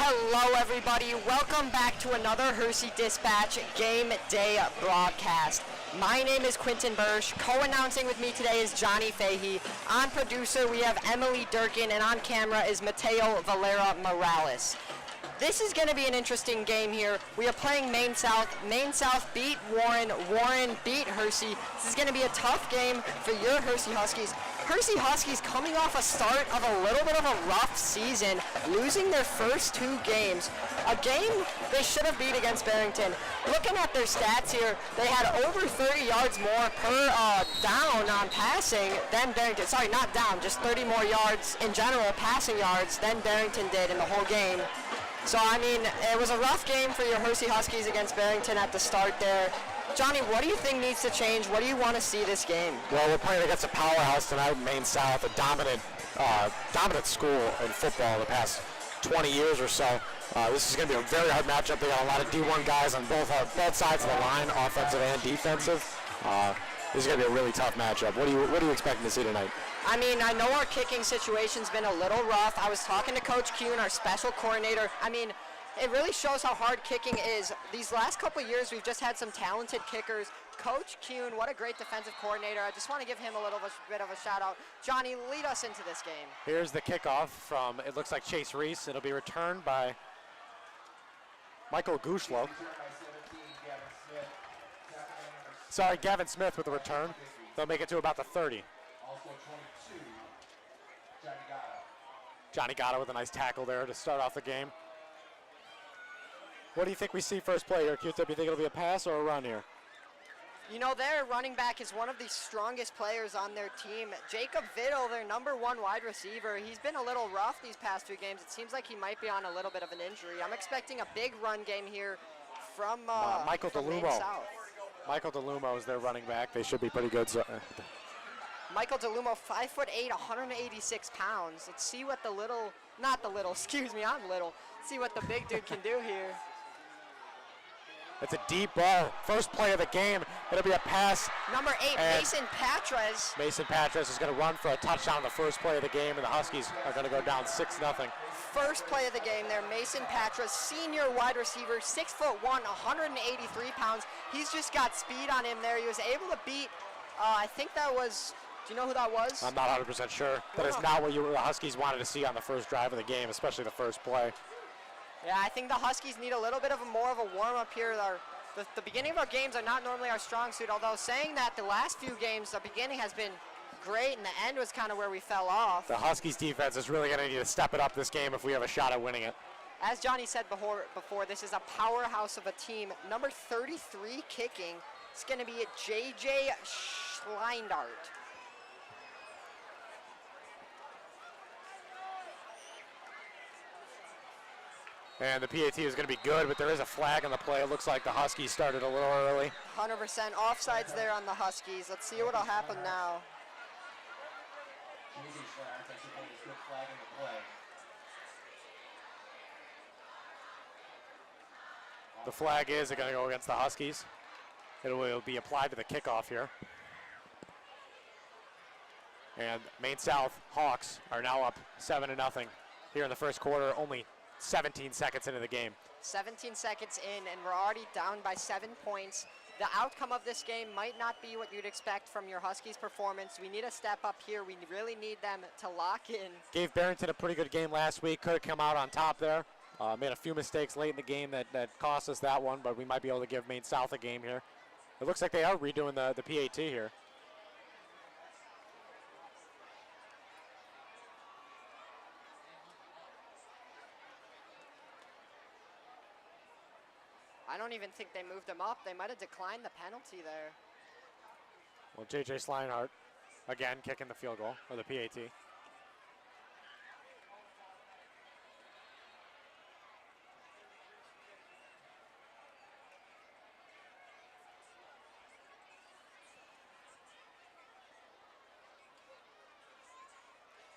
Hello everybody, welcome back to another Hersey Dispatch Game Day broadcast. My name is Quentin Bursch, co-announcing with me today is Johnny Fahey. On producer we have Emily Durkin, and on camera is Mateo Valera Morales. This is going to be an interesting game here. We are playing Maine South. Maine South beat Warren. Warren beat Hersey. This is going to be a tough game for your Hersey Huskies. Hersey Huskies coming off a start of a little bit of a rough season, losing their first two games. A game they should have beat against Barrington. Looking at their stats here, they had over 30 yards more per down on passing than Barrington. Sorry, not down, just 30 more yards in general, passing yards, than Barrington did in the whole game. So, I mean, it was a rough game for your Hersey Huskies against Barrington at the start there. Johnny, what do you think needs to change? What do you want to see this game? Well, we're playing against a powerhouse tonight, Maine South, a dominant school in football the past 20 years or so. This is going to be a very hard matchup. They got a lot of D1 guys on both sides of the line, offensive and defensive. This is going to be a really tough matchup. What are you expecting to see tonight? I mean, I know our kicking situation's been a little rough. I was talking to Coach Kuhn, our special coordinator. I mean, it really shows how hard kicking is. These last couple of years, we've just had some talented kickers. Coach Kuhn, what a great defensive coordinator. I just want to give him a little bit of a shout out. Johnny, lead us into this game. Here's the kickoff from, it looks like Chase Reese. It'll be returned by Michael Gushlo. Sorry, Gavin Smith with the return. They'll make it to about the 30. Johnny Gatto with a nice tackle there to start off the game. What do you think we see first play here, Q-Tip? You think it'll be a pass or a run here? You know, their running back is one of the strongest players on their team. Jacob Vittle, their #1 wide receiver, he's been a little rough these past few games. It seems like he might be on a little bit of an injury. I'm expecting a big run game here from Michael DeLumo. Michael DeLumo is their running back. They should be pretty good. So, Michael DeLumo, 5'8", 186 pounds. Let's see what the little, not the little, excuse me, I'm little. See what the big dude can do here. It's a deep ball. First play of the game. It'll be a pass. Number 8, Mason Patres. Mason Patres is going to run for a touchdown the first play of the game, and the Huskies are going to go down 6-0. First play of the game there, Mason Patres, senior wide receiver, 6'1", 183 pounds. He's just got speed on him there. He was able to beat, I think that was, do you know who that was? I'm not 100% sure. That is not what the Huskies wanted to see on the first drive of the game, especially the first play. Yeah, I think the Huskies need a little bit of more of a warm-up here. The beginning of our games are not normally our strong suit, although saying that the last few games, the beginning has been great, and the end was kind of where we fell off. The Huskies defense is really going to need to step it up this game if we have a shot at winning it. As Johnny said before, this is a powerhouse of a team. Number 33 kicking, it's going to be a J.J. Schleindart. And the PAT is going to be good, but there is a flag on the play. It looks like the Huskies started a little early. 100% offsides there on the Huskies. Let's see what'll happen now. The flag is going to go against the Huskies. It will be applied to the kickoff here. And Maine South Hawks are now up 7-0 here in the first quarter, only 17 seconds into the game. 17 seconds in, and we're already down by 7 points. The outcome of this game might not be what you'd expect from your Huskies performance. We need a step up here. We really need them to lock in. Gave Barrington a pretty good game last week. Could have come out on top there. Made a few mistakes late in the game that cost us that one, but we might be able to give Maine South a game here. It looks like they are redoing the PAT here. I don't even think they moved him up. They might have declined the penalty there. Well, J.J. Schleindart, again, kicking the field goal, or the PAT.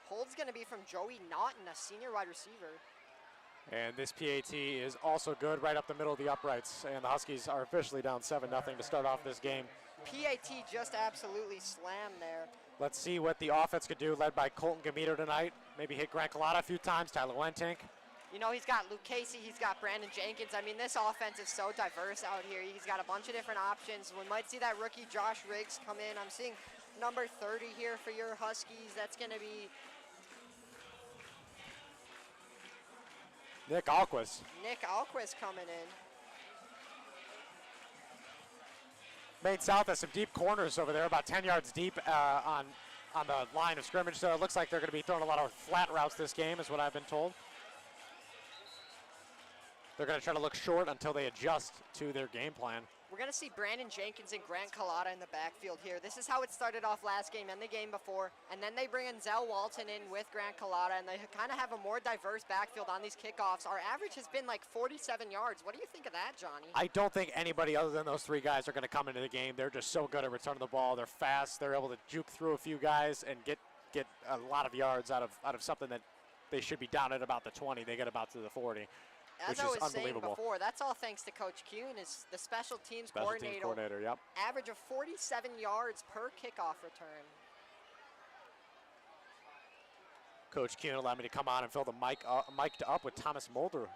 Hold's going to be from Joey Naughton, a senior wide receiver. And this PAT is also good right up the middle of the uprights. And the Huskies are officially down 7-0 to start off this game. PAT just absolutely slammed there. Let's see what the offense could do, led by Colton Gamito tonight. Maybe hit Grant Collada a few times, Tyler Wentink. You know, he's got Luke Casey, he's got Brandon Jenkins. I mean, this offense is so diverse out here. He's got a bunch of different options. We might see that rookie Josh Riggs come in. I'm seeing number 30 here for your Huskies. That's going to be Nick Alquist. Nick Alquist coming in. Maine South has some deep corners over there, about 10 yards deep on the line of scrimmage. So it looks like they're going to be throwing a lot of flat routes this game, is what I've been told. They're going to try to look short until they adjust to their game plan. We're going to see Brandon Jenkins and Grant Collada in the backfield here. This is how it started off last game and the game before. And then they bring in Zell Walton in with Grant Collada, and they kind of have a more diverse backfield on these kickoffs. Our average has been like 47 yards. What do you think of that, Johnny? I don't think anybody other than those three guys are going to come into the game. They're just so good at returning the ball. They're fast. They're able to juke through a few guys and get a lot of yards out of something that they should be down at about the 20. They get about to the 40. As I was saying before, that's all thanks to Coach Kuhn, is the special teams coordinator. Yep. Average of 47 yards per kickoff return. Coach Kuhn allowed me to come on and fill the mic'd up with Thomas Mulder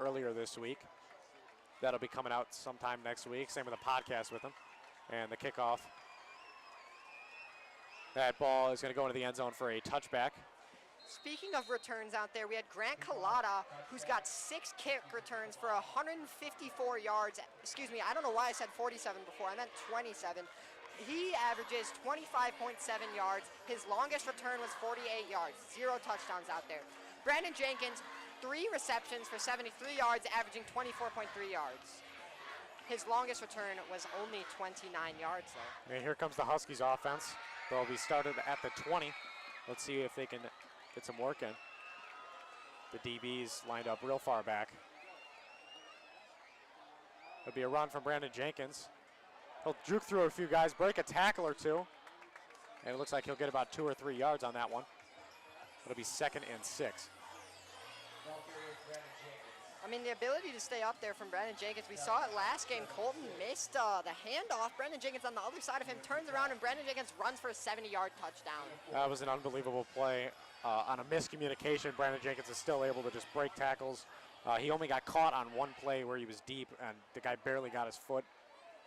earlier this week. That'll be coming out sometime next week. Same with the podcast with him. And the kickoff. That ball is going to go into the end zone for a touchback. Speaking of returns out there, we had Grant Collada, who's got 6 kick returns for 154 yards. Excuse me, I don't know why I said 47 before. I meant 27. He averages 25.7 yards. His longest return was 48 yards. 0 touchdowns out there. Brandon Jenkins, 3 receptions for 73 yards, averaging 24.3 yards. His longest return was only 29 yards, though. And here comes the Huskies offense. They'll be started at the 20. Let's see if they can get some work in. The DBs lined up real far back. It'll be a run from Brandon Jenkins. He'll juke through a few guys, break a tackle or two. And it looks like he'll get about 2 or 3 yards on that one. It'll be 2nd and 6. I mean, the ability to stay up there from Brandon Jenkins, we saw it last game. Colton missed the handoff. Brandon Jenkins on the other side of him turns around, and Brandon Jenkins runs for a 70-yard touchdown. That was an unbelievable play. On a miscommunication, Brandon Jenkins is still able to just break tackles. He only got caught on one play where he was deep, and the guy barely got his foot.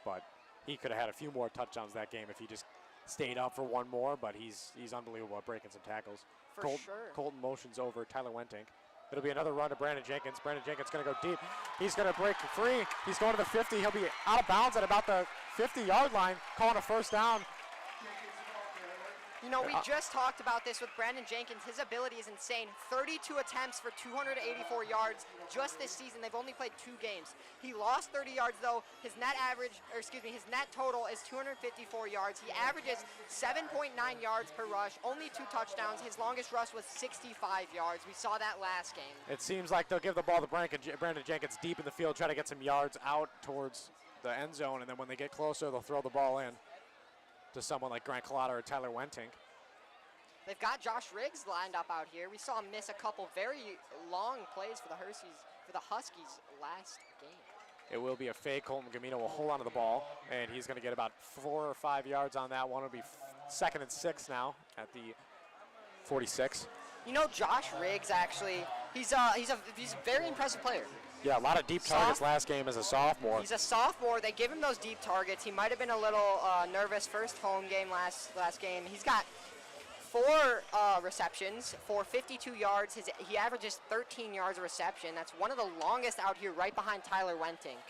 But he could have had a few more touchdowns that game if he just stayed up for one more, but he's unbelievable at breaking some tackles. For sure. Colton motions over Tyler Wentink. It'll be another run to Brandon Jenkins. Brandon Jenkins going to go deep. He's going to break free. He's going to the 50. He'll be out of bounds at about the 50-yard line, calling a first down. You know, we just talked about this with Brandon Jenkins. His ability is insane. 32 attempts for 284 yards just this season. They've only played 2 games. He lost 30 yards, though. His net total is 254 yards. He averages 7.9 yards per rush, only 2 touchdowns. His longest rush was 65 yards. We saw that last game. It seems like they'll give the ball to Brandon Jenkins deep in the field, try to get some yards out towards the end zone, and then when they get closer, they'll throw the ball in to someone like Grant Collada or Tyler Wentink. They've got Josh Riggs lined up out here. We saw him miss a couple very long plays for the Huskies last game. It will be a fake. Colton Gamino will hold on to the ball, and he's going to get about 4 or 5 yards on that one. It'll be 2nd and 6 now at the 46. You know, Josh Riggs, actually, he's a very impressive player. Yeah, a lot of deep targets last game as a sophomore. He's a sophomore. They give him those deep targets. He might have been a little nervous first home game last game. He's got 4 receptions for 52 yards. He averages 13 yards a reception. That's one of the longest out here, right behind Tyler Wentink.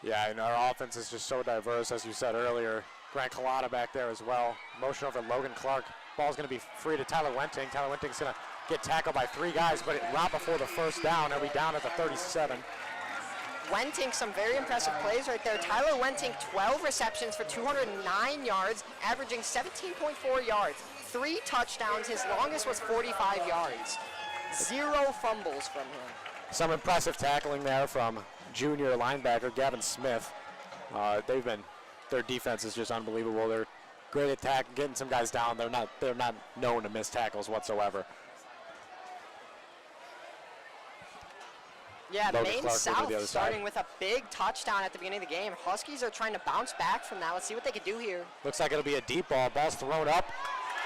Yeah, and our offense is just so diverse, as you said earlier. Grant Collada back there as well. Motion over Logan Clark. Ball's going to be free to Tyler Wentink. Tyler Wentink's going to get tackled by 3 guys, but right before the first down. They'll be down at the 37. Wentink, some very impressive plays right there. Tyler Wentink, 12 receptions for 209 yards, averaging 17.4 yards. 3 touchdowns. His longest was 45 yards. 0 fumbles from him. Some impressive tackling there from junior linebacker Gavin Smith. Their defense is just unbelievable. They're great at getting some guys down. They're not known to miss tackles whatsoever. Yeah, Maine South starting with a big touchdown at the beginning of the game. Huskies are trying to bounce back from that. Let's see what they can do here. Looks like it'll be a deep ball. Ball's thrown up,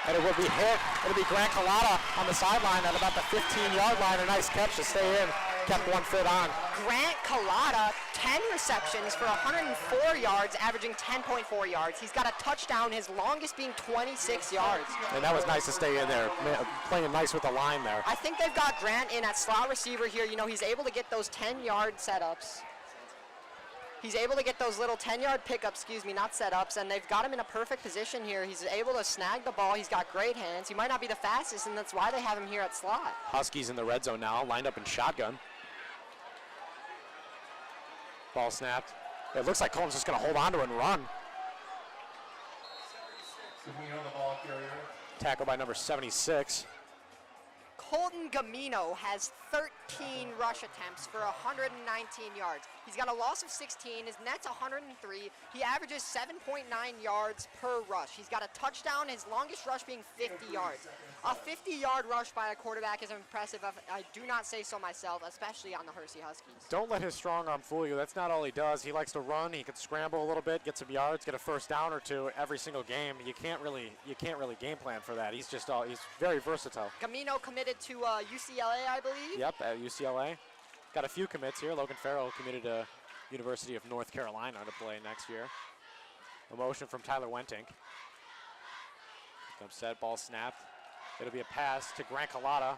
and it will be hit. It'll be Grant Collada on the sideline at about the 15-yard line. A nice catch to stay in. Kept 1 foot on. Grant Collada, 10 receptions for 104 yards, averaging 10.4 yards. He's got a touchdown, his longest being 26 yards. And that was nice to stay in there, playing nice with the line there. I think they've got Grant in at slot receiver here. You know, he's able to get those 10-yard setups. He's able to get those little 10-yard pickups, not setups, and they've got him in a perfect position here. He's able to snag the ball. He's got great hands. He might not be the fastest, and that's why they have him here at slot. Huskies in the red zone now, lined up in shotgun. Ball snapped. It looks like Coleman's just going to hold on to it and run. Tackle by number 76. Colton Gamino has 13 rush attempts for 119 yards. He's got a loss of 16. His net's 103. He averages 7.9 yards per rush. He's got a touchdown, his longest rush being 50 yards. A 50-yard rush by a quarterback is impressive, I do not say so myself, especially on the Hersey Huskies. Don't let his strong arm fool you. That's not all he does. He likes to run. He can scramble a little bit, get some yards, get a first down or two every single game. You can't really game plan for that. He's very versatile. Gamino committed to UCLA, I believe. Yep, at UCLA. Got a few commits here. Logan Farrell committed to University of North Carolina to play next year. A motion from Tyler Wentink. Comes set, ball snapped. It'll be a pass to Grant Collada.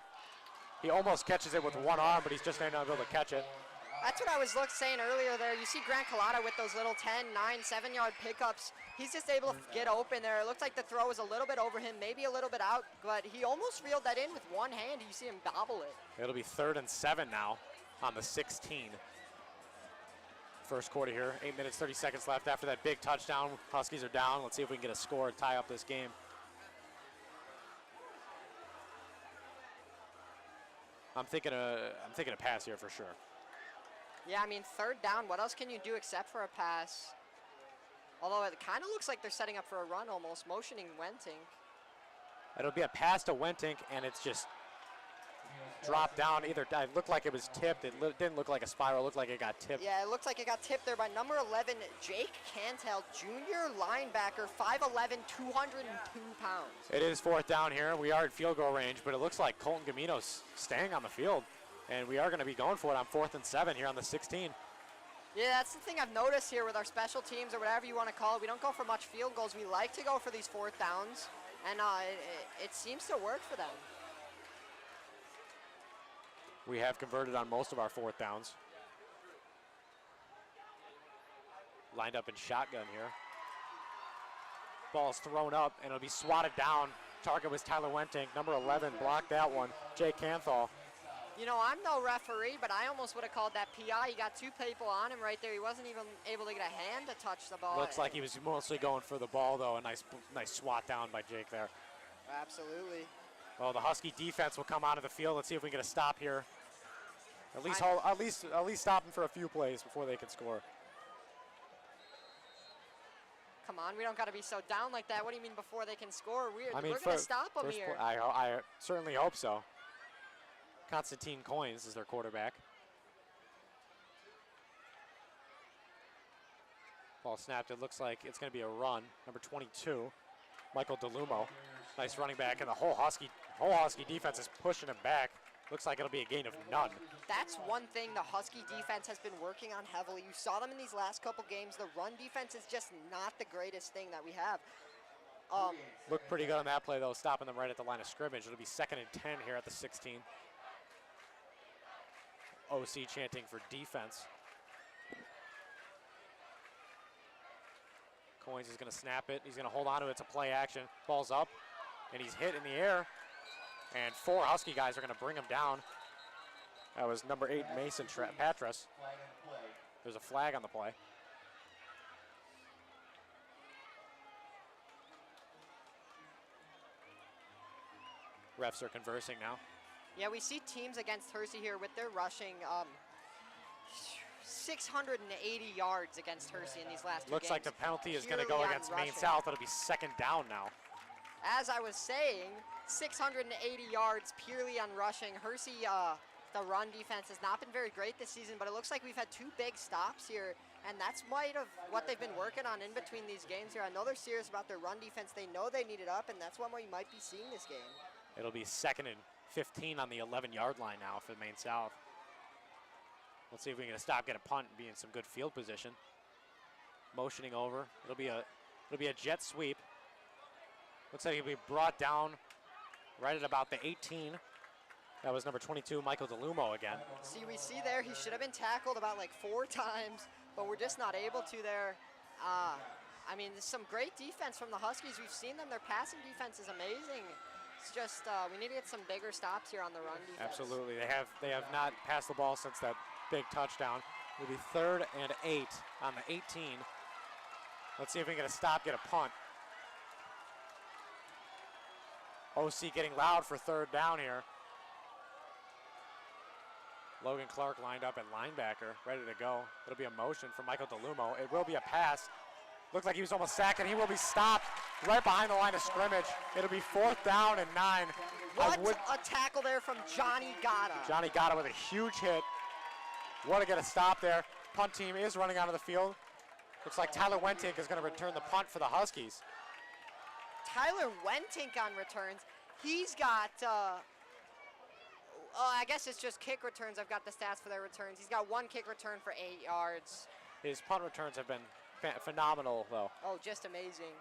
He almost catches it with one arm, but he's just not able to catch it. That's what I was saying earlier there. You see Grant Collada with those little 10, 9, 7-yard pickups. He's just able to get open there. It looks like the throw was a little bit over him, maybe a little bit out, but he almost reeled that in with one hand. You see him gobble it. It'll be 3rd and 7 now on the 16. First quarter here, 8 minutes, 30 seconds left after that big touchdown. Huskies are down. Let's see if we can get a score and tie up this game. I'm thinking a pass here for sure. Yeah, I mean, 3rd down, what else can you do except for a pass? Although it kind of looks like they're setting up for a run almost, motioning Wentink. It'll be a pass to Wentink, and it's just dropped down. It looked like it was tipped. It didn't look like a spiral. It looked like it got tipped. Yeah, it looks like it got tipped there by number 11, Jake Cantel, junior linebacker, 5'11", 202 pounds. It is 4th down here. We are at field goal range, but it looks like Colton Gamino's staying on the field. And we are going to be going for it on 4th and 7 here on the 16. Yeah, that's the thing I've noticed here with our special teams or whatever you want to call it. We don't go for much field goals. We like to go for these 4th downs, and it seems to work for them. We have converted on most of our 4th downs. Lined up in shotgun here. Ball's thrown up, and it'll be swatted down. Target was Tyler Wentink. Number 11 blocked that one. Jake Canthal. You know, I'm no referee, but I almost would have called that PI. He got 2 people on him right there. He wasn't even able to get a hand to touch the ball. Looks like he was mostly going for the ball, though. A nice swat down by Jake there. Absolutely. Well, the Husky defense will come onto the field. Let's see if we can get a stop here. At least stop them for a few plays before they can score. Come on, we don't got to be so down like that. What do you mean before they can score? We're going to stop them here. I certainly hope so. Constantine Goins is their quarterback. Ball snapped. It looks like it's going to be a run. Number 22, Michael DeLumo. Nice running back, and the whole Husky defense is pushing him back. Looks like it'll be a gain of none. That's one thing the Husky defense has been working on heavily. You saw them in these last couple games. The run defense is just not the greatest thing that we have. Looked pretty good on that play, though, stopping them right at the line of scrimmage. It'll be 2nd and 10 here at the 16. OC chanting for defense. Goins is going to snap it. He's going to hold on to it. It's a play action. Ball's up, and he's hit in the air. And 4 Husky guys are going to bring him down. That was number 8, Mason Patras. There's a flag on the play. Refs are conversing now. Yeah, we see teams against Hersey here with their rushing 680 yards against Hersey in these last 2 games. Looks like the penalty is going to go against Maine South. It'll be 2nd down now. As I was saying, 680 yards purely on rushing. Hersey, the run defense has not been very great this season, but it looks like we've had 2 big stops here, and that's might of what they've been working on in between these games here. I know they're serious about their run defense. They know they need it up, and that's what we might be seeing this game. It'll be 2nd and 15 on the 11-yard line now for Maine South. Let's see if we can stop, get a punt, and be in some good field position. Motioning over. It'll be a jet sweep. Looks like he'll be brought down right at about the 18. That was number 22, Michael DeLumo again. See, we see there he should have been tackled about like 4 times, but we're just not able to there. I mean, there's some great defense from the Huskies. We've seen them. Their passing defense is amazing. It's just we need to get some bigger stops here on the run defense. Absolutely. They have not passed the ball since that big touchdown. It'll be 3rd and 8 on the 18. Let's see if we can get a stop, get a punt. OC getting loud for 3rd down here. Logan Clark lined up at linebacker, ready to go. It'll be a motion for Michael DeLumo. It will be a pass. Looks like he was almost sacked, and he will be stopped right behind the line of scrimmage. It'll be 4th down and 9. What a tackle there from Johnny Gatta. Johnny Gatta with a huge hit. Want to get a stop there. Punt team is running onto the field. Looks like Tyler Wentink is going to return the punt for the Huskies. Tyler Wentink on returns. He's got, I guess it's just kick returns. I've got the stats for their returns. He's got 1 kick return for 8 yards. His punt returns have been phenomenal, though. Oh, just amazing.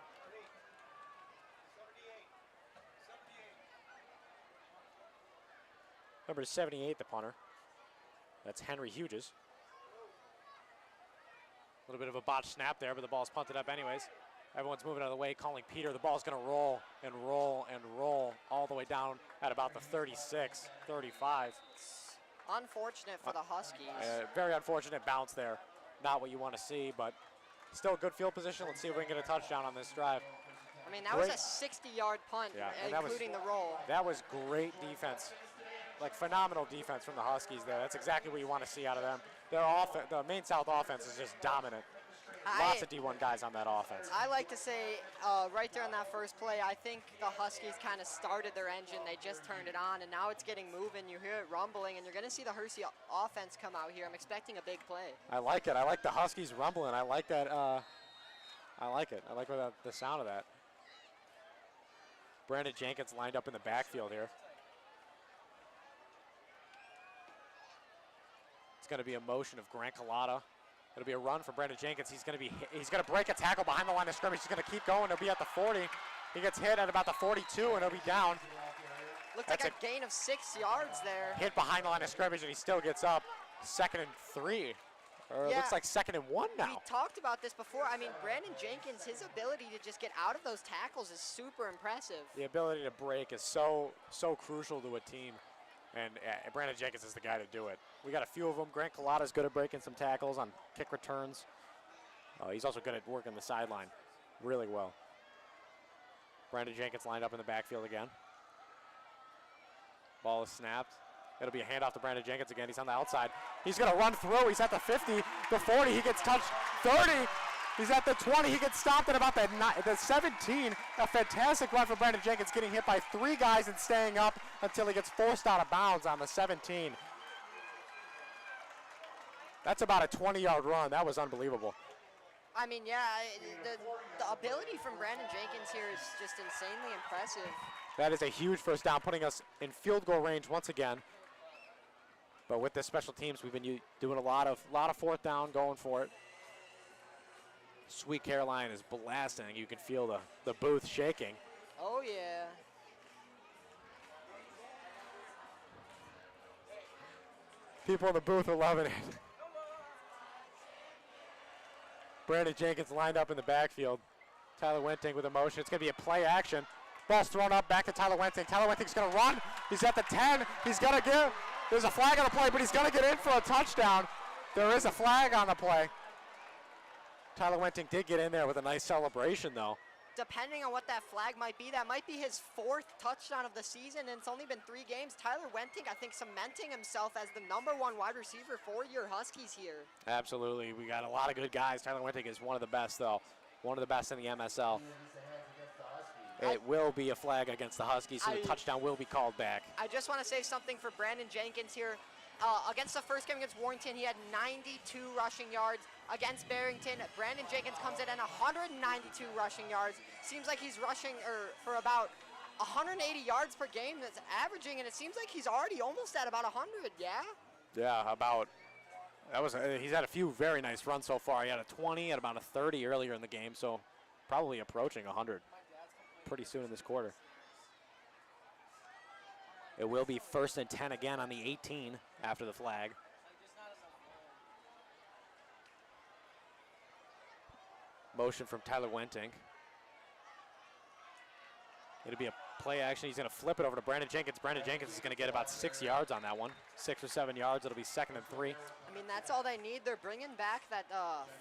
Number 78, the punter. That's Henry Hughes. A little bit of a botched snap there, but the ball's punted up anyways. Everyone's moving out of the way, calling Peter. The ball's going to roll and roll and roll all the way down at about the 36, 35. Unfortunate for the Huskies. Very unfortunate bounce there. Not what you want to see, but still good field position. Let's see if we can get a touchdown on this drive. I mean, that was a 60-yard punt, including the roll. That was great defense. Like, phenomenal defense from the Huskies there. That's exactly what you want to see out of them. The Maine South offense is just dominant. Lots of D1 guys on that offense. I like to say, right there on that first play, I think the Huskies kind of started their engine. They just turned it on, and now it's getting moving. You hear it rumbling, and you're going to see the Hersey offense come out here. I'm expecting a big play. I like it. I like the Huskies rumbling. I like that. I like it. I like the sound of that. Brandon Jenkins lined up in the backfield here. It's going to be a motion of Grant Collada. It'll be a run for Brandon Jenkins. He's going to break a tackle behind the line of scrimmage. He's going to keep going. He'll be at the 40. He gets hit at about the 42, and he'll be down. Looks like a gain of 6 yards there. Hit behind the line of scrimmage, and he still gets up. 2nd and 3. Or it looks like 2nd and 1 now. We talked about this before. I mean, Brandon Jenkins, his ability to just get out of those tackles is super impressive. The ability to break is so crucial to a team. And Brandon Jenkins is the guy to do it. We got a few of them. Grant Collada's good at breaking some tackles on kick returns. He's also good at working the sideline really well. Brandon Jenkins lined up in the backfield again. Ball is snapped. It'll be a handoff to Brandon Jenkins again. He's on the outside. He's going to run through. He's at the 50, the 40. He gets touched. 30. He's at the 20. He gets stopped at about the 17. A fantastic run for Brandon Jenkins, getting hit by 3 guys and staying up until he gets forced out of bounds on the 17. That's about a 20-yard run. That was unbelievable. I mean, yeah, the ability from Brandon Jenkins here is just insanely impressive. That is a huge first down, putting us in field goal range once again. But with the special teams, we've been doing a lot of 4th down, going for it. Sweet Caroline is blasting. You can feel the booth shaking. Oh, yeah. People in the booth are loving it. Brandon Jenkins lined up in the backfield. Tyler Wentink with a motion. It's going to be a play action. Ball's thrown up back to Tyler Wentink. Tyler Wentink's going to run. He's at the 10. He's going to give. There's a flag on the play, but he's going to get in for a touchdown. There is a flag on the play. Tyler Wentink did get in there with a nice celebration, though. Depending on what that flag might be, that might be his 4th touchdown of the season, and it's only been 3 games. Tyler Wentink, I think, cementing himself as the #1 wide receiver for your Huskies here. Absolutely. We got a lot of good guys. Tyler Wentink is one of the best, though. One of the best in the MSL. It will be a flag against the Huskies, so the touchdown will be called back. I just want to say something for Brandon Jenkins here. Against the first game against Warrington, he had 92 rushing yards. Against Barrington, Brandon Jenkins comes in at 192 rushing yards. Seems like he's rushing for about 180 yards per game that's averaging, and it seems like he's already almost at about 100, yeah? Yeah, he's had a few very nice runs so far. He had a 20 and about a 30 earlier in the game, so probably approaching 100 pretty soon in this quarter. It will be 1st and 10 again on the 18 after the flag. Motion from Tyler Wenting. It'll be a play action. He's going to flip it over to Brandon Jenkins. Brandon Jenkins is going to get about 6 yards on that one. 6 or 7 yards. It'll be 2nd and 3. I mean, that's all they need. They're bringing back that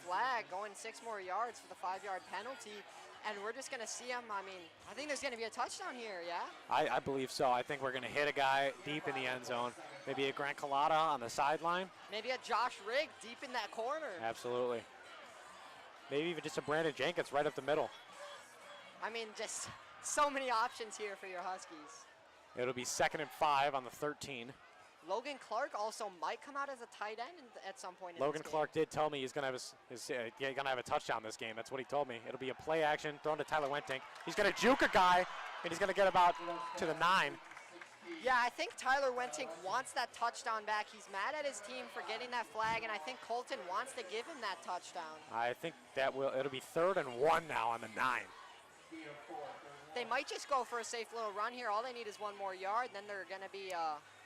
flag, going 6 more yards for the 5-yard penalty, and we're just going to see him. I mean, I think there's going to be a touchdown here, yeah? I believe so. I think we're going to hit a guy deep in the end zone. Maybe a Grant Collada on the sideline. Maybe a Josh Rigg deep in that corner. Absolutely. Maybe even just a Brandon Jenkins right up the middle. I mean, just so many options here for your Huskies. It'll be 2nd and 5 on the 13. Logan Clark also might come out as a tight end at some point. Logan Clark did tell me he's going to have a touchdown this game. That's what he told me. It'll be a play action thrown to Tyler Wenting. He's going to juke a guy, and he's going to get about to the 9. Yeah, I think Tyler Wenting wants that touchdown back. He's mad at his team for getting that flag, and I think Colton wants to give him that touchdown. I think it'll be 3rd and 1 now on the 9. They might just go for a safe little run here. All they need is 1 more yard, and then they're going to be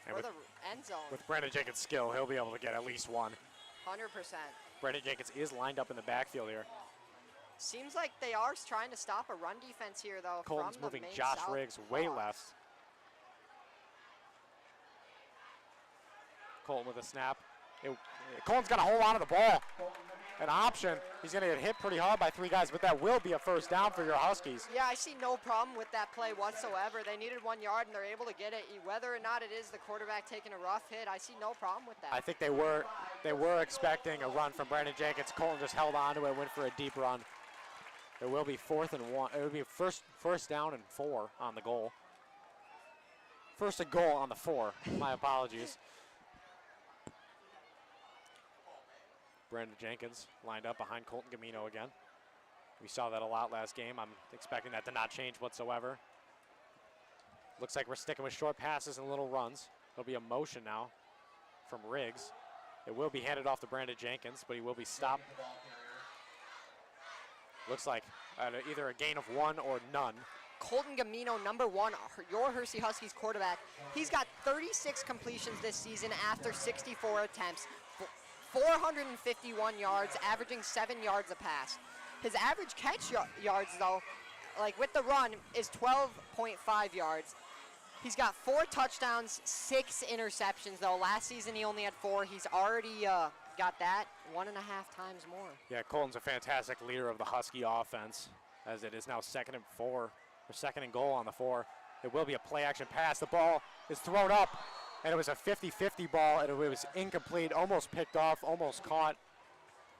for the end zone. With Brandon Jenkins' skill, he'll be able to get at least 1. 100%. Brandon Jenkins is lined up in the backfield here. Seems like they are trying to stop a run defense here, though. Colton's from moving the Maine Josh South Riggs way Hawks. left. Colton with a snap. Colton's got to hold on to the ball. An option. He's going to get hit pretty hard by 3 guys, but that will be a 1st down for your Huskies. Yeah, I see no problem with that play whatsoever. They needed 1 yard, and they're able to get it. Whether or not it is the quarterback taking a rough hit, I see no problem with that. I think they were expecting a run from Brandon Jenkins. Colton just held on to it, went for a deep run. It will be 4th and 1. It will be first down and 4 on the goal. 1st and goal on the 4. My apologies. Brandon Jenkins lined up behind Colton Gamino again. We saw that a lot last game. I'm expecting that to not change whatsoever. Looks like we're sticking with short passes and little runs. There'll be a motion now from Riggs. It will be handed off to Brandon Jenkins, but he will be stopped. Looks like either a gain of 1 or none. Colton Gamino, number 1, your Hersey Huskies quarterback. He's got 36 completions this season after 64 attempts. 451 yards, averaging 7 yards a pass. His average catch yards, though, like with the run, is 12.5 yards. He's got 4 touchdowns, 6 interceptions, though. Last season he only had 4. He's already got that 1.5 times more. Yeah, Colton's a fantastic leader of the Husky offense, as it is now 2nd and 4, or 2nd and goal on the 4. It will be a play-action pass. The ball is thrown up, and it was a 50-50 ball, and it was incomplete, almost picked off, almost caught.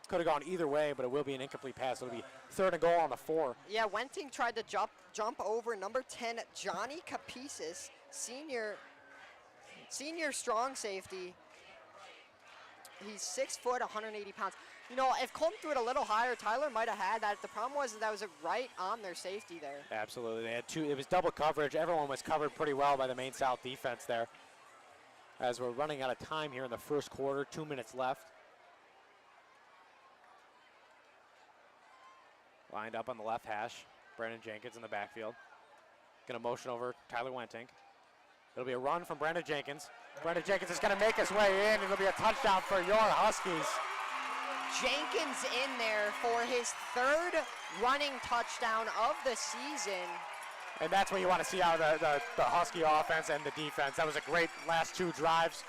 Could have gone either way, but it will be an incomplete pass. It'll be 3rd and goal on the 4. Yeah, Wenting tried to jump over number 10, Johnny Capisis, senior strong safety. He's 6 foot, 180 pounds. You know, if Colton threw it a little higher, Tyler might have had that. The problem was that was right on their safety there. Absolutely. They had 2. It was double coverage. Everyone was covered pretty well by the Maine South defense there. As we're running out of time here in the first quarter, 2 minutes left. Lined up on the left hash. Brandon Jenkins in the backfield. Gonna motion over Tyler Wenting. It'll be a run from Brandon Jenkins. Brandon Jenkins is gonna make his way in. It'll be a touchdown for your Huskies. Jenkins in there for his 3rd running touchdown of the season. And that's what you want to see out of the Husky offense and the defense. That was a great last 2 drives.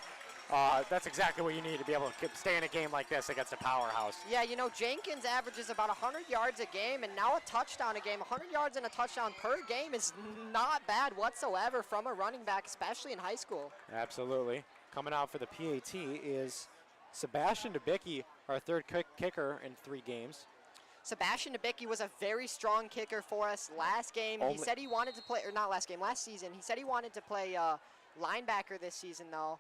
That's exactly what you need to be able to stay in a game like this against a powerhouse. Yeah, you know, Jenkins averages about 100 yards a game, and now a touchdown a game. 100 yards and a touchdown per game is not bad whatsoever from a running back, especially in high school. Absolutely. Coming out for the PAT is Sebastian Dubicki, our 3rd kicker in 3 games. Sebastian Dubicki was a very strong kicker for us last game. He said he wanted to play, or not last game, last season. He said he wanted to play linebacker this season, though.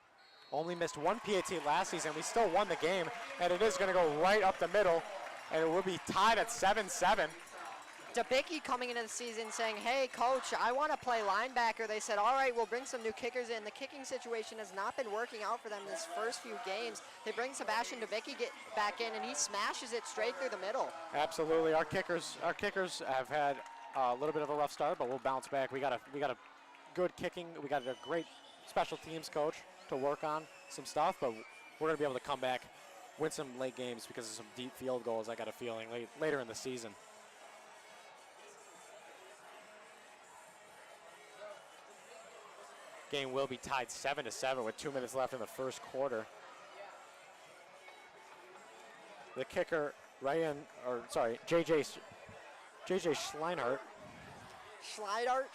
Only missed 1 PAT last season. We still won the game, and it is going to go right up the middle, and it will be tied at 7-7. Debicki coming into the season saying, hey, coach, I want to play linebacker. They said, all right, we'll bring some new kickers in. The kicking situation has not been working out for them this first few games. They bring Sebastian Debicki back in, and he smashes it straight through the middle. Absolutely. Our kickers have had a little bit of a rough start, but we'll bounce back. We got a good kicking. We got a great special teams coach to work on some stuff, but we're going to be able to come back, win some late games because of some deep field goals, I got a feeling, later in the season. Game will be tied 7-7 with 2 minutes left in the first quarter. The kicker, JJ Schleinart. Schleinart.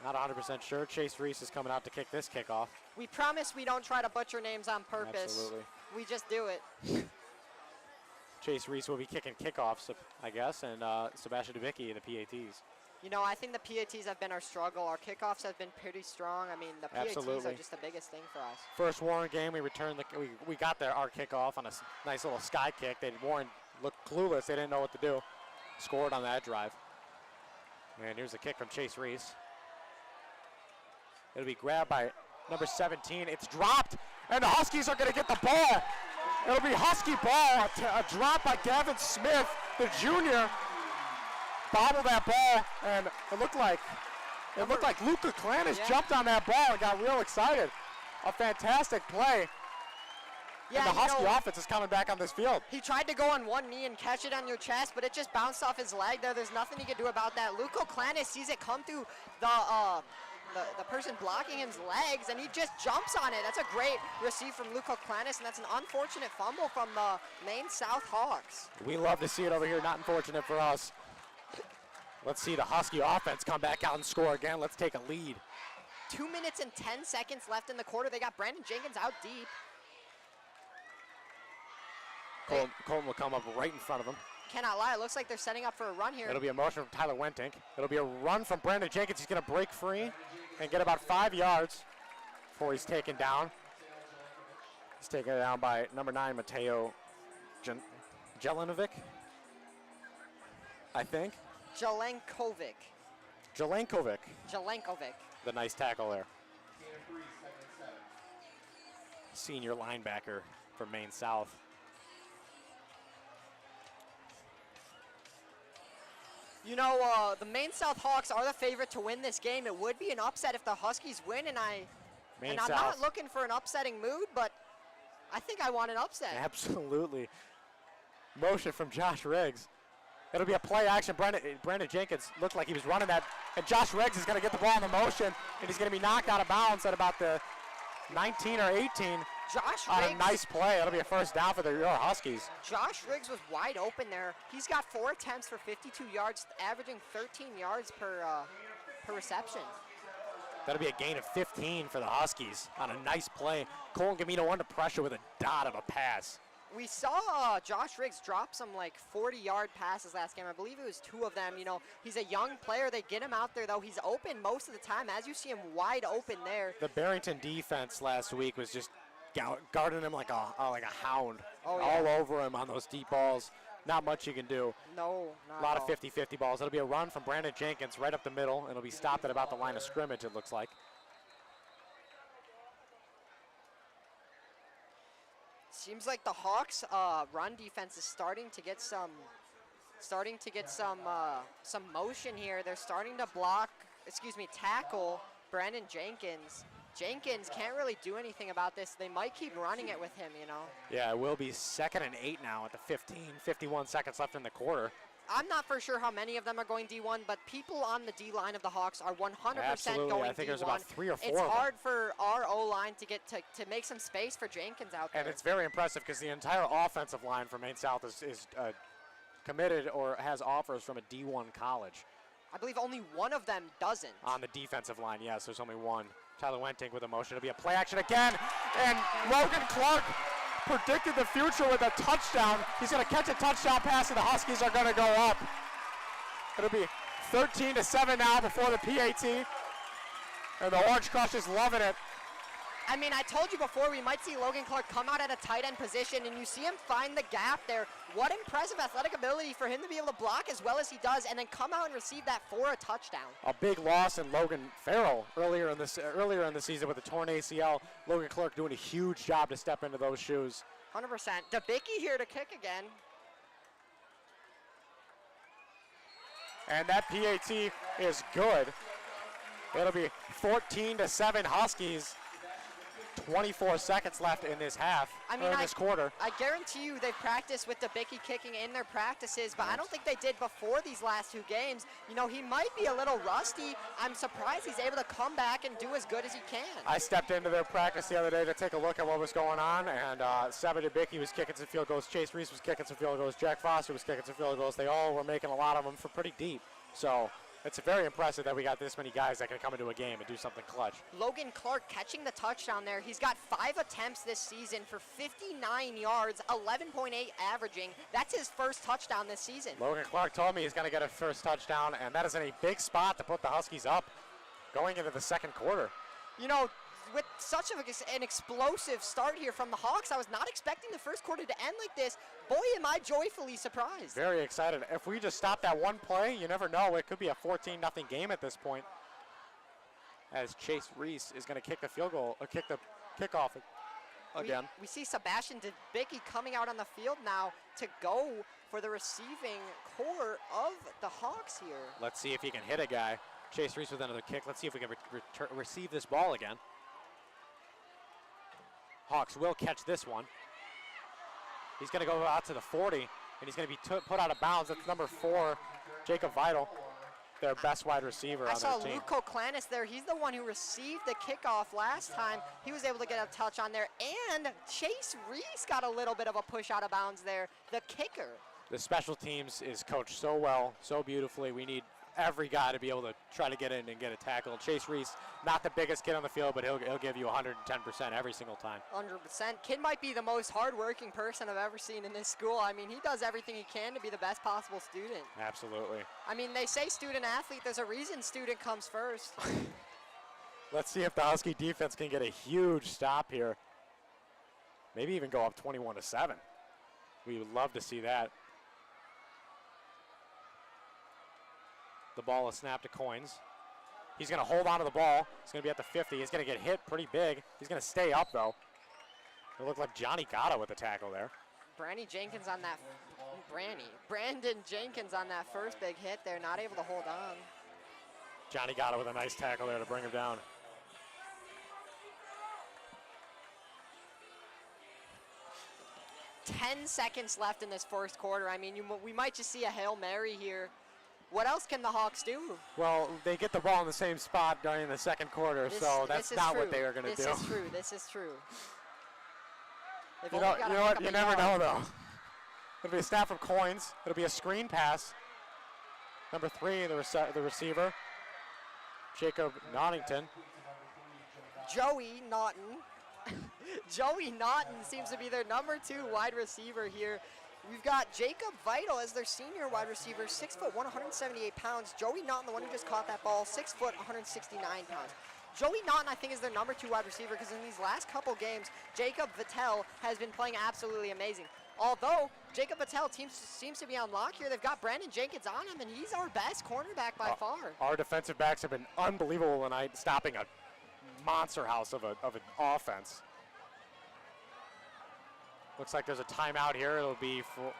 Not 100% sure. Chase Reese is coming out to kick this kickoff. We promise we don't try to butcher names on purpose. Absolutely. We just do it. Chase Reese will be kicking kickoffs, I guess, and Sebastian Debicki in the PATs. You know, I think the PATs have been our struggle. Our kickoffs have been pretty strong. I mean, the PATs are just the biggest thing for us. First Warren game, we got our kickoff on a nice little sky kick. Warren looked clueless. They didn't know what to do. Scored on that drive. And here's a kick from Chase Reese. It'll be grabbed by number 17. It's dropped, and the Huskies are going to get the ball. It'll be Husky ball, a drop by Gavin Smith, the junior. Bobbled that ball, and it looked like Luca Clanis jumped on that ball and got real excited. A fantastic play. Yeah, and the Husky offense is coming back on this field. He tried to go on one knee and catch it on your chest, but it just bounced off his leg there. There's nothing he could do about that. Luca Clanis sees it come through the person blocking his legs, and he just jumps on it. That's a great receive from Luca Clanis, and that's an unfortunate fumble from the Maine South Hawks. We love to see it over here. Not unfortunate for us. Let's see the Husky offense come back out and score again. Let's take a lead. 2 minutes and 10 seconds left in the quarter. They got Brandon Jenkins out deep. Colton will come up right in front of him. Cannot lie, it looks like they're setting up for a run here. It'll be a motion from Tyler Wentink. It'll be a run from Brandon Jenkins. He's going to break free and get about 5 yards before he's taken down. He's taken down by number 9, Mateo Jelenovic, I think. Jelenkovic. The nice tackle there. Senior linebacker from Maine South. You know, the Maine South Hawks are the favorite to win this game. It would be an upset if the Huskies win, and I'm not looking for an upsetting mood, but I think I want an upset. Absolutely. Motion from Josh Riggs. It'll be a play action. Brandon Jenkins looked like he was running that, and Josh Riggs is going to get the ball in the motion, and he's going to be knocked out of bounds at about the 19 or 18. Josh on Riggs. A nice play. It'll be a first down for the Huskies. Josh Riggs was wide open there. He's got 4 attempts for 52 yards, averaging 13 yards per reception. That'll be a gain of 15 for the Huskies on a nice play. Colton Gamino under pressure with a dot of a pass. We saw Josh Riggs drop some 40-yard passes last game. I believe it was 2 of them. You know, he's a young player. They get him out there, though. He's open most of the time, as you see him wide open there. The Barrington defense last week was just guarding him like a hound. Oh, yeah. All over him on those deep balls. Not much you can do. No, not a lot of 50-50 balls. It'll be a run from Brandon Jenkins right up the middle. It'll be stopped at about the line of scrimmage, it looks like. Seems like the Hawks' run defense is starting to get some motion here. They're starting to tackle Brandon Jenkins. Jenkins can't really do anything about this. They might keep running it with him, you know. Yeah, it will be 2nd and 8 now at the 51 seconds left in the quarter. I'm not for sure how many of them are going D1, but people on the D line of the Hawks are 100% Absolutely. going D1. I think there's about 3 or 4 It's of them. hard for our O-line to get to make some space for Jenkins out there. And it's very impressive because the entire offensive line for Maine South is committed or has offers from a D1 college. I believe only one of them doesn't. On the defensive line, yes, there's only one. Tyler Wentink with a motion. It'll be a play action again. And Logan Clark predicted the future with a touchdown. He's going to catch a touchdown pass, and the Huskies are going to go up. It'll be 13-7 now before the PAT. And the Orange Crush is loving it. I mean, I told you before, we might see Logan Clark come out at a tight end position, and you see him find the gap there. What impressive athletic ability for him to be able to block as well as he does, and then come out and receive that for a touchdown. A big loss in Logan Farrell earlier in the season with a torn ACL. Logan Clark doing a huge job to step into those shoes. 100%. Debicki here to kick again. And that PAT is good. It'll be 14-7 Huskies. 24 seconds left in this half, in this quarter. I guarantee you they've practiced with Debicki kicking in their practices, but I don't think they did before these last 2 games. You know, he might be a little rusty. I'm surprised he's able to come back and do as good as he can. I stepped into their practice the other day to take a look at what was going on, and Seba Debicki was kicking some field goals, Chase Reese was kicking some field goals, Jack Foster was kicking some field goals. They all were making a lot of them from pretty deep. So it's very impressive that we got this many guys that can come into a game and do something clutch. Logan Clark catching the touchdown there. He's got 5 attempts this season for 59 yards, 11.8 averaging. That's his first touchdown this season. Logan Clark told me he's going to get a first touchdown, and that is in a big spot to put the Huskies up going into the second quarter. You know, with such an explosive start here from the Hawks, I was not expecting the first quarter to end like this. Boy, am I joyfully surprised. Very excited. If we just stop that one play, you never know. It could be a 14-0 game at this point. As Chase Reese is going to kick the field goal, or kick the kickoff again. We see Sebastian Debicki coming out on the field now to go for the receiving core of the Hawks here. Let's see if he can hit a guy. Chase Reese with another kick. Let's see if we can receive this ball again. Hawks will catch this one. He's going to go out to the 40, and he's going to be put out of bounds. That's number 4, Jacob Vital, their best wide receiver on their team. I saw Luke Koklanis there. He's the one who received the kickoff last time. He was able to get a touch on there, and Chase Reese got a little bit of a push out of bounds there, the kicker. The special teams is coached so well, so beautifully. We need every guy to be able to try to get in and get a tackle. Chase Reese, not the biggest kid on the field, but he'll give you 110% every single time. 100%. Kid might be the most hardworking person I've ever seen in this school. I mean, he does everything he can to be the best possible student. Absolutely. I mean, they say student athlete. There's a reason student comes first. Let's see if the Husky defense can get a huge stop here. Maybe even go up 21-7. We would love to see that. The ball is snapped to Goins. He's going to hold on to the ball. He's going to be at the 50. He's going to get hit pretty big. He's going to stay up, though. It looked like Johnny Gatto with the tackle there. Brandon Jenkins on that first big hit there, not able to hold on. Johnny Gatto with a nice tackle there to bring him down. Ten seconds left in this first quarter. I mean, we might just see a Hail Mary here. What else can the Hawks do? Well, they get the ball in the same spot during the second quarter, so that's not what they are going to do. This is true. This is true. You know what? You never know, though. It'll be a snap from Goins. It'll be a screen pass. Number 3, the receiver, Jacob Nottington. Joey Naughton. Joey Naughton seems to be their number 2 wide receiver here. We've got Jacob Vital as their senior wide receiver, 6 foot, 178 pounds. Joey Naughton, the one who just caught that ball, 6 foot, 169 pounds. Joey Naughton, I think, is their number 2 wide receiver because in these last couple games, Jacob Vitale has been playing absolutely amazing. Although Jacob Vitale seems to be on lock here, they've got Brandon Jenkins on him, and he's our best cornerback by far. Our defensive backs have been unbelievable tonight, stopping a monster house of an offense. Looks like there's a timeout here. It'll be for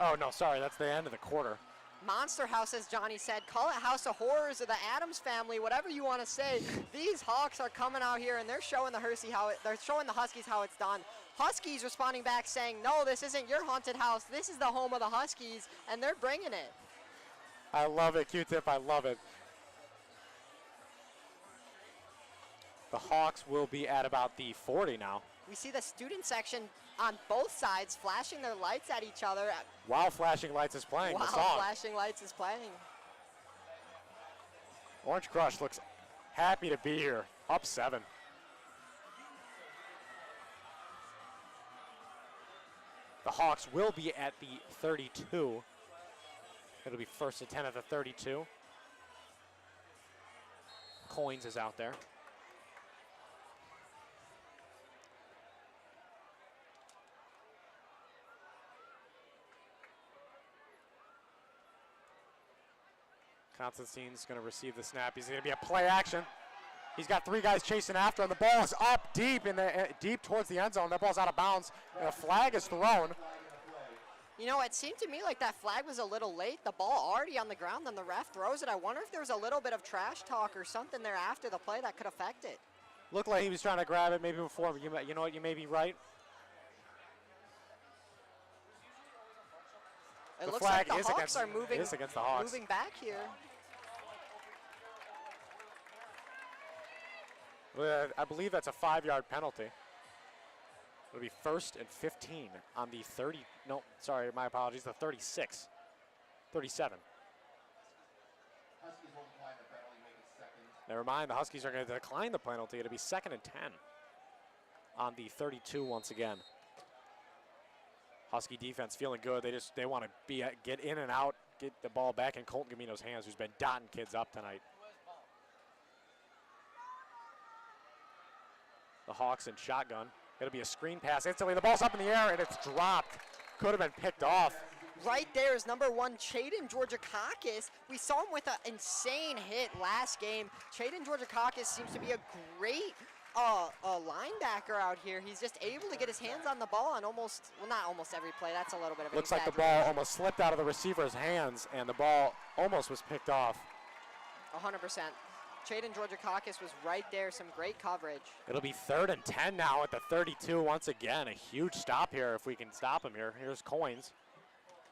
oh no, sorry, that's the end of the quarter. Monster House, as Johnny said. Call it House of Horrors or the Addams Family, whatever you want to say. These Hawks are coming out here and they're showing the Huskies how it's done. Huskies responding back saying, no, this isn't your haunted house. This is the home of the Huskies, and they're bringing it. I love it, Q-Tip. I love it. The Hawks will be at about the 40 now. We see the student section on both sides flashing their lights at each other. While Flashing Lights is playing the song. While Flashing Lights is playing. Orange Crush looks happy to be here, up 7. The Hawks will be at the 32. It'll be first and 10 at the 32. Goins is out there. Constantine's going to receive the snap. He's going to be a play action. He's got 3 guys chasing after him. The ball is up deep deep towards the end zone. That ball's out of bounds, and a flag is thrown. You know, it seemed to me like that flag was a little late. The ball already on the ground, then the ref throws it. I wonder if there was a little bit of trash talk or something there after the play that could affect it. Looked like he was trying to grab it maybe before. You know what? You may be right. It looks like the Hawks are moving, against the Hawks. moving back here. I believe that's a 5-yard penalty. It'll be 1st and 15 on the 30. No, sorry, my apologies. The 36, 37. Never mind. The Huskies are going to decline the penalty. It'll be 2nd and 10 on the 32 once again. Husky defense feeling good. They want to get in and out, get the ball back in Colton Gamino's hands, who's been dotting kids up tonight. The Hawks in shotgun. It'll be a screen pass. Instantly, the ball's up in the air, and it's dropped. Could have been picked off. Right there is number 1, Chaden Georgakakis. We saw him with an insane hit last game. Chaden Georgakakis seems to be a great linebacker out here. He's just able to get his hands on the ball on almost, well, not almost every play. That's a little bit of an Looks like the ball almost slipped out of the receiver's hands, and the ball almost was picked off. 100%. Chaden Georgakakis was right there. Some great coverage. It'll be 3rd and 10 now at the 32 once again. A huge stop here if we can stop him here. Here's Goins.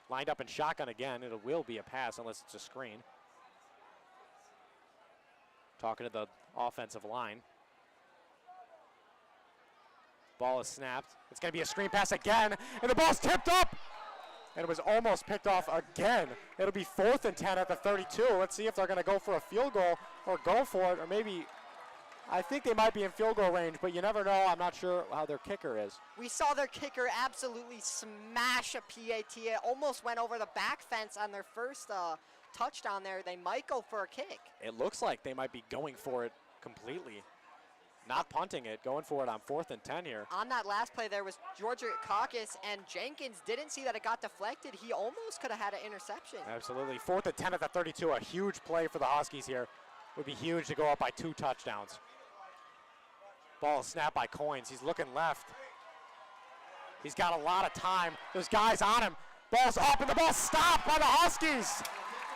Lined up in shotgun again. It will be a pass unless it's a screen. Talking to the offensive line. Ball is snapped. It's going to be a screen pass again, and the ball's tipped up. And it was almost picked off again. It'll be 4th and 10 at the 32. Let's see if they're going to go for a field goal or go for it, or maybe, I think they might be in field goal range, but you never know. I'm not sure how their kicker is. We saw their kicker absolutely smash a PAT. It almost went over the back fence on their first touchdown there. They might go for a kick. It looks like they might be going for it completely. Not punting it, going for it on 4th and 10 here. On that last play there was Georgakakis, and Jenkins didn't see that it got deflected. He almost could have had an interception. Absolutely. 4th and 10 at the 32. A huge play for the Huskies here. Would be huge to go up by 2 touchdowns. Ball snapped by Goins. He's looking left. He's got a lot of time. There's guys on him. Ball's up, and the ball's stopped by the Huskies.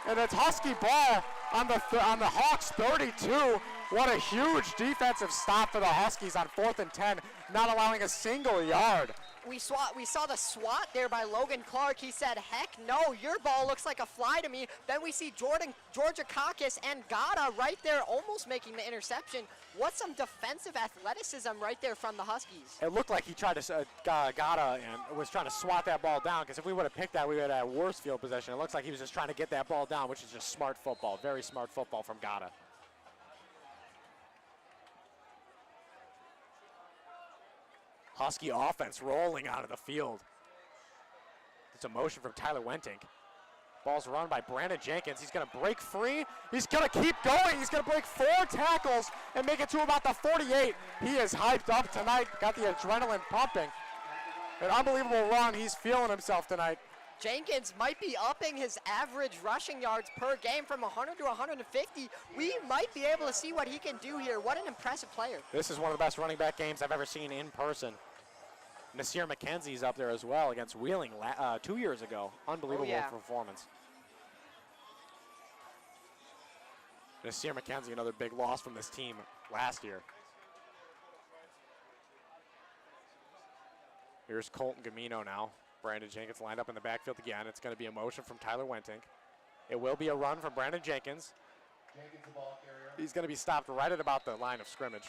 And it's Husky ball on the Hawks 32. What a huge defensive stop for the Huskies on 4th and 10, not allowing a single yard. We saw the swat there by Logan Clark. He said, heck no, your ball looks like a fly to me. Then we see Georgakakis and Gata right there almost making the interception. What's some defensive athleticism right there from the Huskies? It looked like he tried to, Gata and was trying to swat that ball down, because if we would have picked that, we would have had worse field possession. It looks like he was just trying to get that ball down, which is just smart football, very smart football from Gata. Husky offense rolling out of the field. It's a motion from Tyler Wentink. Ball's run by Brandon Jenkins. He's going to break free. He's going to keep going. He's going to break 4 tackles and make it to about the 48. He is hyped up tonight. Got the adrenaline pumping. An unbelievable run. He's feeling himself tonight. Jenkins might be upping his average rushing yards per game from 100 to 150. We might be able to see what he can do here. What an impressive player. This is one of the best running back games I've ever seen in person. Nasir McKenzie's up there as well against Wheeling 2 years ago. Unbelievable performance. Nasir McKenzie, another big loss from this team last year. Here's Colton Gamino now. Brandon Jenkins lined up in the backfield again. It's going to be a motion from Tyler Wentink. It will be a run from Brandon Jenkins. He's going to be stopped right at about the line of scrimmage.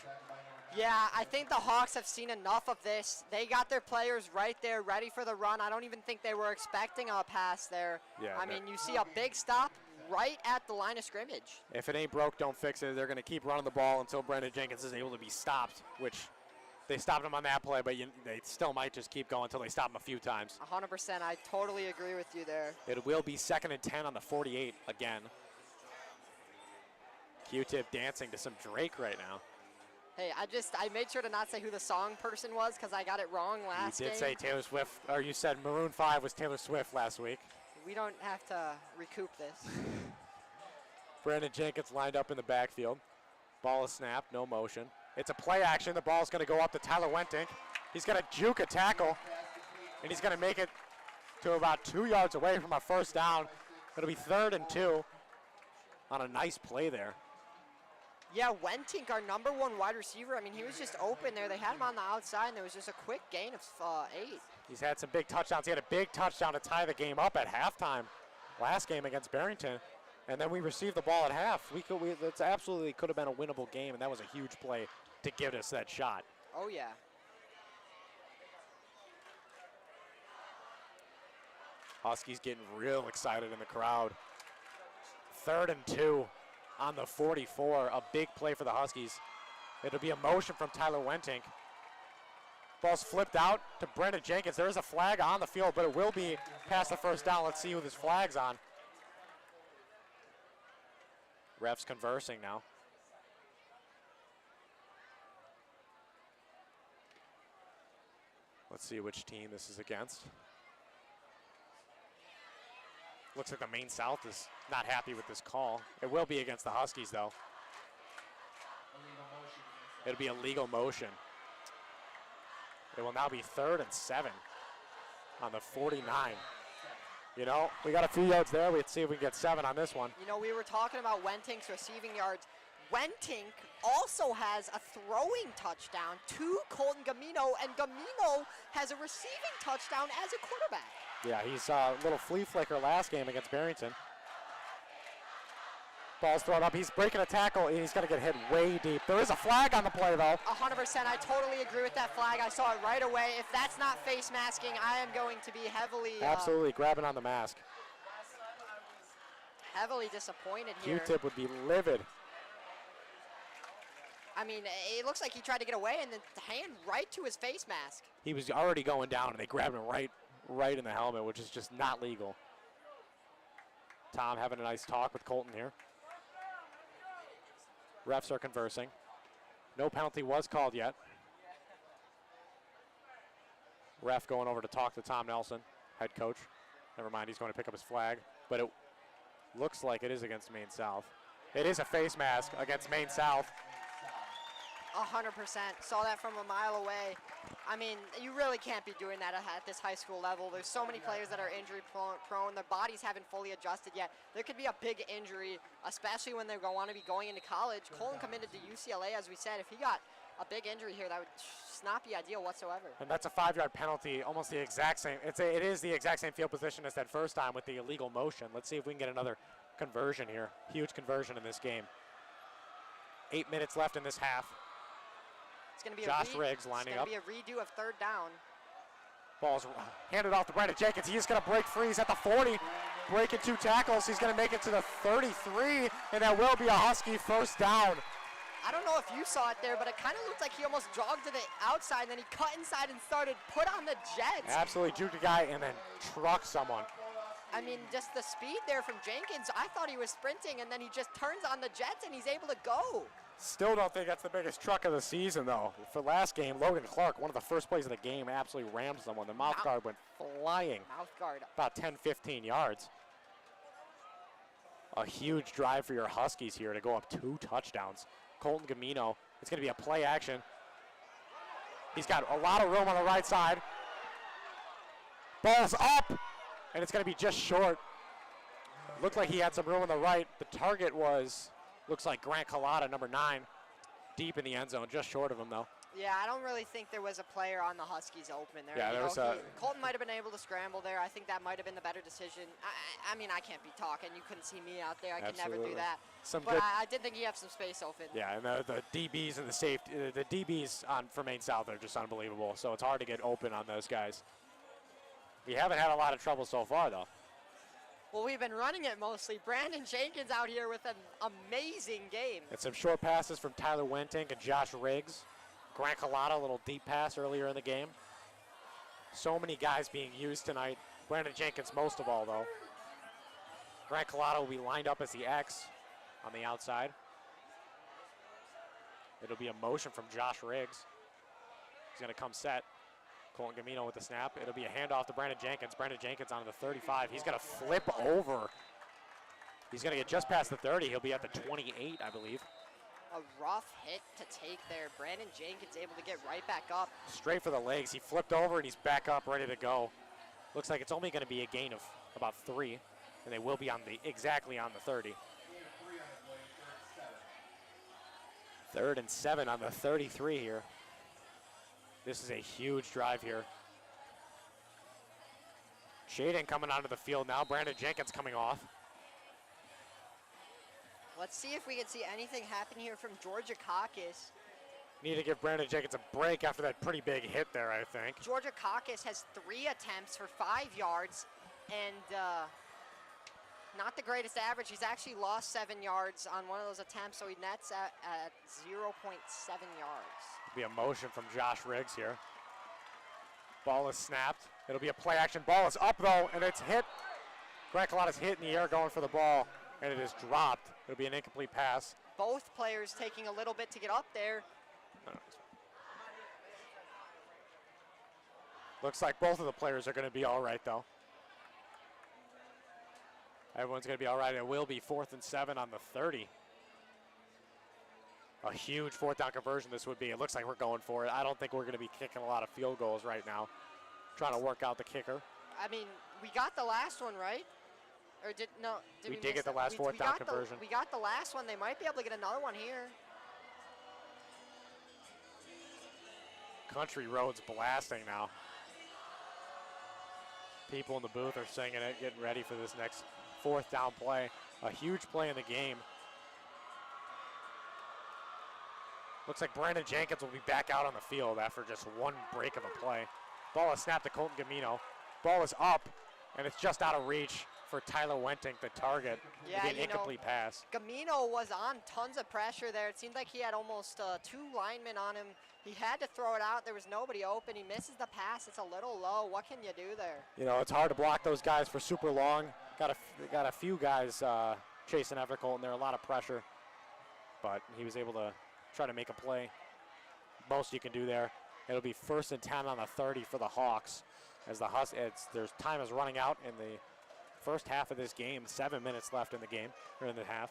Yeah, I think the Hawks have seen enough of this. They got their players right there ready for the run. I don't even think they were expecting a pass there. Yeah, I mean, you see a big stop right at the line of scrimmage. If it ain't broke, don't fix it. They're going to keep running the ball until Brandon Jenkins is able to be stopped, which they stopped him on that play, but they still might just keep going until they stop him a few times. 100%. I totally agree with you there. It will be 2nd and 10 on the 48 again. Q-Tip dancing to some Drake right now. Hey, I made sure to not say who the song person was because I got it wrong last game. You did say Taylor Swift, or you said Maroon 5 was Taylor Swift last week. We don't have to recoup this. Brandon Jenkins lined up in the backfield. Ball is snapped, no motion. It's a play action. The ball's going to go up to Tyler Wentink. He's going to juke a tackle, and he's going to make it to about 2 yards away from a first down. It'll be 3rd and 2 on a nice play there. Yeah, Wentink, our number 1 wide receiver, I mean, he was just open there. They had him on the outside, and there was just a quick gain of 8. He's had some big touchdowns. He had a big touchdown to tie the game up at halftime last game against Barrington. And then we received the ball at half. That's absolutely could have been a winnable game, and that was a huge play to give us that shot. Oh, yeah. Huskies getting real excited in the crowd. 3rd and 2 on the 44. A big play for the Huskies. It'll be a motion from Tyler Wentink. Ball's flipped out to Brandon Jenkins. There is a flag on the field, but it will be past the first down. Let's see who this flag's on. Refs conversing now. Let's see which team this is against. Looks like the Maine South is not happy with this call. It will be against the Huskies, though. It'll be a legal motion. It will now be 3rd and 7 on the 49. You know, we got a few yards there. Let's see if we can get 7 on this one. You know, we were talking about Wentink's receiving yards. Wentink also has a throwing touchdown to Colton Gamino, and Gamino has a receiving touchdown as a quarterback. Yeah, he's a little flea flicker last game against Barrington. Ball's thrown up. He's breaking a tackle, and he's going to get hit way deep. There is a flag on the play, though. 100%. I totally agree with that flag. I saw it right away. If that's not face masking, I am going to be heavily... Absolutely, grabbing on the mask. Heavily disappointed here. Q-tip would be livid. I mean, it looks like he tried to get away, and the hand right to his face mask. He was already going down, and they grabbed him right in the helmet, which is just not legal. Tom having a nice talk with Colton here. Refs are conversing. No penalty was called yet. Ref going over to talk to Tom Nelson, head coach. Never mind, he's going to pick up his flag, but it looks like it is against Maine South. It is a face mask against Maine South. 100%. Saw that from a mile away. I mean, you really can't be doing that at this high school level. There's so many players that are injury prone. Their bodies haven't fully adjusted yet. There could be a big injury, especially when they want to be going into college. Colton committed to UCLA, as we said. If he got a big injury here, that would just not be ideal whatsoever. And that's a 5-yard penalty, almost the exact same. It is the exact same field position as that first time with the illegal motion. Let's see if we can get another conversion here. Huge conversion in this game. 8 minutes left in this half. It's going to be Josh Riggs lining up. It's going to be a redo of 3rd down. Ball's handed off to Brandon Jenkins. He's going to break free. He's at the 40, breaking 2 tackles. He's going to make it to the 33, and that will be a Husky first down. I don't know if you saw it there, but it kind of looked like he almost jogged to the outside, and then he cut inside and started put on the jets. Absolutely juked a guy and then trucked someone. I mean, just the speed there from Jenkins. I thought he was sprinting, and then he just turns on the jets, and he's able to go. Still don't think that's the biggest truck of the season, though. For last game, Logan Clark, one of the first plays of the game, absolutely rammed someone. The mouth guard went flying. Mouth guard. About 10, 15 yards. A huge drive for your Huskies here to go up 2 touchdowns. Colton Gamino, it's going to be a play action. He's got a lot of room on the right side. Ball's up, and it's going to be just short. Looked like he had some room on the right. The target was... looks like Grant Collada, number 9, deep in the end zone, just short of him, though. Yeah, I don't really think there was a player on the Huskies open there. Yeah, there was Colton might have been able to scramble there. I think that might have been the better decision. I mean, I can't be talking. You couldn't see me out there. I could never do that. But I did think he had some space open. Yeah, and the DBs and the safety, the DBs for Maine South are just unbelievable. So it's hard to get open on those guys. We haven't had a lot of trouble so far, though. Well, we've been running it mostly. Brandon Jenkins out here with an amazing game. And some short passes from Tyler Wentink and Josh Riggs. Grant Collada, a little deep pass earlier in the game. So many guys being used tonight. Brandon Jenkins most of all, though. Grant Collada will be lined up as the X on the outside. It'll be a motion from Josh Riggs. He's going to come set. Colton Gamino with the snap. It'll be a handoff to Brandon Jenkins. Brandon Jenkins on the 35. He's going to flip over He's going to get just past the 30. He'll be at the 28, I believe. A rough hit to take there. Brandon Jenkins able to get right back up. Straight for the legs. He flipped over and he's back up, ready to go. Looks like it's only going to be a gain of about 3, and they will be on exactly on the 30. 3rd and 7 on the 33 here. This is a huge drive here. Shaden coming onto the field now. Brandon Jenkins coming off. Let's see if we can see anything happen here from Georgia Caucus. Need to give Brandon Jenkins a break after that pretty big hit there, I think. Georgia Caucus has 3 attempts for 5 yards, and not the greatest average. He's actually lost 7 yards on one of those attempts, so he nets at 0.7 yards. Be a motion from Josh Riggs here. Ball is snapped. It'll be a play action. Ball is up though, and it's hit. Grant Colada's hit in the air going for the ball, and it is dropped. It'll be an incomplete pass. Both players taking a little bit to get up there. Looks like both of the players are going to be all right though. Everyone's going to be all right. It will be 4th and 7 on the 30. A huge 4th down conversion this would be. It looks like we're going for it. I don't think we're going to be kicking a lot of field goals right now. Trying to work out the kicker. I mean, we got the last one, right? Or did we did get the last 4th down conversion. We got the last one. They might be able to get another one here. Country Roads blasting now. People in the booth are singing it, getting ready for this next 4th down play. A huge play in the game. Looks like Brandon Jenkins will be back out on the field after just one break of a play. Ball is snapped to Colton Gamino. Ball is up, and it's just out of reach for Tyler Wenting, the target. Yeah, an incomplete pass. Gamino was on tons of pressure there. It seemed like he had almost 2 linemen on him. He had to throw it out. There was nobody open. He misses the pass. It's a little low. What can you do there? You know, it's hard to block those guys for super long. Got a few guys chasing after Colton there. A lot of pressure, but he was able to try to make a play. Most you can do there. It'll be 1st and 10 on the 30 for the Hawks as the their time is running out in the first half of this game. 7 minutes left in the game, or in the half.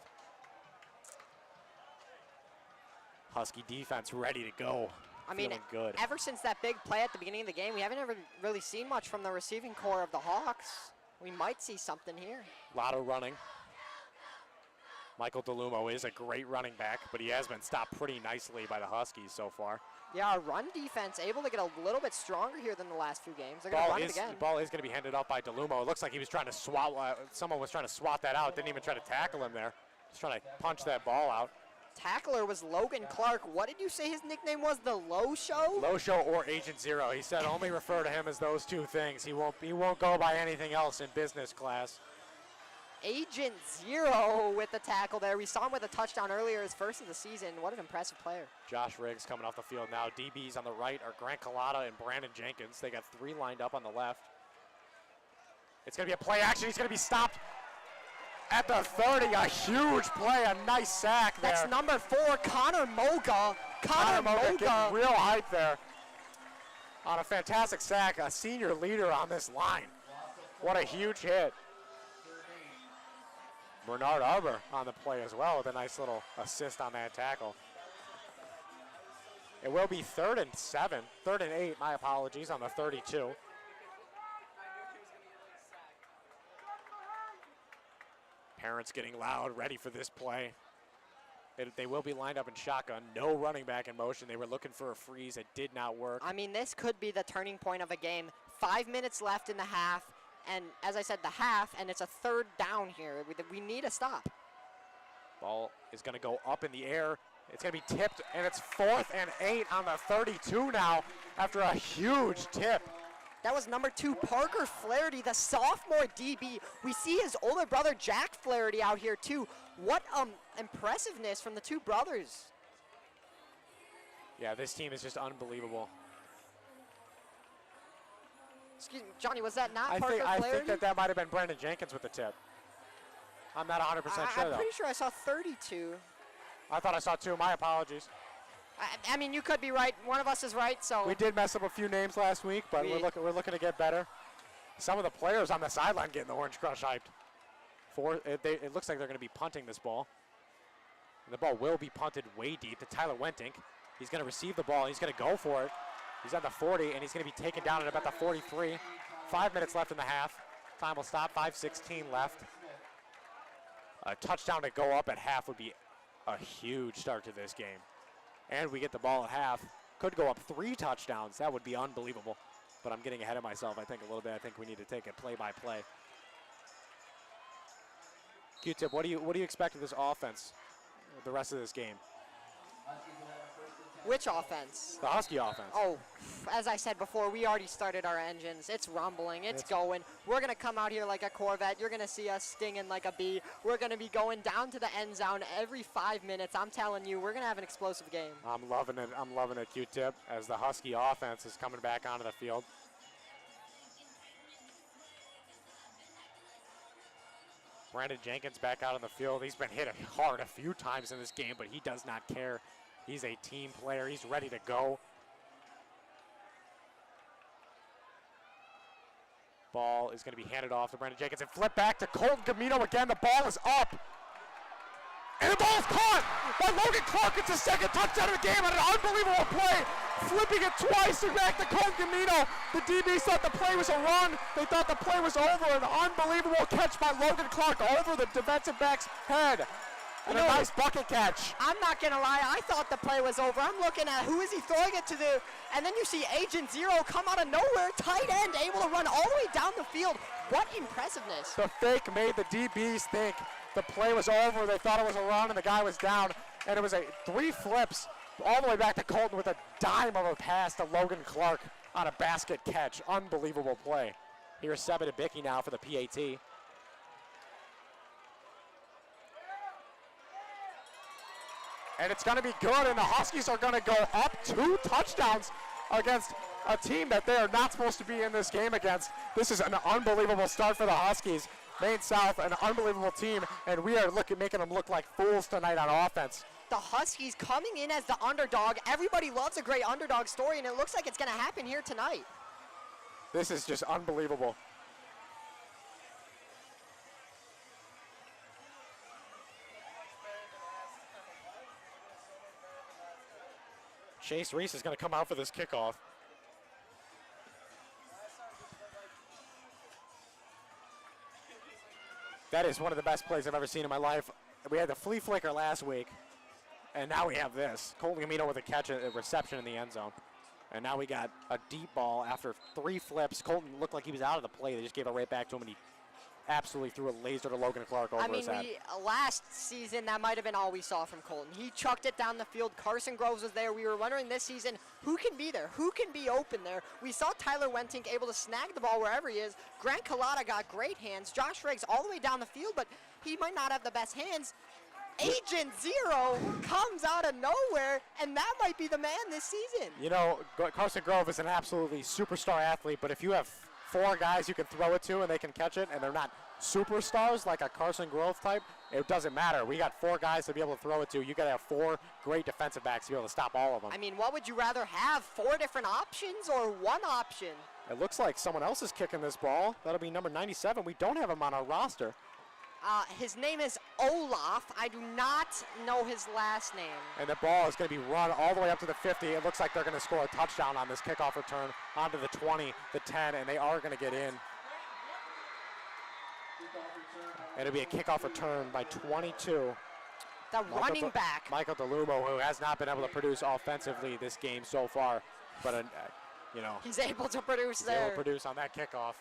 Husky defense ready to go. I mean, good. Ever since that big play at the beginning of the game, we haven't ever really seen much from the receiving core of the Hawks. We might see something here. A lot of running. Michael DeLumo is a great running back, but he has been stopped pretty nicely by the Huskies so far. Yeah, our run defense able to get a little bit stronger here than the last few games. They're going to run it again. The ball is going to be handed off by DeLumo. It looks like he was trying to someone was trying to swat that out. Didn't even try to tackle him there. Just trying to punch that ball out. Tackler was Logan Clark. What did you say his nickname was? The Low Show? Low Show or Agent Zero. He said only refer to him as those 2 things. He won't go by anything else in business class. Agent Zero with the tackle there. We saw him with a touchdown earlier, his first of the season. What an impressive player. Josh Riggs coming off the field now. DBs on the right are Grant Colada and Brandon Jenkins. They got 3 lined up on the left. It's going to be a play action. He's going to be stopped at the 30. A huge play, a nice sack there. That's number 4, Connor Moga. Connor Moga getting real height there on a fantastic sack. A senior leader on this line. What a huge hit. Bernard Arbor on the play as well with a nice little assist on that tackle. It will be 3rd and 7, 3rd and 8, my apologies, on the 32. Parents getting loud, ready for this play. They will be lined up in shotgun. No running back in motion. They were looking for a freeze. It did not work. I mean, this could be the turning point of a game. 5 minutes left in the half. And as I said, the half, and it's a 3rd down here. We need a stop. Ball is going to go up in the air. It's going to be tipped, and it's 4th and 8 on the 32 now after a huge tip. That was number 2, Parker Flaherty, the sophomore DB. We see his older brother, Jack Flaherty, out here too. What impressiveness from the 2 brothers. Yeah, this team is just unbelievable. Excuse me, Johnny, was that not I Parker Flaherty? think that might have been Brandon Jenkins with the tip. I'm not 100% sure, though. I'm pretty sure I saw 32. I thought I saw 2. My apologies. I mean, you could be right. One of us is right, so. We did mess up a few names last week, but we're looking to get better. Some of the players on the sideline getting the Orange Crush hyped. It looks like they're going to be punting this ball. And the ball will be punted way deep to Tyler Wentink. He's going to receive the ball. He's going to go for it. He's at the 40, and he's going to be taken down at about the 43. 5 minutes left in the half. Time will stop. 5:16 left. A touchdown to go up at half would be a huge start to this game. And we get the ball at half. Could go up 3 touchdowns. That would be unbelievable. But I'm getting ahead of myself, I think, a little bit. I think we need to take it play-by-play. Q-Tip, what do you expect of this offense the rest of this game? Which offense? The Husky offense. Oh, as I said before, we already started our engines. It's rumbling. It's going. We're going to come out here like a Corvette. You're going to see us stinging like a bee. We're going to be going down to the end zone every 5 minutes. I'm telling you, we're going to have an explosive game. I'm loving it. I'm loving it, Q-Tip, as the Husky offense is coming back onto the field. Brandon Jenkins back out on the field. He's been hit hard a few times in this game, but he does not care. He's a team player. He's ready to go. Ball is going to be handed off to Brandon Jenkins and flip back to Colton Gamino again. The ball is up. And the ball is caught by Logan Clark. It's his second touchdown of the game on an unbelievable play. Flipping it twice and back to Colton Gamino. The DBs thought the play was a run. They thought the play was over. An unbelievable catch by Logan Clark over the defensive back's head. And a nice bucket catch. I'm not going to lie. I thought the play was over. I'm looking at who is he throwing it to the, and then you see Agent Zero come out of nowhere, tight end, able to run all the way down the field. What impressiveness. The fake made the DBs think the play was over. They thought it was a run, and the guy was down. And it was 3 flips all the way back to Colton with a dime of a pass to Logan Clark on a basket catch. Unbelievable play. Here's Seba Debicki now for the PAT. And it's going to be good, and the Huskies are going to go up 2 touchdowns against a team that they are not supposed to be in this game against. This is an unbelievable start for the Huskies. Maine South, an unbelievable team, and we are making them look like fools tonight on offense. The Huskies coming in as the underdog. Everybody loves a great underdog story, and it looks like it's going to happen here tonight. This is just unbelievable. Chase Reese is going to come out for this kickoff. That is one of the best plays I've ever seen in my life. We had the flea flicker last week, and now we have this. Colton Gamino with a catch, a reception in the end zone. And now we got a deep ball after 3 flips. Colton looked like he was out of the play. They just gave it right back to him, and he absolutely threw a laser to Logan Clark over his head. Last season, that might have been all we saw from Colton. He chucked it down the field. Carson Groves was there. We were wondering this season, who can be there? Who can be open there? We saw Tyler Wentink able to snag the ball wherever he is. Grant Collada got great hands. Josh Riggs all the way down the field, but he might not have the best hands. Agent Zero comes out of nowhere, and that might be the man this season. You know, Carson Grove is an absolutely superstar athlete, but if you have 4 guys you can throw it to and they can catch it, and they're not superstars like a Carson Grove type, it doesn't matter. We got 4 guys to be able to throw it to. You got to have 4 great defensive backs to be able to stop all of them. I mean, what would you rather have, 4 different options or 1 option? It looks like someone else is kicking this ball. That'll be number 97. We don't have him on our roster. His name is Olaf. I do not know his last name. And the ball is going to be run all the way up to the 50. It looks like they're going to score a touchdown on this kickoff return onto the 20, the 10, and they are going to get in. It'll be a kickoff return by 22. The running back. Michael DeLumo, who has not been able to produce offensively this game so far, but you know, he's able to produce there. Able to produce on that kickoff.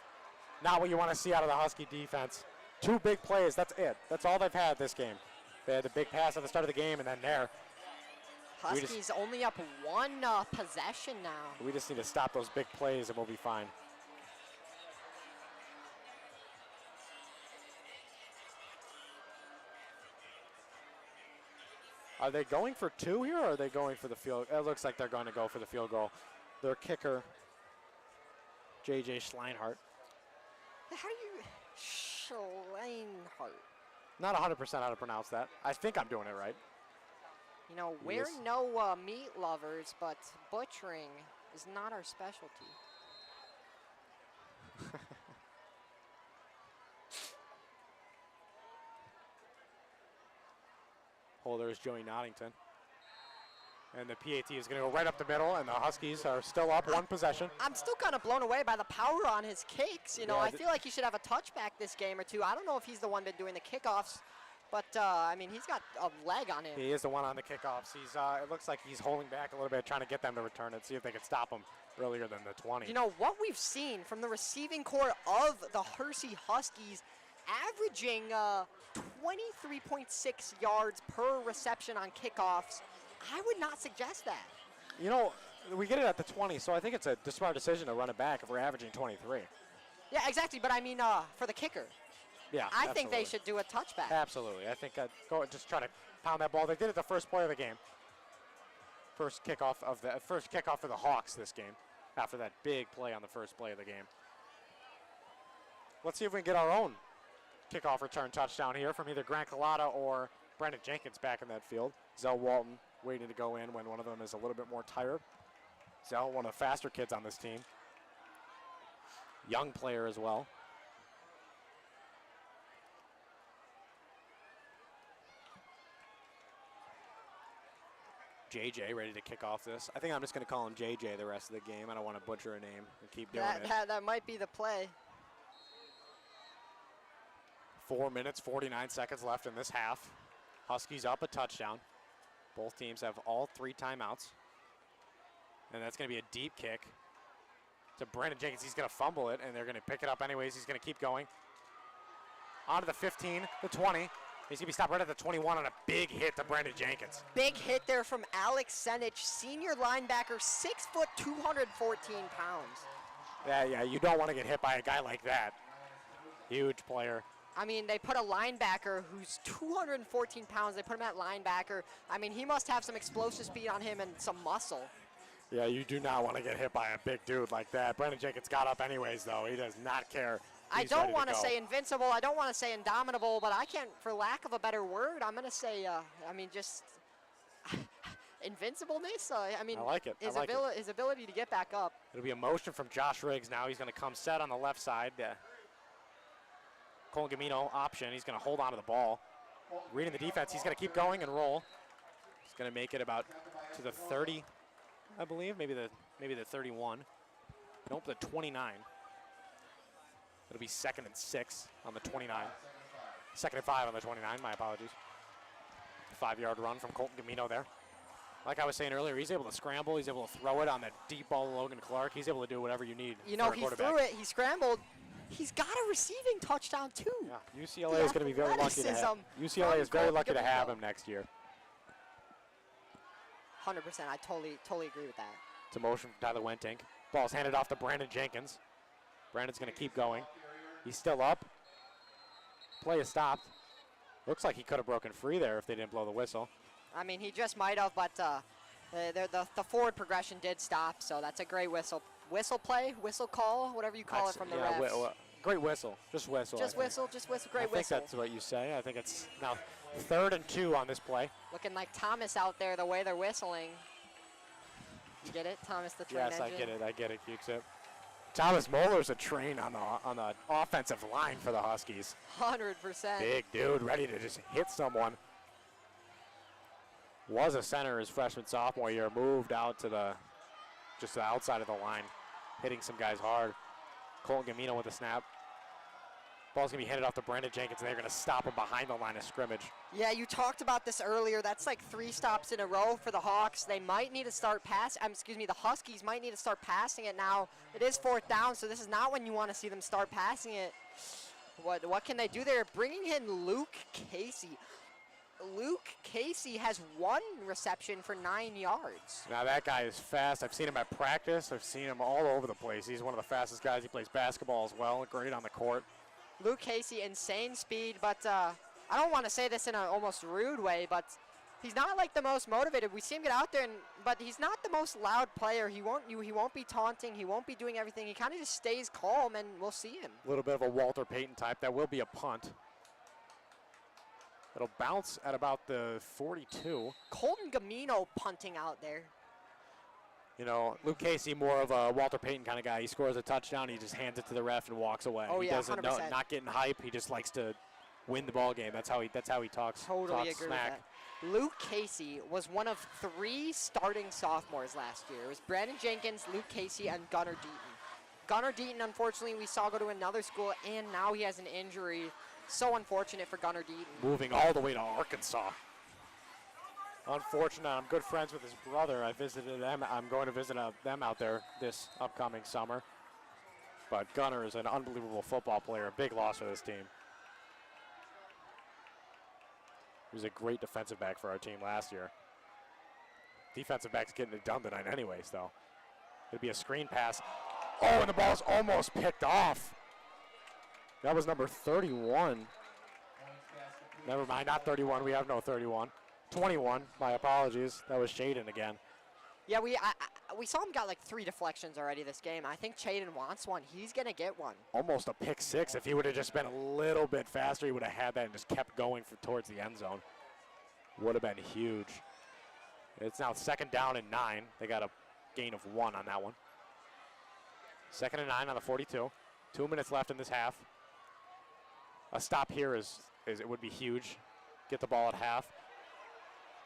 Not what you want to see out of the Husky defense. 2 big plays, that's it. That's all they've had this game. They had the big pass at the start of the game, and then there. Huskies only up 1 possession now. We just need to stop those big plays, and we'll be fine. Are they going for 2 here, or are they going for the field? It looks like they're going to go for the field goal. Their kicker, J.J. Schleinhart. How do you... Schleinhart. Not 100% how to pronounce that. I think I'm doing it right. You know, we're no meat lovers, but butchering is not our specialty. Holder is Joey Noddington. And the PAT is going to go right up the middle, and the Huskies are still up one possession. I'm still kind of blown away by the power on his kicks. You know, Yeah, I feel like he should have a touchback this game or two. I don't know if he's the one been doing the kickoffs, but, I mean, he's got a leg on him. He is the one on the kickoffs. He's it looks like he's holding back a little bit, trying to get them to return it, see if they can stop him earlier than the 20. You know, what we've seen from the receiving core of the Hersey Huskies, averaging 23.6 yards per reception on kickoffs, I would not suggest that. You know, we get it at the 20, so I think it's a smart decision to run it back if we're averaging 23. Yeah, exactly, but I mean for the kicker. Yeah, I think they should do a touchback. Absolutely. I think go and just try to pound that ball. They did it the first play of the game. First kickoff for the Hawks this game after that big play on the first play of the game. Let's see if we can get our own kickoff return touchdown here from either Grant Collada or Brandon Jenkins back in that field. Zell Walton waiting to go in when one of them is a little bit more tired. Zell, one of the faster kids on this team. Young player as well. JJ ready to kick off this. I think I'm just going to call him JJ the rest of the game. I don't want to butcher a name and keep doing it. That might be the play. 4 minutes, 49 seconds left in this half. Huskies up a touchdown. Both teams have all 3 timeouts. And that's going to be a deep kick to Brandon Jenkins. He's going to fumble it, and they're going to pick it up anyways. He's going to keep going. On to the 15, the 20. He's going to be stopped right at the 21 on a big hit to Brandon Jenkins. Big hit there from Alex Senich, senior linebacker, 6 foot, 214 pounds. Yeah, you don't want to get hit by a guy like that. Huge player. I mean, they put a linebacker who's 214 pounds. They put him at linebacker. I mean, he must have some explosive speed on him and some muscle. Yeah, you do not want to get hit by a big dude like that. Brandon Jenkins got up anyways, though. He does not care. I don't want to say invincible. I don't want to say indomitable, but I can't, for lack of a better word, I'm going to say, I mean, just invincibleness. I mean, I like it. His ability to get back up. It'll be a motion from Josh Riggs now. He's going to come set on the left side. Colin Gamino option. He's going to hold on to the ball. Reading the defense, he's going to keep going and roll. He's going to make it about to the 30, I believe, maybe the 31. Nope, the 29. It'll be 2nd and 6 on the 29. 2nd and 5 on the 29, my apologies. 5-yard run from Colton Gamino there. Like I was saying earlier, he's able to scramble. He's able to throw it on that deep ball to Logan Clark. He's able to do whatever you need. You know, he threw it, he scrambled. He's got a receiving touchdown, too. Yeah, UCLA is going to be very lucky to have UCLA is very lucky to have him next year. 100%. I totally agree with that. It's a motion from Tyler Wentink. Ball's handed off to Brandon Jenkins. Brandon's going to keep going. He's still up. Play is stopped. Looks like he could have broken free there if they didn't blow the whistle. I mean, he just might have, but the forward progression did stop, so that's a great whistle. Whistle play, whistle call, whatever you call it from the refs. Great whistle. Just whistle. Just whistle, great whistle. I think that's what you say. I think it's now 3rd and 2 on this play. Looking like Thomas out there the way they're whistling. You get it, Thomas the train engine? Yes, I get it, Q-Tip. Thomas Moeller's a train on the offensive line for the Huskies. 100%. Big dude, ready to just hit someone. Was a center his freshman, sophomore year. Moved out to just the outside of the line, hitting some guys hard. Colton Gamino with the snap. Ball's going to be handed off to Brandon Jenkins, and they're going to stop him behind the line of scrimmage. Yeah, you talked about this earlier. That's like 3 stops in a row for the Hawks. They might need to start the Huskies might need to start passing it now. It is 4th down, so this is not when you want to see them start passing it. What can they do there? Bringing in Luke Casey. Luke Casey has 1 reception for 9 yards. Now that guy is fast. I've seen him at practice. I've seen him all over the place. He's one of the fastest guys. He plays basketball as well. Great on the court. Luke Casey, insane speed, but I don't want to say this in an almost rude way, but he's not like the most motivated. We see him get out there, but he's not the most loud player. He won't be taunting. He won't be doing everything. He kind of just stays calm, and we'll see him. A little bit of a Walter Payton type. That will be a punt. It'll bounce at about the 42. Colton Gamino punting out there. You know, Luke Casey, more of a Walter Payton kind of guy. He scores a touchdown, he just hands it to the ref and walks away. Oh, he yeah, doesn't 100%. Not getting hype. He just likes to win the ball game. That's how he talks. Totally talks agree smack. with that. Luke Casey was one of 3 starting sophomores last year. It was Brandon Jenkins, Luke Casey, and Gunnar Deaton. Gunnar Deaton, unfortunately, we saw go to another school, and now he has an injury. So unfortunate for Gunnar Deaton. Moving all the way to Arkansas. Unfortunate. I'm good friends with his brother. I visited them. I'm going to visit them out there this upcoming summer. But Gunnar is an unbelievable football player. A big loss for this team. He was a great defensive back for our team last year. Defensive back's getting it done tonight anyways, though. It'll be a screen pass. Oh, and the ball's almost picked off. That was number 31. Never mind, not 31. We have no 31. 21, my apologies. That was Shaden again. Yeah, we saw him got like 3 deflections already this game. I think Shaden wants one. He's going to get one. Almost a pick 6. If he would have just been a little bit faster, he would have had that and just kept going towards the end zone. Would have been huge. It's now 2nd down and 9. They got a gain of 1 on that one. 2nd and 9 on the 42. 2 minutes left in this half. A stop here is it would be huge. Get the ball at half.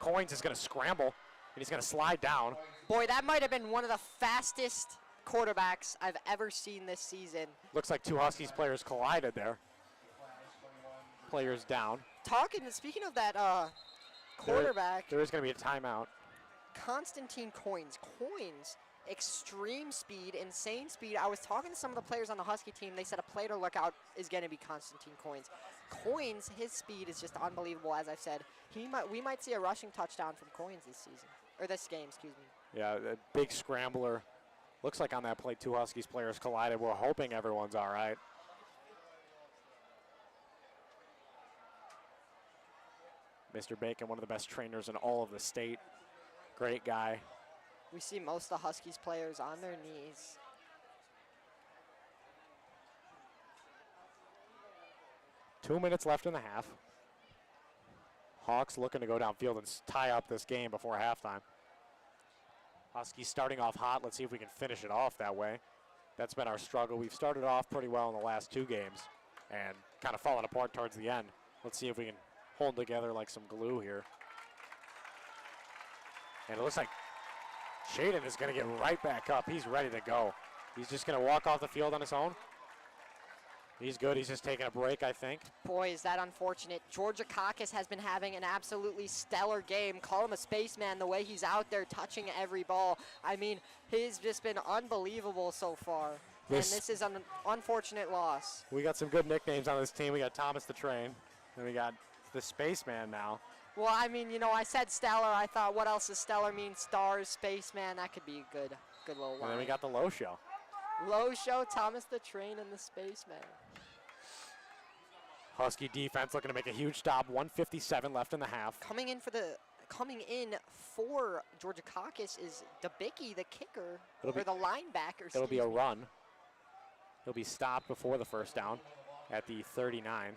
Goins is going to scramble, and he's going to slide down. Boy, that might have been one of the fastest quarterbacks I've ever seen this season. Looks like 2 Huskies players collided there. Players down. Speaking of that quarterback, There is going to be a timeout. Constantine Goins. Goins, extreme speed, insane speed. I was talking to some of the players on the Husky team. They said a play to look out is going to be Constantine Goins. Goins, his speed is just unbelievable, as I've said. We might see a rushing touchdown from Goins this season, or this game, excuse me. Yeah, a big scrambler. Looks like on that play 2 Huskies players collided. We're hoping everyone's all right. Mr. Bacon, one of the best trainers in all of the state. Great guy. We see most of the Huskies players on their knees. Two minutes left in the half. Hawks looking to go downfield and tie up this game before halftime. Huskies starting off hot. Let's see if we can finish it off that way. That's been our struggle. We've started off pretty well in the last 2 games and kind of fallen apart towards the end. Let's see if we can hold together like some glue here. And it looks like Shaden is going to get right back up. He's ready to go. He's just going to walk off the field on his own. He's good. He's just taking a break, I think. Boy, is that unfortunate. Georgia Kakis has been having an absolutely stellar game. Call him a spaceman the way he's out there touching every ball. I mean, he's just been unbelievable so far. And this is an unfortunate loss. We got some good nicknames on this team. We got Thomas the Train, and we got the Spaceman now. Well, I mean, you know, I said stellar. I thought, what else does stellar mean? Stars, spaceman. That could be a good little line. And then we got the Low Show. Low Show, Thomas the Train, and the Spaceman. Husky defense looking to make a huge stop. 1:57 left in the half. Coming in for Georgia Kakis is Debicki, the kicker, or the linebacker. It'll be a run. He'll be stopped before the first down at the 39.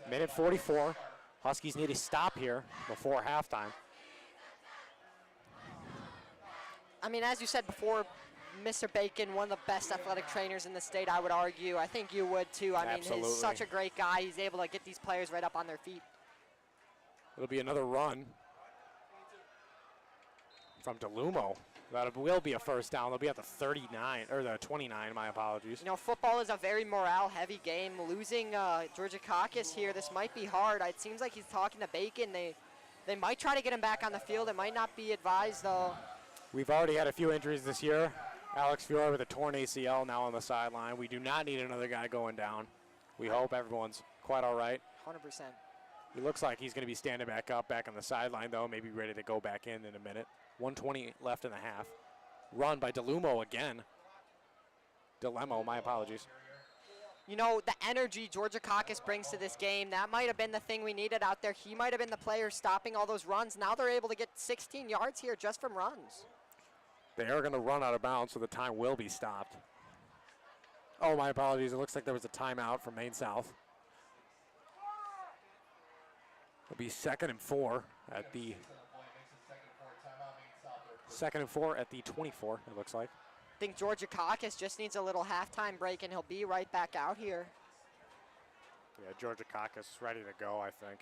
Minute 44. Huskies need a stop here before halftime. I mean, as you said before, Mr. Bacon, one of the best athletic trainers in the state, I would argue. I think you would too. I mean, he's such a great guy. He's able to get these players right up on their feet. It'll be another run from DeLumo. That will be a first down. They'll be at the 39, or the 29, my apologies. You know, football is a very morale-heavy game. Losing Georgia Kakis here, this might be hard. It seems like he's talking to Bacon. They might try to get him back on the field. It might not be advised, though. We've already had a few injuries this year. Alex Fiore with a torn ACL now on the sideline. We do not need another guy going down. We hope everyone's quite all right. 100%. It looks like he's going to be standing back up, back on the sideline, though, maybe ready to go back in a minute. 1:20 left in the half. Run by DeLumo again. Delemo, my apologies. You know, the energy Georgia Kakis brings to this game, that might have been the thing we needed out there. He might have been the player stopping all those runs. Now they're able to get 16 yards here just from runs. They are going to run out of bounds, so the time will be stopped. Oh, my apologies. It looks like there was a timeout from Maine South. It'll be 2nd and 4 at the 24, it looks like. I think Georgia Kakis just needs a little halftime break, and he'll be right back out here. Yeah, Georgia Caucus ready to go, I think.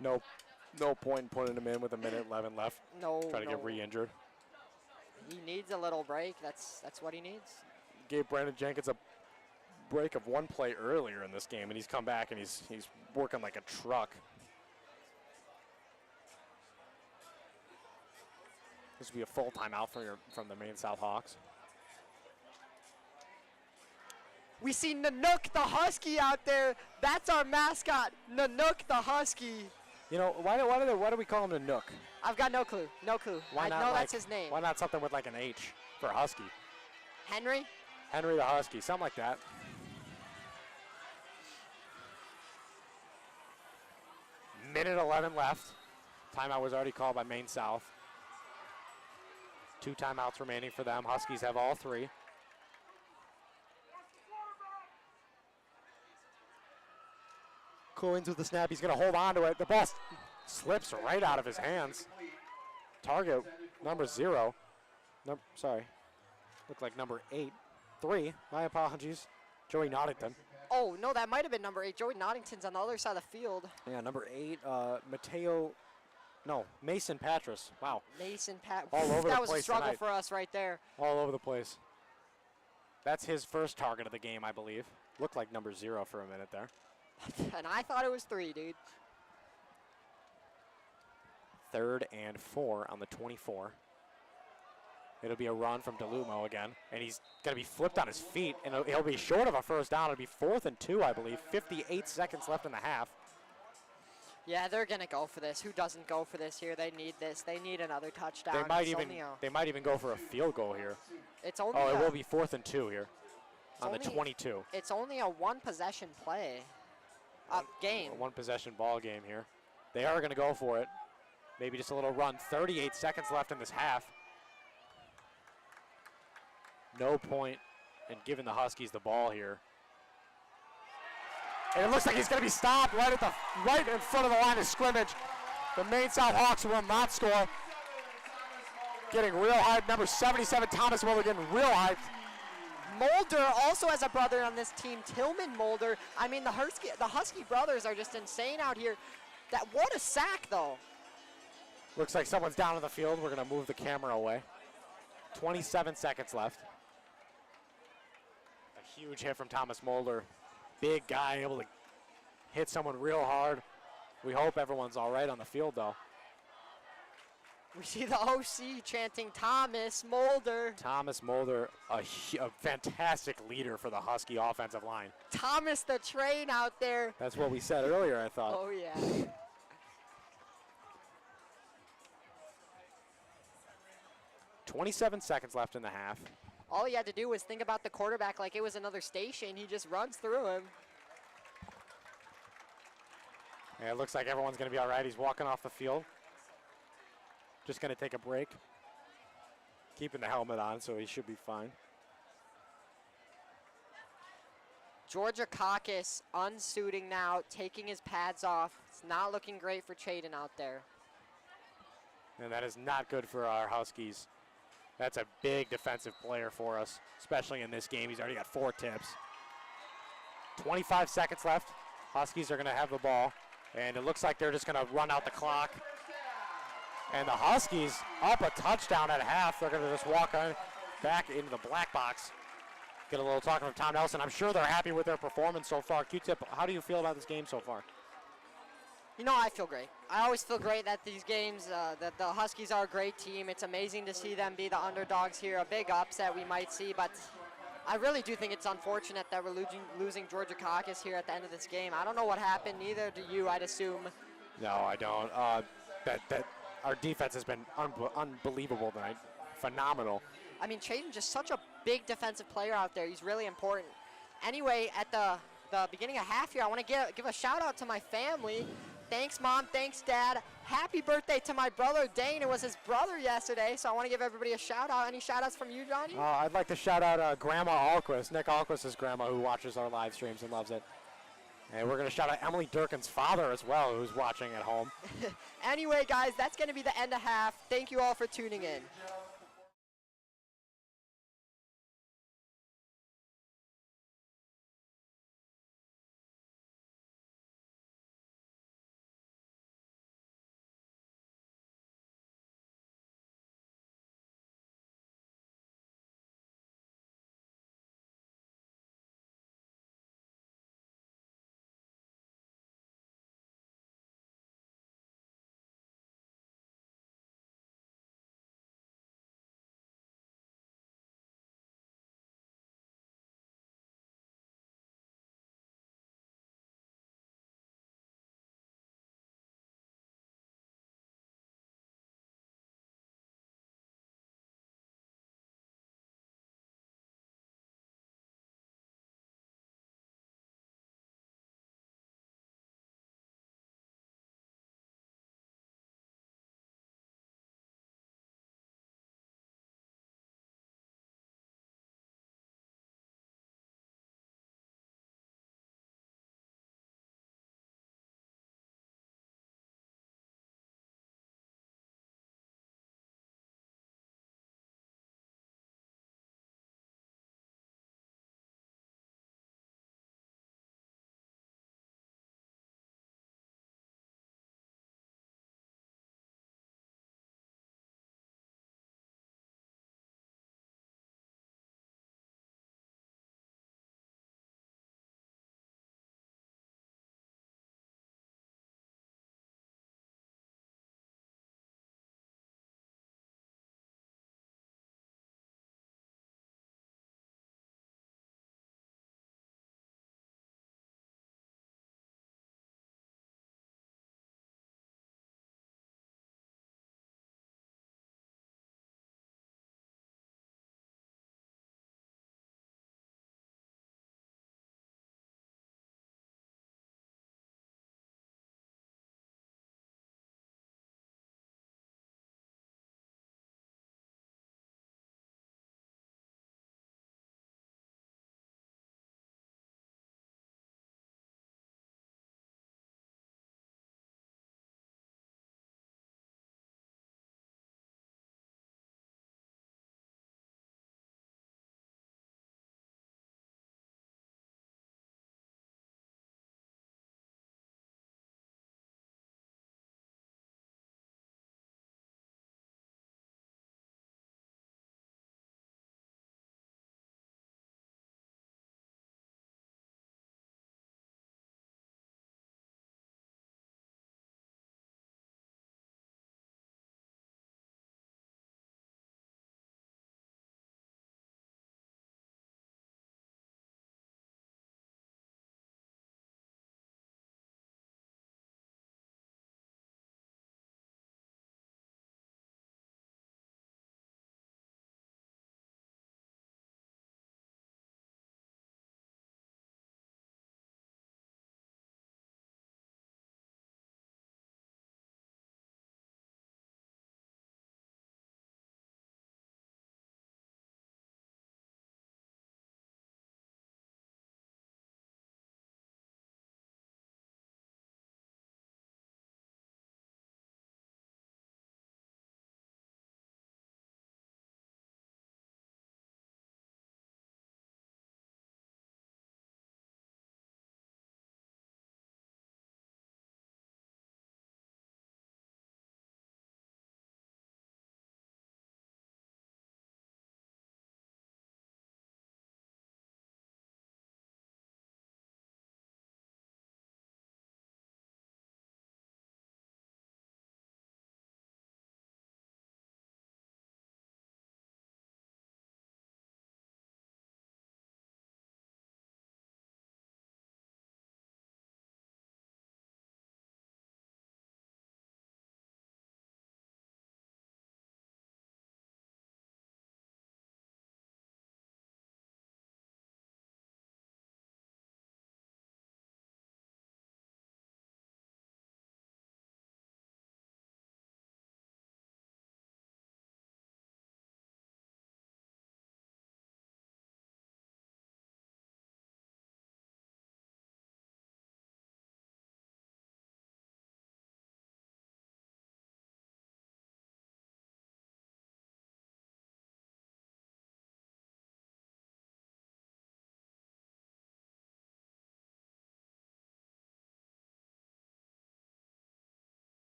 No point in putting him in with 1:11 left. No. Try to get re-injured. He needs a little break. That's what he needs. Gave Brandon Jenkins a break of 1 play earlier in this game, and he's come back and he's working like a truck. This will be a full timeout from the Maine South Hawks. We see Nanook the Husky out there. That's our mascot, Nanook the Husky. You know, why do we call him a Nook? I've got no clue. No clue. Why I not know like, that's his name. Why not something with like an H for Husky? Henry? Henry the Husky, something like that. Minute 11 left. Timeout was already called by Maine South. 2 timeouts remaining for them. Huskies have all 3. Goins with the snap. He's going to hold on to it. The ball slips right out of his hands. Target number 0. Sorry. Looked like number 3. My apologies. Joey Noddington. Oh, no, that might have been number 8. Joey Noddington's on the other side of the field. Yeah, number 8, Mason Patras. Wow. Mason Pat. All over the that was place a struggle tonight. for us right there. All over the place. That's his first target of the game, I believe. Looked like number 0 for a minute there. And I thought it was 3, dude. 3rd and 4 on the 24. It'll be a run from DeLumo again, and he's going to be flipped on his feet, and he'll be short of a first down. It'll be 4th and 2, I believe. 58 seconds left in the half. Yeah, they're going to go for this. Who doesn't go for this here? They need this. They need another touchdown. They might even go for a field goal here. It's only it will be 4th and 2 here on the 22. It's only a 1-possession play. Game. A 1-possession ball game here. They are going to go for it. Maybe just a little run. 38 seconds left in this half. No point in giving the Huskies the ball here. And it looks like he's going to be stopped right in front of the line of scrimmage. The Maine South Hawks will not score. Getting real hyped. Number 77, Thomas Mulder, getting real hyped. Mulder also has a brother on this team, Tillman Mulder. I mean, the Husky brothers are just insane out here. What a sack, though. Looks like someone's down on the field. We're going to move the camera away. 27 seconds left. A huge hit from Thomas Mulder. Big guy, able to hit someone real hard. We hope everyone's all right on the field, though. We see the OC chanting Thomas Mulder. Thomas Mulder, a fantastic leader for the Husky offensive line. Thomas the Train out there. That's what we said earlier, I thought. Oh, yeah. 27 seconds left in the half. All he had to do was think about the quarterback like it was another station. He just runs through him. Yeah, it looks like everyone's going to be all right. He's walking off the field. Just going to take a break. Keeping the helmet on, so he should be fine. Georgia Caucus unsuiting now, taking his pads off. It's not looking great for Chaden out there. And that is not good for our Huskies. That's a big defensive player for us, especially in this game. He's already got 4 tips. 25 seconds left. Huskies are going to have the ball, and it looks like they're just going to run out the clock. And the Huskies up a touchdown at half. They're going to just walk on back into the black box. Get a little talking from Tom Nelson. I'm sure they're happy with their performance so far. Q-Tip, how do you feel about this game so far? You know, I feel great. I always feel great that these games, that the Huskies are a great team. It's amazing to see them be the underdogs here. A big upset we might see, but I really do think it's unfortunate that we're losing Georgia Caucus here at the end of this game. I don't know what happened. Neither do you, I'd assume. No, I don't. That our defense has been unbelievable tonight. Phenomenal. I mean, Chaden's just such a big defensive player out there. He's really important. Anyway, at the beginning of half here, I want to give a shout out to my family. Thanks, Mom. Thanks, Dad. Happy birthday to my brother, Dane. It was his brother yesterday, so I want to give everybody a shout out. Any shout outs from you, Johnny? I'd like to shout out Grandma Alquist, Nick Alquist's grandma, who watches our live streams and loves it. And we're going to shout out Emily Durkin's father as well, who's watching at home. Anyway, guys, that's going to be the end of half. Thank you all for tuning in.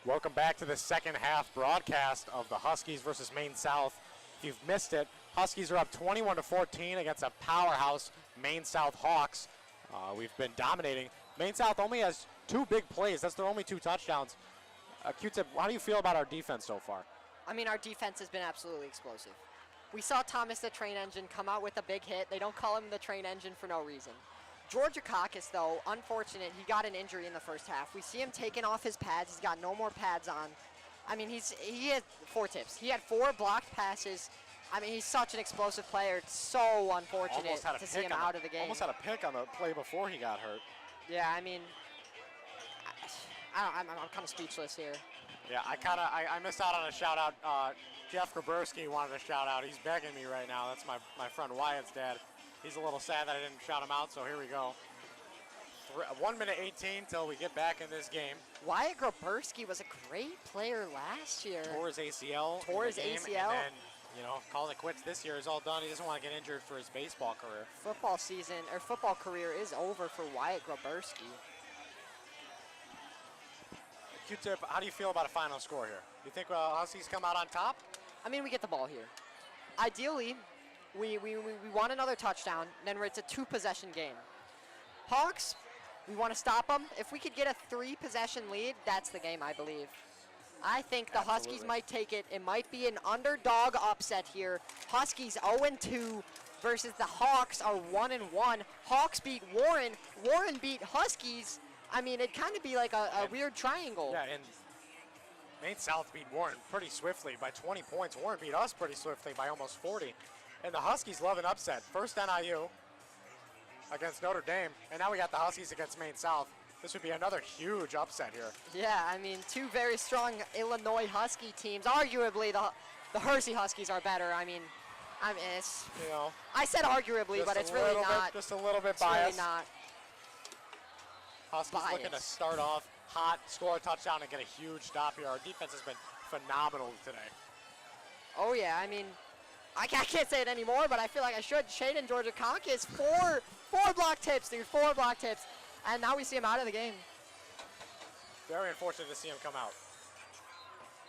Welcome back to the second half broadcast of the Huskies versus Maine South. If you've missed it, Huskies are up 21-14 against a powerhouse Maine South Hawks. We've been dominating. Maine South only has 2 big plays. That's their only 2 touchdowns. Q-Tip, how do you feel about our defense so far? I mean, our defense has been absolutely explosive. We saw Thomas the Train Engine come out with a big hit. They don't call him the Train Engine for no reason. Georgia Caucus, though, unfortunate, he got an injury in the first half. We see him taking off his pads. He's got no more pads on. I mean, he had 4 tips. He had 4 blocked passes. I mean, he's such an explosive player. It's so unfortunate to see him out of the game. Almost had a pick on the play before he got hurt. Yeah, I mean, I'm kind of speechless here. Yeah, I missed out on a shout out. Jeff Grabowski wanted a shout out. He's begging me right now. That's my friend Wyatt's dad. He's a little sad that I didn't shout him out, so here we go. 1 minute 18 till we get back in this game. Wyatt Grabowski was a great player last year. Tore his ACL. And then, calls it quits this year. Is all done. He doesn't want to get injured for his baseball career. Football career is over for Wyatt Grabowski. Q-Tip, how do you feel about a final score here? You think Huskies come out on top? I mean, we get the ball here. Ideally, we want another touchdown, then it's a 2-possession game. Hawks, we want to stop them. If we could get a 3-possession lead, that's the game, I believe. I think the Huskies might take it. It might be an underdog upset here. Huskies 0-2 versus the Hawks are 1-1. Hawks beat Warren. Warren beat Huskies. I mean, it'd kind of be like a weird triangle. Yeah, and Maine South beat Warren pretty swiftly by 20 points. Warren beat us pretty swiftly by almost 40. And the Huskies love an upset. First NIU against Notre Dame, and now we got the Huskies against Maine South. This would be another huge upset here. Yeah, I mean, 2 very strong Illinois Husky teams. Arguably, the Hersey Huskies are better. I mean, it's, I said arguably, but it's really not. Just a little bit it's biased. Really not. Huskies looking to start off hot, score a touchdown, and get a huge stop here. Our defense has been phenomenal today. Oh, yeah, I mean, I can't say it anymore, but I feel like I should. Shaden Georgia Caucus, 4 block tips, dude, 4 block tips. And now we see him out of the game. Very unfortunate to see him come out.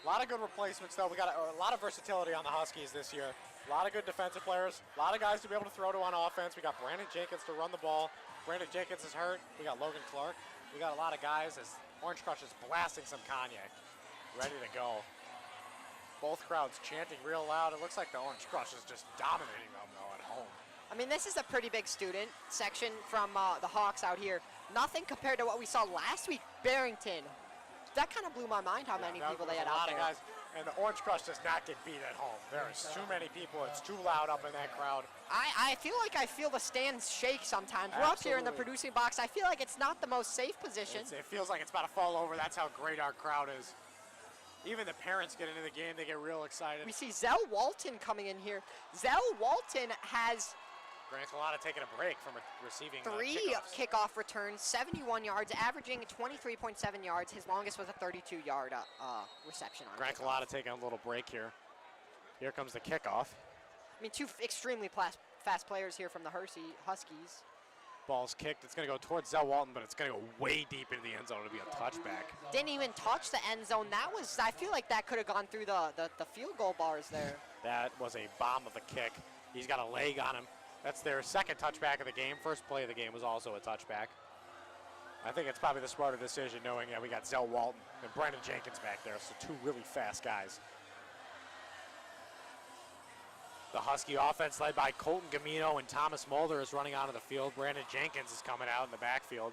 A lot of good replacements, though. We got a lot of versatility on the Huskies this year. A lot of good defensive players. A lot of guys to be able to throw to on offense. We got Brandon Jenkins to run the ball. Brandon Jenkins is hurt. We got Logan Clark. We got a lot of guys as Orange Crush is blasting some Kanye. Ready to go. Both crowds chanting real loud. It looks like the Orange Crush is just dominating them, though, at home. I mean, this is a pretty big student section from the Hawks out here. Nothing compared to what we saw last week, Barrington. That kind of blew my mind how many people they had out there. A lot of guys, and the Orange Crush does not get beat at home. There is too many people. It's too loud up in that crowd. I feel the stands shake sometimes. We're up here in the producing box. I feel like it's not the most safe position. It feels like it's about to fall over. That's how great our crowd is. Even the parents get into the game. They get real excited. We see Zell Walton coming in here. Zell Walton has Grant Collada taking a break from receiving 3 kickoff returns, 71 yards, averaging 23.7 yards. His longest was a 32-yard reception on Grant Collada taking a little break here. Here comes the kickoff. I mean, 2 extremely fast players here from the Hersey Huskies. Ball's kicked. It's going to go towards Zell Walton, but it's going to go way deep into the end zone. It'll be a touchback. Didn't even touch the end zone. I feel like that could have gone through the field goal bars there. That was a bomb of a kick. He's got a leg on him. That's their second touchback of the game. First play of the game was also a touchback. I think it's probably the smarter decision knowing we got Zell Walton and Brandon Jenkins back there, so 2 really fast guys. The Husky offense led by Colton Gamino and Thomas Mulder is running onto the field. Brandon Jenkins is coming out in the backfield.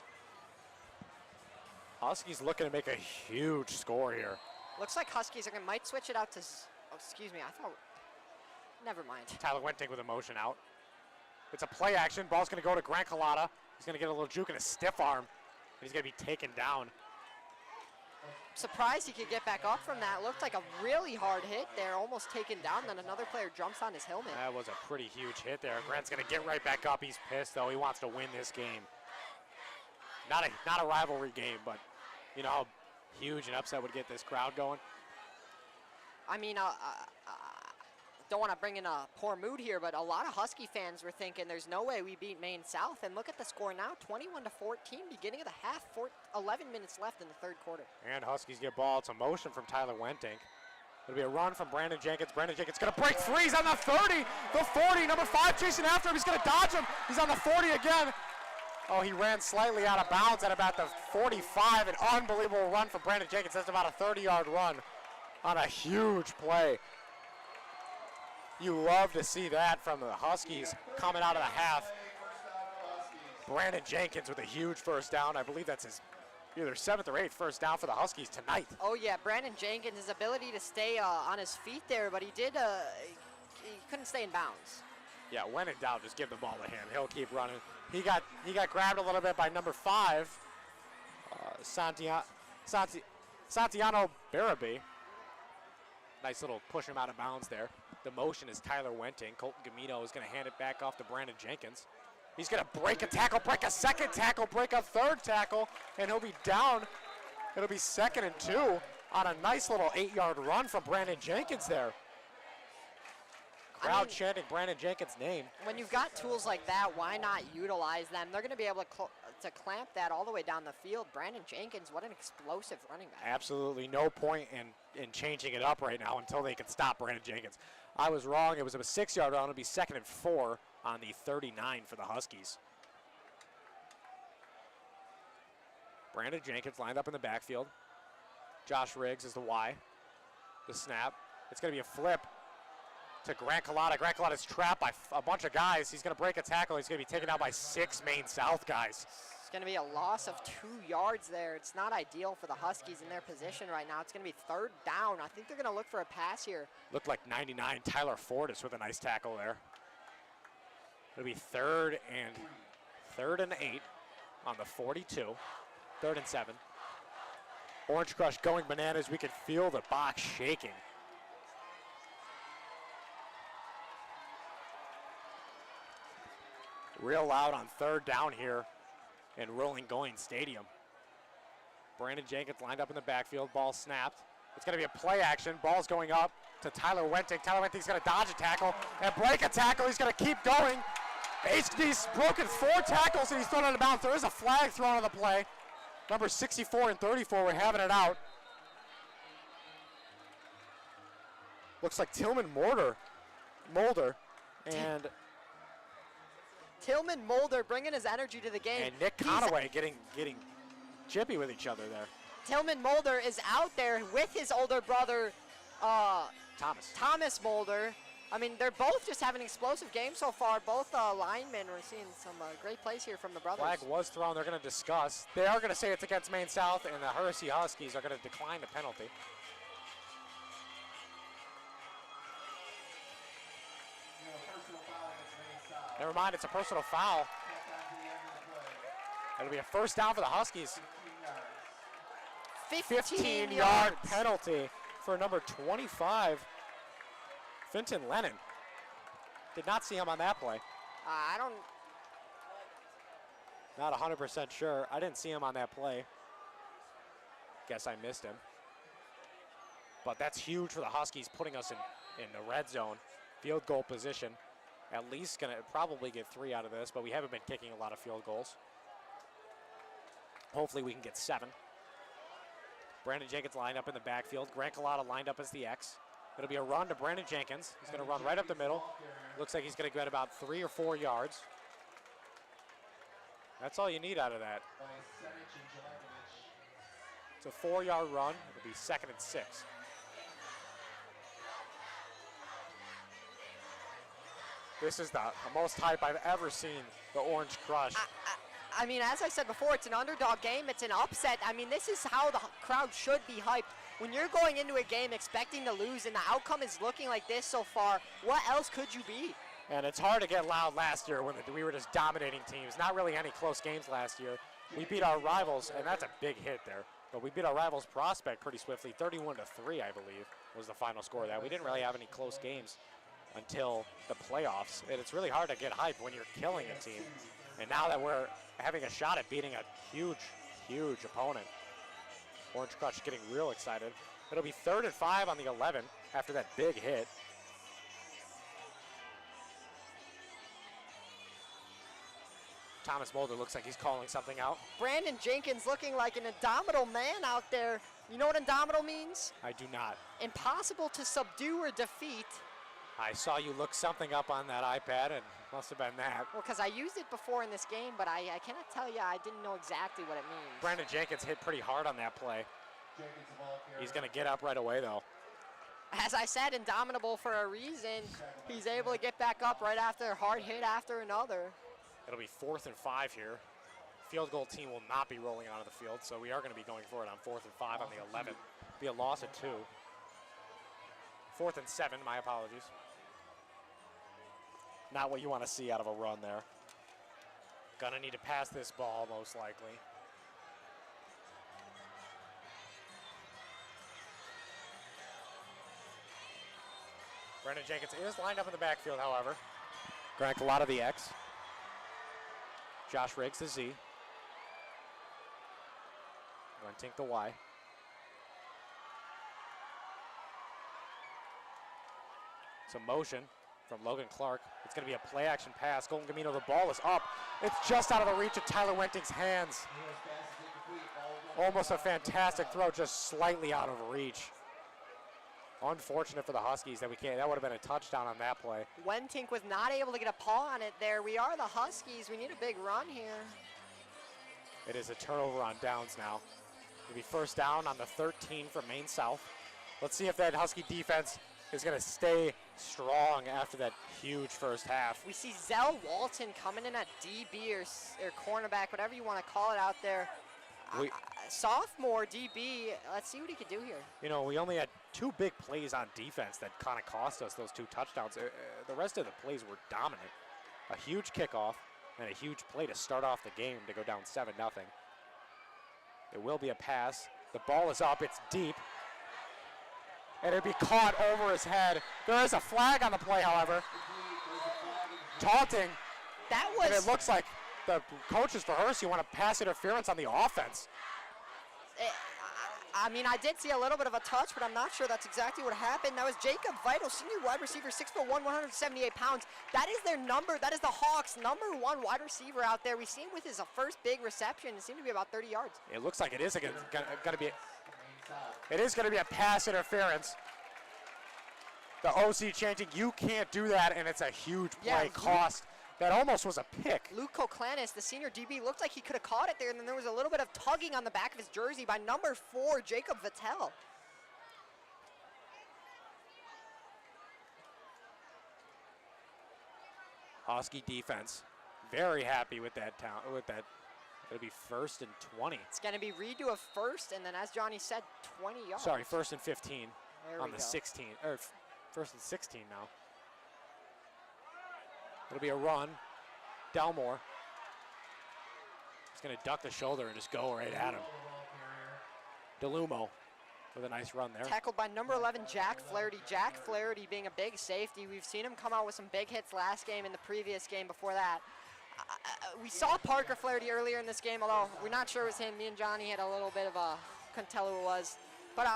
Huskies looking to make a huge score here. Looks like Huskies might switch it out to, excuse me, I thought, never mind. Tyler Wenting with a motion out. It's a play action. Ball's going to go to Grant Collada. He's going to get a little juke and a stiff arm. And he's going to be taken down. Surprised he could get back up from that. Looked like a really hard hit there, almost taken down. Then another player jumps on his helmet. That was a pretty huge hit there. Grant's going to get right back up. He's pissed, though. He wants to win this game. Not a rivalry game, but you know how huge an upset would get this crowd going? I mean, don't want to bring in a poor mood here, but a lot of Husky fans were thinking there's no way we beat Maine South. And look at the score now, 21-14, beginning of the half, 11 minutes left in the third quarter. And Huskies get ball. It's a motion from Tyler Wentink. It'll be a run from Brandon Jenkins. Brandon Jenkins going to break free. He's on the 30, the 40. Number 5 chasing after him. He's going to dodge him. He's on the 40 again. Oh, he ran slightly out of bounds at about the 45. An unbelievable run from Brandon Jenkins. That's about a 30-yard run on a huge play. You love to see that from the Huskies coming out of the half. Brandon Jenkins with a huge first down. I believe that's his either 7th or 8th first down for the Huskies tonight. Oh yeah, Brandon Jenkins, his ability to stay on his feet there, but he couldn't stay in bounds. Yeah, when in doubt, just give the ball to him. He'll keep running. He got grabbed a little bit by number 5, Santiano Barabi. Nice little push him out of bounds there. The motion is Tyler Wentink. Colton Gamino is going to hand it back off to Brandon Jenkins. He's going to break a tackle, break a second tackle, break a third tackle, and he'll be down. It'll be 2nd and 2 on a nice little 8-yard run from Brandon Jenkins there. Crowd chanting Brandon Jenkins' name. When you've got tools like that, why not utilize them? They're going to be able to clamp that all the way down the field. Brandon Jenkins, what an explosive running back. Absolutely no point in changing it up right now until they can stop Brandon Jenkins. I was wrong. It was a 6-yard run. It'll be 2nd and 4 on the 39 for the Huskies. Brandon Jenkins lined up in the backfield. Josh Riggs is the Y. The snap. It's going to be a flip to Grant Collada. Grant Collada's trapped by a bunch of guys. He's going to break a tackle. He's going to be taken out by 6 Maine South guys. It's going to be a loss of 2 yards there. It's not ideal for the Huskies in their position right now. It's going to be 3rd down. I think they're going to look for a pass here. Looked like 99 Tyler Fortis with a nice tackle there. It'll be 3rd and 8 on the 42. 3rd and 7. Orange Crush going bananas. We can feel the box shaking. Real loud on 3rd down here in Goins Stadium. Brandon Jenkins lined up in the backfield. Ball snapped. It's going to be a play action. Ball's going up to Tyler Wentink. Tyler Wentink's going to dodge a tackle and break a tackle. He's going to keep going. He's broken 4 tackles and he's thrown out of bounds. There is a flag thrown on the play. Number 64 and 34 were having it out. Looks like Tillman Mulder and Tillman Mulder bringing his energy to the game. And Nick Conaway getting chippy with each other there. Tillman Mulder is out there with his older brother, Thomas Mulder. I mean, they're both just having an explosive game so far. Both linemen, we're seeing some great plays here from the brothers. Flag was thrown. They're going to discuss. They are going to say it's against Maine South, and the Hersey Huskies are going to decline the penalty. Never mind, it's a personal foul. It'll be a 1st down for the Huskies. 15-yard penalty for number 25, Finton Lennon. Did not see him on that play. Not 100% sure. I didn't see him on that play. Guess I missed him. But that's huge for the Huskies, putting us in the red zone, field goal position. At least going to probably get 3 out of this, but we haven't been kicking a lot of field goals. Hopefully we can get 7. Brandon Jenkins lined up in the backfield. Grant Collada lined up as the X. It'll be a run to Brandon Jenkins. He's going to run right up the middle. Looks like he's going to get about 3 or 4 yards. That's all you need out of that. It's a 4-yard run. It'll be 2nd and 6. This is the most hype I've ever seen the Orange Crush. I mean, as I said before, it's an underdog game. It's an upset. I mean, this is how the crowd should be hyped. When you're going into a game expecting to lose and the outcome is looking like this so far, what else could you be? And it's hard to get loud last year when we were just dominating teams. Not really any close games last year. We beat our rivals, and that's a big hit there. But we beat our rivals Prospect pretty swiftly. 31-3, I believe, was the final score of that. We didn't really have any close games until the playoffs. And it's really hard to get hype when you're killing a team. And now that we're having a shot at beating a huge, huge opponent, Orange Crush getting real excited. It'll be 3rd and 5 on the 11 after that big hit. Thomas Mulder looks like he's calling something out. Brandon Jenkins looking like an indomitable man out there. You know what indomitable means? I do not. Impossible to subdue or defeat. I saw you look something up on that iPad, and must have been that. Well, because I used it before in this game, but I cannot tell you, I didn't know exactly what it means. Brandon Jenkins hit pretty hard on that play. He's going to get up right away, though. As I said, indomitable for a reason. He's able to get back up right after a hard hit after another. It'll be 4th and 5 here. Field goal team will not be rolling onto the field, so we are going to be going for it on 4th and 5 on the 11th. Be a loss of 2. 4th and 7, my apologies. Not what you want to see out of a run there. Gonna need to pass this ball, most likely. Brandon Jenkins is lined up in the backfield, however. Grant a lot of the X. Josh Riggs the Z. Wentink the Y. Some motion from Logan Clark. It's going to be a play action pass. Golden Camino, the ball is up. It's just out of the reach of Tyler Wentink's hands. Almost a fantastic throw, just slightly out of reach. Unfortunate for the Huskies that we can't. That would have been a touchdown on that play. Wentink was not able to get a paw on it there. We are the Huskies. We need a big run here. It is a turnover on downs now. It'll be first down on the 13 from Maine South. Let's see if that Husky defense is going to stay strong after that huge first half. We see Zell Walton coming in at DB or cornerback, whatever you want to call it out there. Sophomore DB, let's see what he can do here. You know, we only had 2 big plays on defense that kind of cost us those 2 touchdowns. The rest of the plays were dominant. A huge kickoff and a huge play to start off the game to go down 7-0. It will be a pass. The ball is up, it's deep. And it'll be caught over his head. There is a flag on the play, however. Taunting. That was. And it looks like the coaches for Hersey want to pass interference on the offense. I mean, I did see a little bit of a touch, but I'm not sure that's exactly what happened. That was Jacob Vital, senior wide receiver, 6'1", 178 pounds. That is their number. That is the Hawks' #1 wide receiver out there. We see him with his first big reception. It seemed to be about 30 yards. It looks like it is going to be. It is going to be a pass interference. The OC chanting, you can't do that, and it's a huge play cost. That almost was a pick. Luke Koklanis, the senior DB, looked like he could have caught it there, and then there was a little bit of tugging on the back of his jersey by #4, Jacob Vittel. Husky defense, very happy with that. It'll be 1st and 20. It's going to be redo of 1st, and then as Johnny said, 20 yards. Sorry, 1st and 15 on the 16. 16, or 1st and 16 now. It'll be a run. Delmore. He's going to duck the shoulder and just go right at him. DeLumo with a nice run there. Tackled by #11, Jack Flaherty. Jack Flaherty being a big safety. We've seen him come out with some big hits last game and the previous game before that. We saw Parker Flaherty earlier in this game, although we're not sure it was him. Me and Johnny had a little bit of a, couldn't tell who it was. But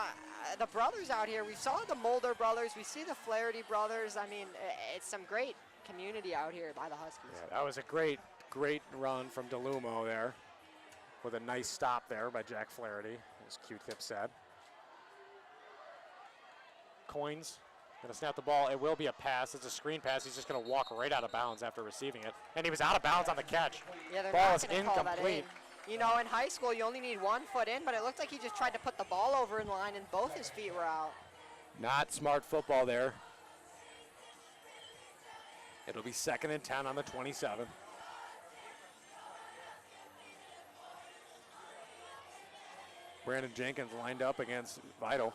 the brothers out here, we saw the Mulder brothers. We see the Flaherty brothers. I mean, it's some great community out here by the Huskies. Yeah, that was a great run from DeLumo there with a nice stop there by Jack Flaherty, as Q-Tip said. Goins gonna snap the ball. It will be a pass. It's a screen pass. He's just gonna walk right out of bounds after receiving it. And he was out of bounds on the catch. Yeah, they're ball not is gonna call that in. incomplete. You know, in high school, you only need 1 foot in, but it looked like he just tried to put the ball over in line and both his feet were out. Not smart football there. It'll be 2nd and 10 on the 27. Brandon Jenkins lined up against Vital.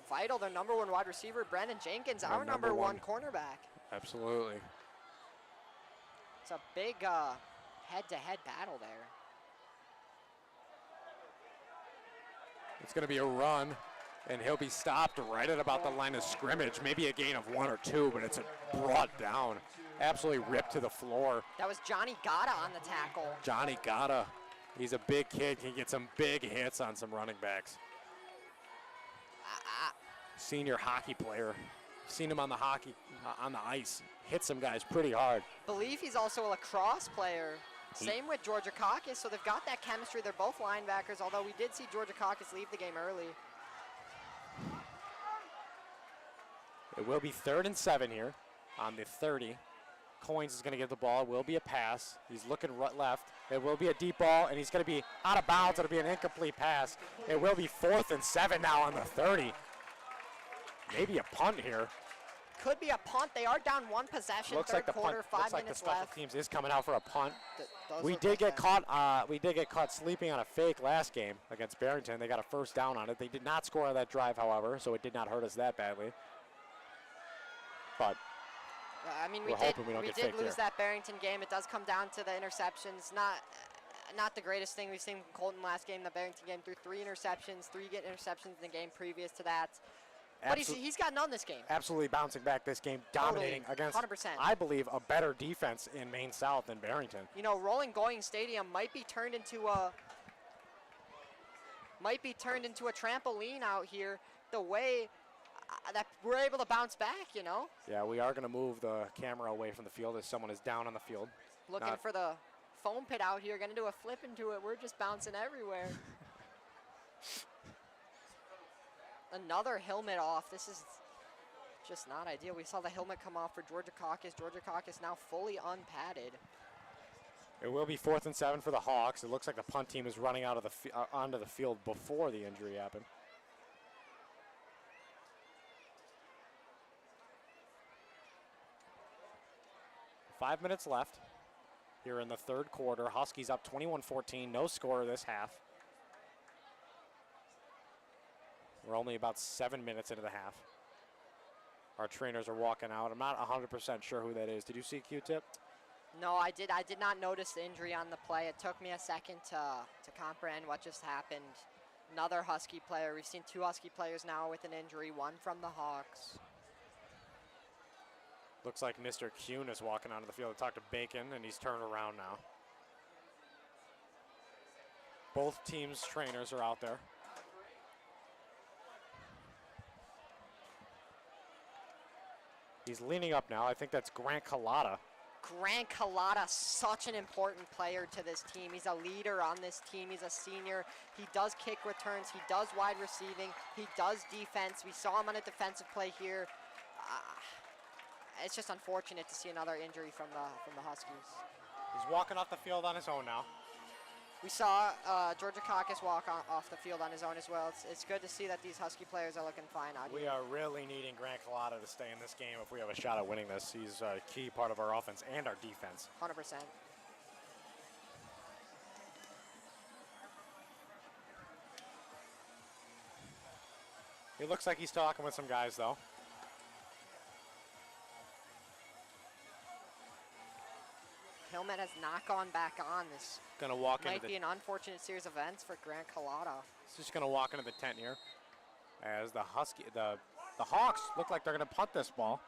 Vital, their #1 wide receiver. Brandon Jenkins, our number one cornerback. Absolutely. It's a big head-to-head battle there. It's going to be a run, and he'll be stopped right at about the line of scrimmage. Maybe a gain of 1 or 2, but it's brought down. Absolutely ripped to the floor. That was Johnny Gata on the tackle. Johnny Gata. He's a big kid. Can get some big hits on some running backs. Senior hockey player. Seen him on the on the ice. Hit some guys pretty hard. Believe he's also a lacrosse player. Same with Georgia Caucus, so they've got that chemistry. They're both linebackers, although we did see Georgia Caucus leave the game early. It will be 3rd and 7 here on the 30. Goins is going to get the ball. It will be a pass. He's looking right left. It will be a deep ball, and he's going to be out of bounds. It'll be an incomplete pass. It will be 4th and 7 now on the 30. Maybe a punt here. Could be a punt. They are down 1 possession. Looks third like the quarter, punt. 5 Looks like the minutes special left. teams is coming out for a punt. Does We look did like get that. caught. We did get caught sleeping on a fake last game against Barrington. They got a 1st down on it. They did not score on that drive, however, so it did not hurt us that badly. But I mean, we're hoping we don't get did faked lose here. that Barrington game. It does come down to the interceptions. Not the greatest thing we've seen from Colton last game. The Barrington game threw 3 interceptions, 3 interceptions in the game previous to that. But he's got none this game. Absolutely bouncing back this game, dominating Totally, against, 100%. I believe, a better defense in Maine South than Barrington. You know, rolling Goins Stadium might be turned into a trampoline out here. The way that we're able to bounce back, you know. Yeah, we are going to move the camera away from the field as someone is down on the field. Looking for the foam pit out here. Going to do a flip into it. We're just bouncing everywhere. Another helmet off. This is just not ideal. We saw the helmet come off for Georgia Caucus. Georgia Caucus now fully unpadded. It will be 4th and 7 for the Hawks. It looks like the punt team is running out of the onto the field before the injury happened. Five minutes left here in the 3rd quarter. Huskies up 21-14. No score this half. We're only about 7 minutes into the half. Our trainers are walking out. I'm not 100% sure who that is. Did you see Q-Tip? No, I did not notice the injury on the play. It took me a second to comprehend what just happened. Another Husky player. We've seen 2 Husky players now with an injury, 1 from the Hawks. Looks like Mr. Kuhn is walking onto the field to talk to Bacon, and he's turned around now. Both teams' trainers are out there. He's leaning up now. I think that's Grant Collada. Grant Collada, such an important player to this team. He's a leader on this team. He's a senior. He does kick returns. He does wide receiving. He does defense. We saw him on a defensive play here. It's just unfortunate to see another injury from the Huskies. He's walking off the field on his own now. We saw Georgia Caucus walk off the field on his own as well. It's good to see that these Husky players are looking fine out here. We are really needing Grant Collada to stay in this game if we have a shot at winning this. He's a key part of our offense and our defense. 100%. It looks like he's talking with some guys, though. Helmet has not gone back on. This Gonna walk might into be an unfortunate series of events for Grant Collada. He's just gonna walk into the tent here, as the Hawks look like they're gonna punt this ball.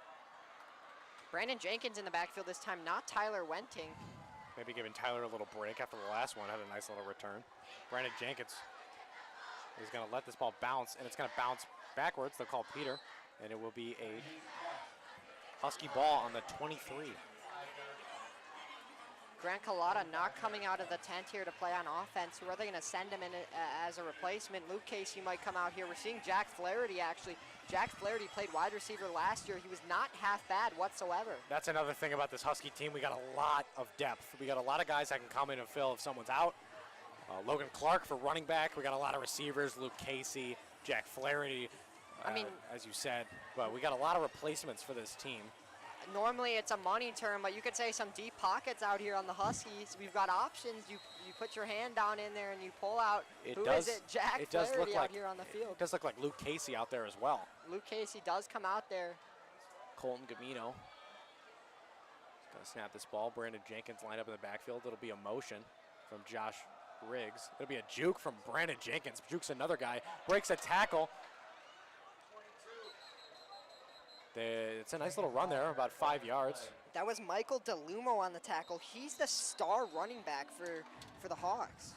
Brandon Jenkins in the backfield this time, not Tyler Wenting. Maybe giving Tyler a little break after the last one. Had a nice little return. Brandon Jenkins is gonna let this ball bounce, and it's gonna bounce backwards. They'll call Peter, and it will be a Husky ball on the 23. Grant Collada not coming out of the tent here to play on offense. Who are they going to send him in as a replacement? Luke Casey might come out here. We're seeing Jack Flaherty, actually. Jack Flaherty played wide receiver last year. He was not half bad whatsoever. That's another thing about this Husky team. We got a lot of depth. We got a lot of guys that can come in and fill if someone's out. Logan Clark for running back. We got a lot of receivers. Luke Casey, Jack Flaherty, I mean, as you said. But we got a lot of replacements for this team. Normally it's a money term, but you could say some deep pockets out here on the Huskies. We've got options. You put your hand down in there and you pull out. Who is it? Jack Flaherty out here on the field. It does look like Luke Casey out there as well. Luke Casey does come out there. Colton Gamino is going to snap this ball. Brandon Jenkins lined up in the backfield. It'll be a motion from Josh Riggs. It'll be a juke from Brandon Jenkins. Jukes another guy. Breaks a tackle. It's a nice little run there, about 5 yards. That was Michael DeLumo on the tackle. He's the star running back for the Hawks.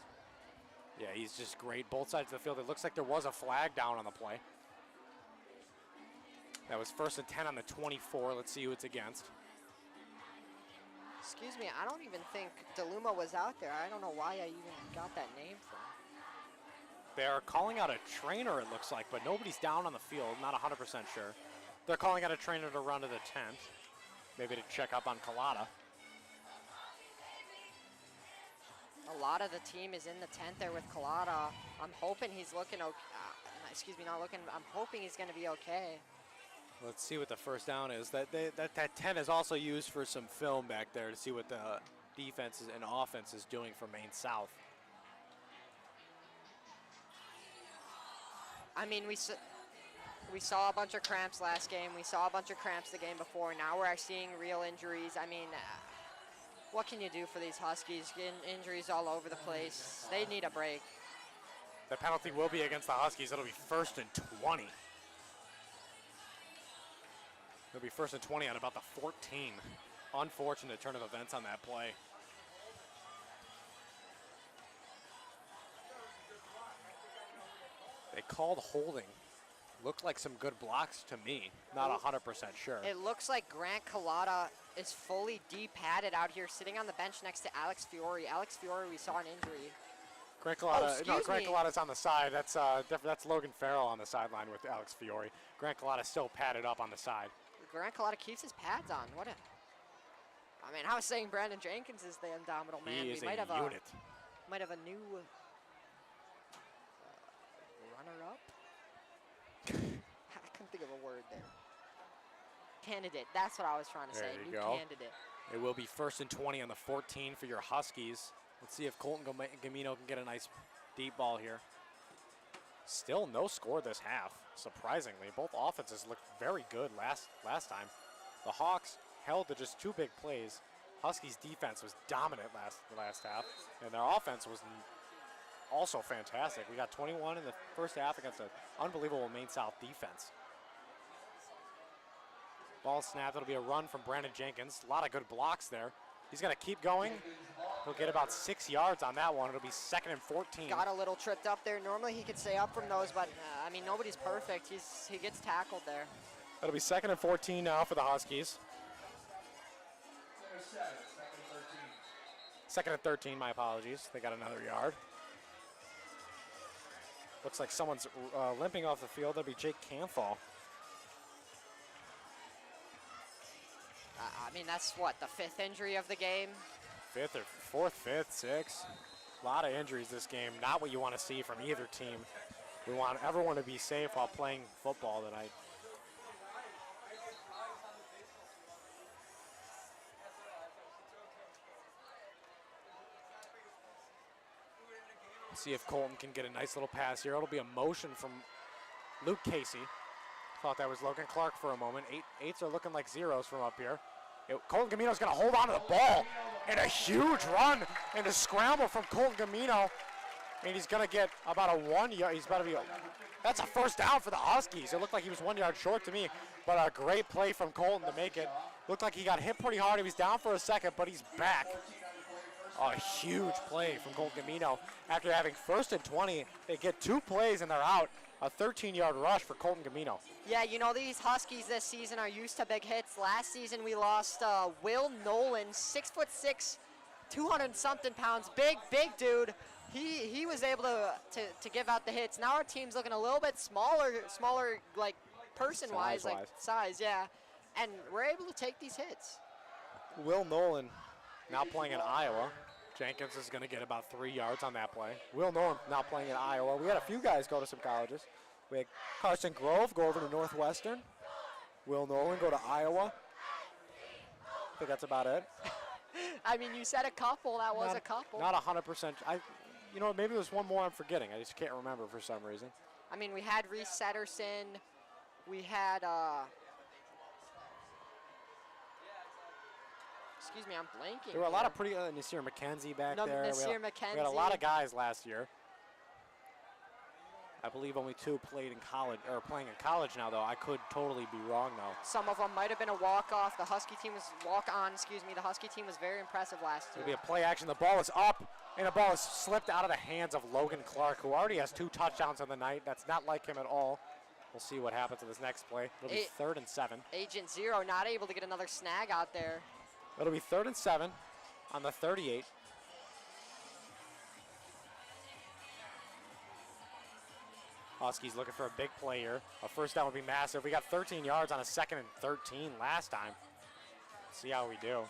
Yeah, he's just great. Both sides of the field. It looks like there was a flag down on the play. That was 1st and 10 on the 24. Let's see who it's against. Excuse me, I don't even think DeLuma was out there. I don't know why I even got that name from. They're calling out a trainer, it looks like, but nobody's down on the field. Not 100% sure. They're calling out a trainer to run to the tent, maybe to check up on Collada. A lot of the team is in the tent there with Collada. I'm hoping he's looking okay. Excuse me, not looking. I'm hoping he's going to be okay. Let's see what the first down is. That tent is also used for some film back there to see what the defense and offense is doing for Maine South. I mean, we saw a bunch of cramps last game. We saw a bunch of cramps the game before. Now we're seeing real injuries. I mean, what can you do for these Huskies? Getting injuries all over the place. They need a break. The penalty will be against the Huskies. It'll be 1st and 20. It'll be 1st and 20 on about the 14. Unfortunate turn of events on that play. They called holding. Looked like some good blocks to me. Not 100% sure. It looks like Grant Collada is fully D-padded out here, sitting on the bench next to Alex Fiore. Alex Fiore, we saw an injury. Grant Collada's on the side. That's Logan Farrell on the sideline with Alex Fiore. Grant Collada still padded up on the side. Grant Collada keeps his pads on. I mean, I was saying Brandon Jenkins is the indomitable man. He is we might a have unit. Might have a new runner-up. I couldn't think of a word there. Candidate. That's what I was trying to say. There you New go. candidate. It will be 1st and 20 on the 14 for your Huskies. Let's see if Colton Gamino can get a nice deep ball here. Still no score this half, surprisingly. Both offenses looked very good last time. The Hawks held to just 2 big plays. Huskies' defense was dominant last half, and their offense was also fantastic. We got 21 in the first half against an unbelievable Maine South defense. Ball snapped. It'll be a run from Brandon Jenkins. A lot of good blocks there. He's going to keep going. He'll get about 6 yards on that one. It'll be 2nd and 14. Got a little tripped up there. Normally he could stay up from those, but I mean, nobody's perfect. He gets tackled there. It'll be 2nd and 14 now for the Huskies. 2nd and 13, my apologies. They got another yard. Looks like someone's limping off the field. That'll be Jake Canfall. I mean, that's what, the 5th injury of the game? 5th or 4th, 5th, 6th. A lot of injuries this game. Not what you want to see from either team. We want everyone to be safe while playing football tonight. See if Colton can get a nice little pass here. It'll be a motion from Luke Casey. Thought that was Logan Clark for a moment. Eights are looking like zeros from up here. Colton Gamino's going to hold on to the ball. And a huge run and a scramble from Colton Gamino. And he's going to get about a 1 yard. That's a 1st down for the Huskies. It looked like he was 1 yard short to me. But a great play from Colton to make it. Looked like he got hit pretty hard. He was down for a second, but he's back. A huge play from Colton Gamino. After having 1st and 20, they get 2 plays and they're out. A 13-yard rush for Colton Gamino. Yeah, you know, these Huskies this season are used to big hits. Last season we lost Will Nolan, 6'6", 200-something pounds, big dude. He was able to give out the hits. Now our team's looking a little bit smaller like person-wise, like size, yeah. And we're able to take these hits. Will Nolan now playing in Iowa. Jenkins is going to get about 3 yards on that play. Will Nolan now playing in Iowa. We had a few guys go to some colleges. We had Carson Grove go over to Northwestern. Will Nolan go to Iowa. I think that's about it. I mean, you said a couple. That was a couple. Not 100%. You know, maybe there's one more I'm forgetting. I just can't remember for some reason. I mean, we had Reese Setterson. We had excuse me, I'm blanking. There were a lot of pretty Nasir McKenzie back there. Nasir McKenzie. We had a lot of guys last year. I believe only 2 played in college, or playing in college now, though. I could totally be wrong, though. Some of them might have been a walk-off. The Husky team was walk-on, excuse me. The Husky team was very impressive last year. It'll be a play action. The ball is up, and the ball is slipped out of the hands of Logan Clark, who already has 2 touchdowns on the night. That's not like him at all. We'll see what happens in this next play. It'll be 3rd and 7. Agent Zero not able to get another snag out there. It'll be 3rd and 7 on the 38. Huskies looking for a big play here. A first down would be massive. We got 13 yards on a 2nd and 13 last time. Let's see how we do.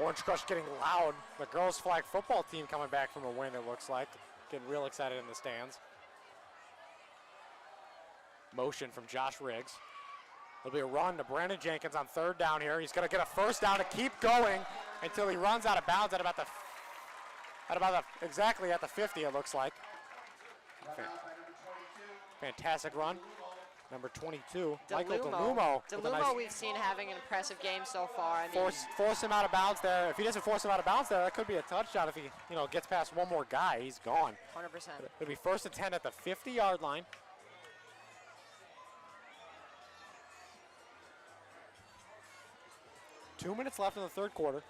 Orange Crush getting loud. The girls flag football team coming back from a win, it looks like. Getting real excited in the stands. Motion from Josh Riggs. There'll be a run to Brandon Jenkins on 3rd down here. He's going to get a first down to keep going until he runs out of bounds at exactly at the 50, it looks like. Fantastic run. Number 22, Michael DeLumo. DeLumo we've seen having an impressive game so far. I mean, force him out of bounds there. If he doesn't force him out of bounds there, that could be a touchdown. If he gets past one more guy, he's gone. 100%. It'll be 1st and 10 at the 50-yard line. Two minutes left in the 3rd quarter.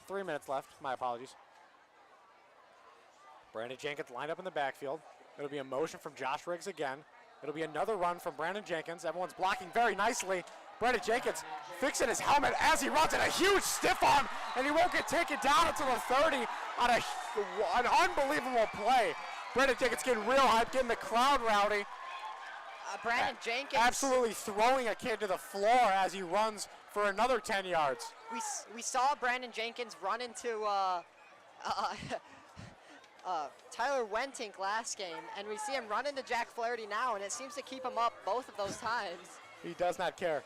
3 minutes left, my apologies. Brandon Jenkins lined up in the backfield. It'll be a motion from Josh Riggs again. It'll be another run from Brandon Jenkins. Everyone's blocking very nicely. Brandon Jenkins fixing his helmet as he runs in a huge stiff arm, and he won't get taken down until the 30 on an unbelievable play. Brandon Jenkins getting real hype, getting the crowd rowdy. Brandon Jenkins absolutely throwing a kid to the floor as he runs for another 10 yards. We saw Brandon Jenkins run into Tyler Wentink last game, and we see him run into Jack Flaherty now, and it seems to keep him up both of those times. He does not care.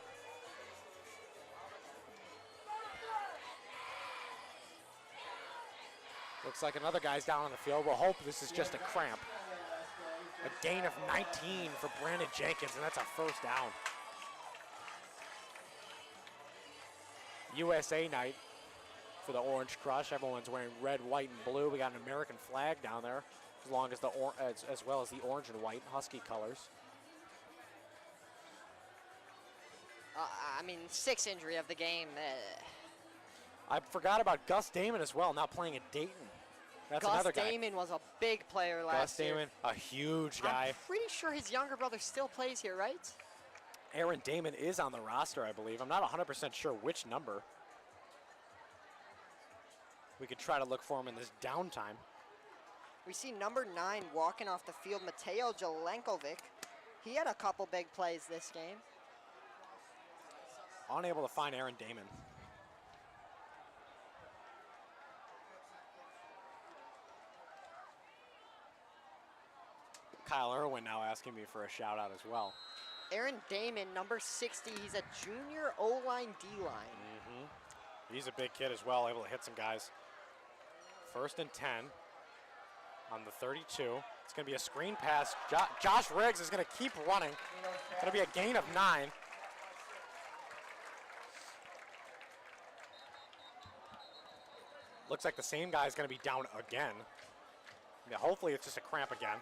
Looks like another guy's down on the field. We'll hope this is just a cramp. A gain of 19 for Brandon Jenkins, and that's a first down. USA night for the Orange Crush. Everyone's wearing red, white, and blue. We got an American flag down there, as well as the orange and white Husky colors. I mean, 6th injury of the game. I forgot about Gus Damon as well, now playing at Dayton. That's Gus another guy. Damon was a big player last year. Gus Damon, a huge guy. I'm pretty sure his younger brother still plays here, right? Aaron Damon is on the roster, I believe. I'm not 100% sure which number. We could try to look for him in this downtime. We see number 9 walking off the field, Mateo Jelenkovic. He had a couple big plays this game. Unable to find Aaron Damon. Kyle Irwin now asking me for a shout out as well. Aaron Damon, number 60, he's a junior O-line, D-line. He's a big kid as well, able to hit some guys. 1st and 10 on the 32. It's going to be a screen pass. Josh Riggs is going to keep running. It's going to be a gain of 9. Looks like the same guy is going to be down again. Yeah, hopefully it's just a cramp again.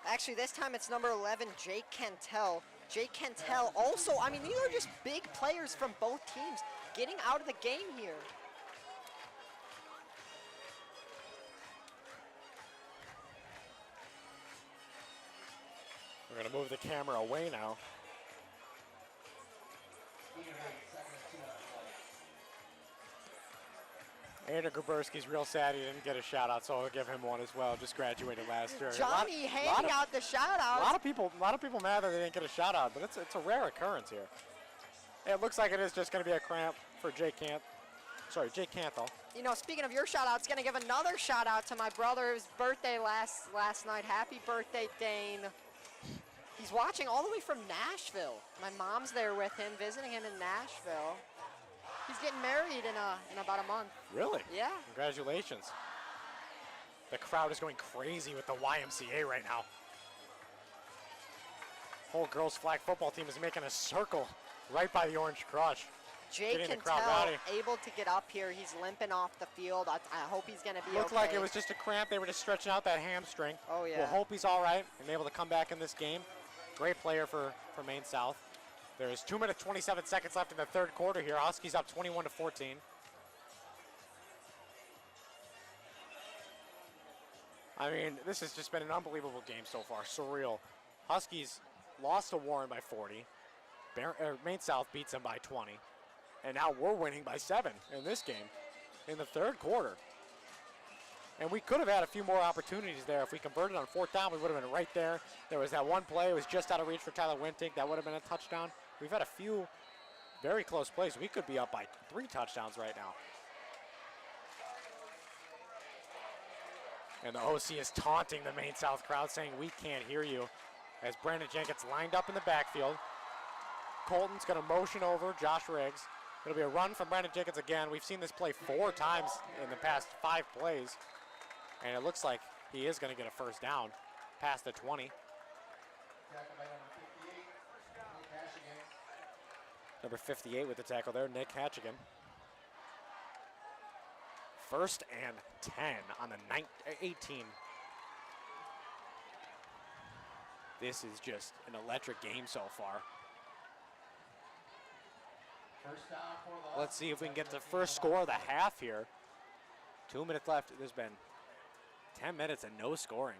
Actually, this time it's number 11, Jake Cantel. Jake Cantel also, I mean, these are just big players from both teams getting out of the game here. We're going to move the camera away now. Andrew Gruberski's real sad he didn't get a shout out, so I'll give him one as well. Just graduated last year. Johnny handing out the shout outs. A lot of people mad that they didn't get a shout out, but it's a rare occurrence here. It looks like it is just going to be a cramp for Jake Canthal. You know, speaking of your shout outs, going to give another shout out to my brother. His birthday last night. Happy birthday, Dane. He's watching all the way from Nashville. My mom's there with him, visiting him in Nashville. He's getting married in about a month. Really? Yeah. Congratulations. The crowd is going crazy with the YMCA right now. Whole girls flag football team is making a circle right by the Orange Crush. Jake Cantel able to get up here. He's limping off the field. I hope he's going to be Looked like it was just a cramp. They were just stretching out that hamstring. Oh, yeah. We'll hope he's all right and able to come back in this game. Great player for Maine South. There's 2 minutes, 27 seconds left in the 3rd quarter here. Huskies up 21-14. I mean, this has just been an unbelievable game so far. Surreal. Huskies lost to Warren by 40. Maine South beats them by 20. And now we're winning by 7 in this game in the third quarter. And we could have had a few more opportunities there. If we converted on 4th down, we would have been right there. There was that one play. It was just out of reach for Tyler Wintink. That would have been a touchdown. We've had a few very close plays. We could be up by 3 touchdowns right now. And the OC is taunting the Maine South crowd, saying, we can't hear you, as Brandon Jenkins lined up in the backfield. Colton's going to motion over Josh Riggs. It'll be a run from Brandon Jenkins again. We've seen this play 4 times in the past 5 plays. And it looks like he is going to get a first down past the 20. Number 58 with the tackle there, Nick Hatchigan. 1st and 10 on the 18. This is just an electric game so far. Let's see if we can get the first score of the half here. 2 minutes left. There's been 10 minutes and no scoring.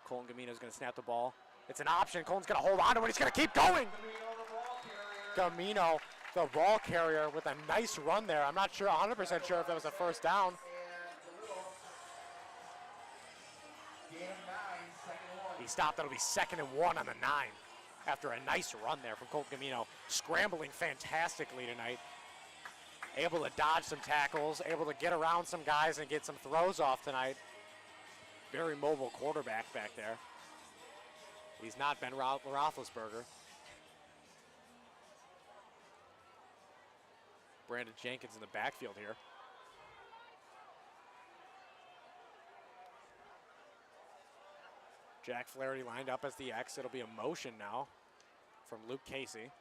Colton Gamino's going to snap the ball. It's an option. Colton's going to hold on to it. He's going to keep going. Gamino, the ball carrier, with a nice run there. I'm not sure, 100% sure if that was a first down. He stopped. It'll be 2nd and 1 on the 9 after a nice run there from Colton Gamino. Scrambling fantastically tonight. Able to dodge some tackles, able to get around some guys and get some throws off tonight. Very mobile quarterback back there. He's not Ben Roethlisberger. Brandon Jenkins in the backfield here. Jack Flaherty lined up as the X. It'll be a motion now from Luke Casey.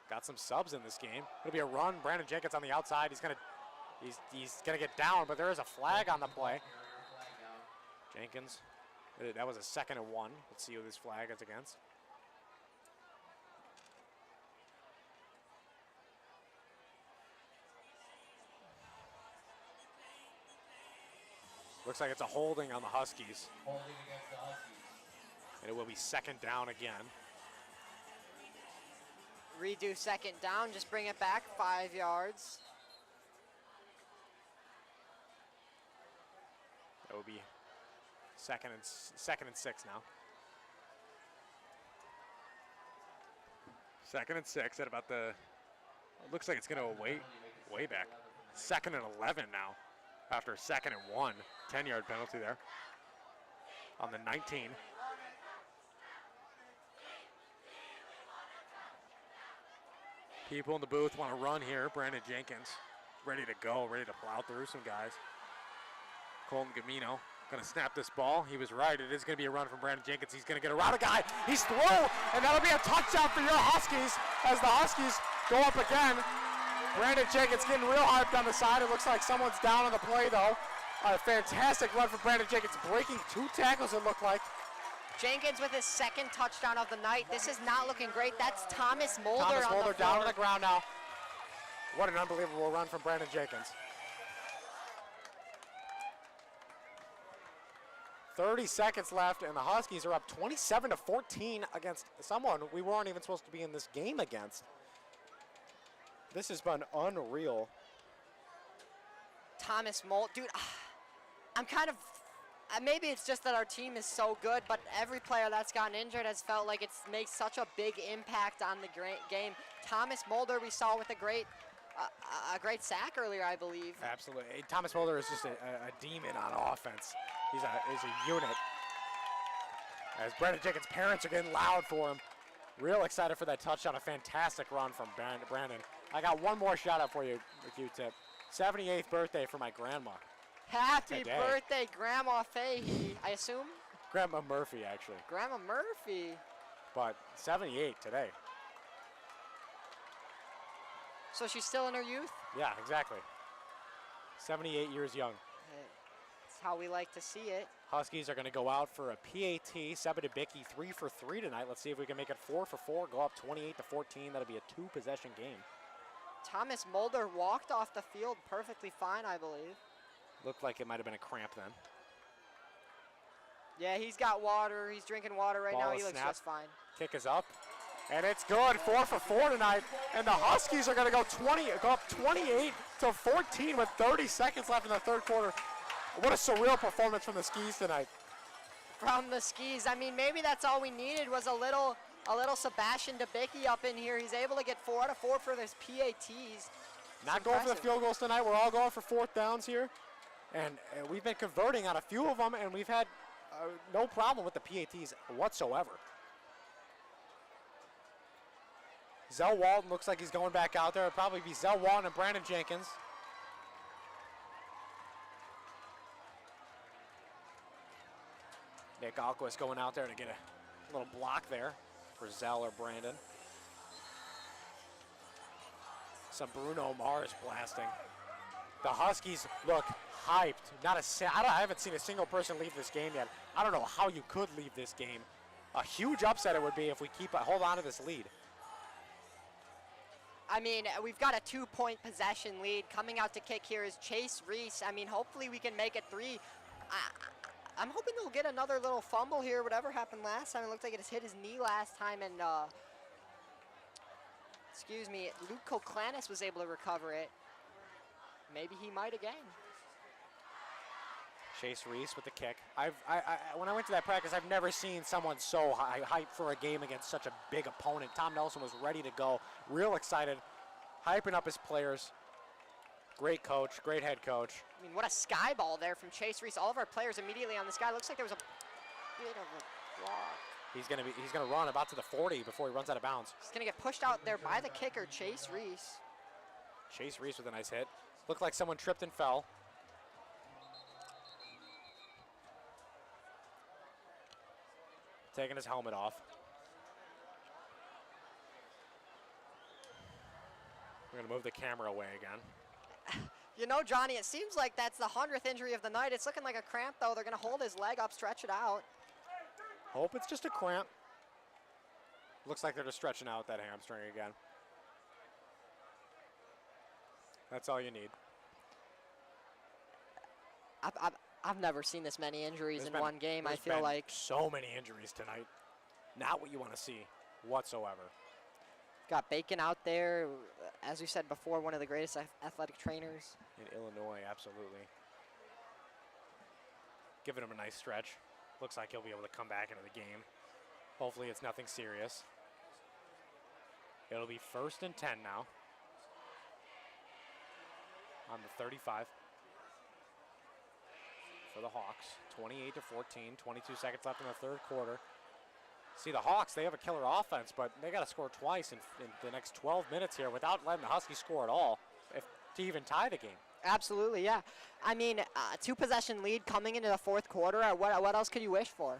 Got some subs in this game. It'll be a run. Brandon Jenkins on the outside. He's gonna get down, but there is a flag on the play. Jenkins. That was a 2nd and 1. Let's see who this flag is against. Looks like it's a holding on the Huskies. Holding against the Huskies. And it will be 2nd down again. Redo 2nd down, just bring it back 5 yards. That will be second and 6 now. 2nd and 6 at about the, it looks like it's going to go way back. 2nd and 11 now after 2nd and 1. 10-yard penalty there on the 19. People in the booth want to run here. Brandon Jenkins ready to go, ready to plow through some guys. Colton Gamino going to snap this ball. He was right. It is going to be a run from Brandon Jenkins. He's going to get around a guy. He's through, and that'll be a touchdown for your Huskies as the Huskies go up again. Brandon Jenkins getting real hyped on the side. It looks like someone's down on the play, though. A fantastic run for Brandon Jenkins, breaking 2 tackles, it looked like. Jenkins with his 2nd touchdown of the night. This is not looking great. That's Thomas Mulder Thomas on Mulder the floor. down on the ground now. What an unbelievable run from Brandon Jenkins. 30 seconds left, and the Huskies are up 27-14 against someone we weren't even supposed to be in this game against. This has been unreal. Thomas Mulder, dude, I'm kind of, maybe it's just that our team is so good, but every player that's gotten injured has felt like it's makes such a big impact on the game. Thomas Mulder, we saw with a great sack earlier, I believe. Absolutely. Hey, Thomas Mulder is just a demon on offense. He's a unit. As Brandon Jenkins' parents are getting loud for him. Real excited for that touchdown. A fantastic run from Brandon. I got one more shout out for you, Q-Tip. 78th birthday for my grandma. Happy Today. birthday, Grandma Fahey, I assume? Grandma Murphy, actually. Grandma Murphy. But 78 today. So she's still in her youth? Yeah, exactly. 78 years young. That's how we like to see it. Huskies are going to go out for a PAT. Seba Debicki 3 for 3 tonight. Let's see if we can make it 4 for 4. Go up 28-14. That'll be a 2-possession game. Thomas Mulder walked off the field perfectly fine, I believe. Looked like it might have been a cramp then. Yeah, he's got water. He's drinking water right now. Ball He looks snapped. just fine. Kick is up, and it's good. 4 for 4 tonight, and the Huskies are going to go up 28 to 14 with 30 seconds left in the third quarter. What a surreal performance from the Skis tonight. From the Skis. I mean, maybe that's all we needed was a little Sebastian Debicki up in here. He's able to get 4 out of 4 for his PATs. Not going for the field goals tonight. We're all going for fourth downs here, and we've been converting on a few of them, and we've had no problem with the PATs whatsoever. Zell Walton looks like he's going back out there. It'll probably be Zell Walton and Brandon Jenkins. Nick Alquist going out there to get a little block there for Zell or Brandon. Some Bruno Mars blasting. The Huskies look hyped. I haven't seen a single person leave this game yet. I don't know how you could leave this game. A huge upset it would be if we hold on to this lead. I mean, we've got a 2-point possession lead. Coming out to kick here is Chase Reese. I mean, hopefully we can make it 3. I'm hoping they'll get another little fumble here. Whatever happened last time, it looked like it just hit his knee last time, and excuse me, Luke Koklanis was able to recover it. Maybe he might again. Chase Reese with the kick. When I went to that practice, I've never seen someone so hyped for a game against such a big opponent. Tom Nelson was ready to go, real excited, hyping up his players. Great coach, great head coach. I mean, what a sky ball there from Chase Reese. All of our players immediately on this guy. Looks like there was a bit of a block. He's gonna run about to the 40 before he runs out of bounds. He's gonna get pushed out there by the kicker, Chase Reese. Chase Reese with a nice hit. Looked like someone tripped and fell. Taking his helmet off. We're gonna move the camera away again. You know, Johnny, it seems like that's the 100th injury of the night. It's looking like a cramp, though. They're gonna hold his leg up, stretch it out. Hope it's just a cramp. Looks like they're just stretching out that hamstring again. That's all you need. I've never seen this many injuries There's in been- one game. I there's feel been like so many injuries tonight. Not what you want to see whatsoever. got Bacon out there, as we said before, one of the greatest athletic trainers. In Illinois, absolutely. Giving him a nice stretch. Looks like he'll be able to come back into the game. Hopefully it's nothing serious. It'll be 1st and 10 now. On the 35. For the Hawks, 28 to 14, 22 seconds left in the third quarter. See, the Hawks, they have a killer offense, but they got to score twice in the next 12 minutes here without letting the Huskies score at all to even tie the game. Absolutely, yeah. I mean, 2-possession lead coming into the fourth quarter. What else could you wish for?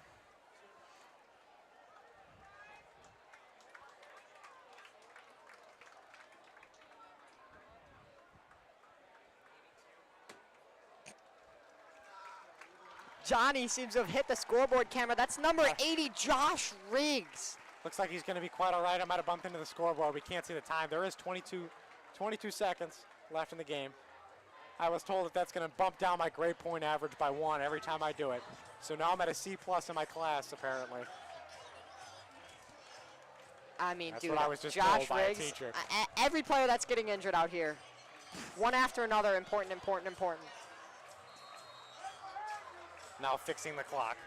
Johnny seems to have hit the scoreboard camera. That's number 80, Josh Riggs. Looks like he's going to be quite all right. I might have bumped into the scoreboard. We can't see the time. There is 22 seconds left in the game. I was told that that's going to bump down my grade point average by 1 every time I do it. So now I'm at a C+ in my class, apparently. I mean, That's dude, what I was just Josh told by a Riggs, teacher. Every player that's getting injured out here, one after another, important. Now fixing the clock.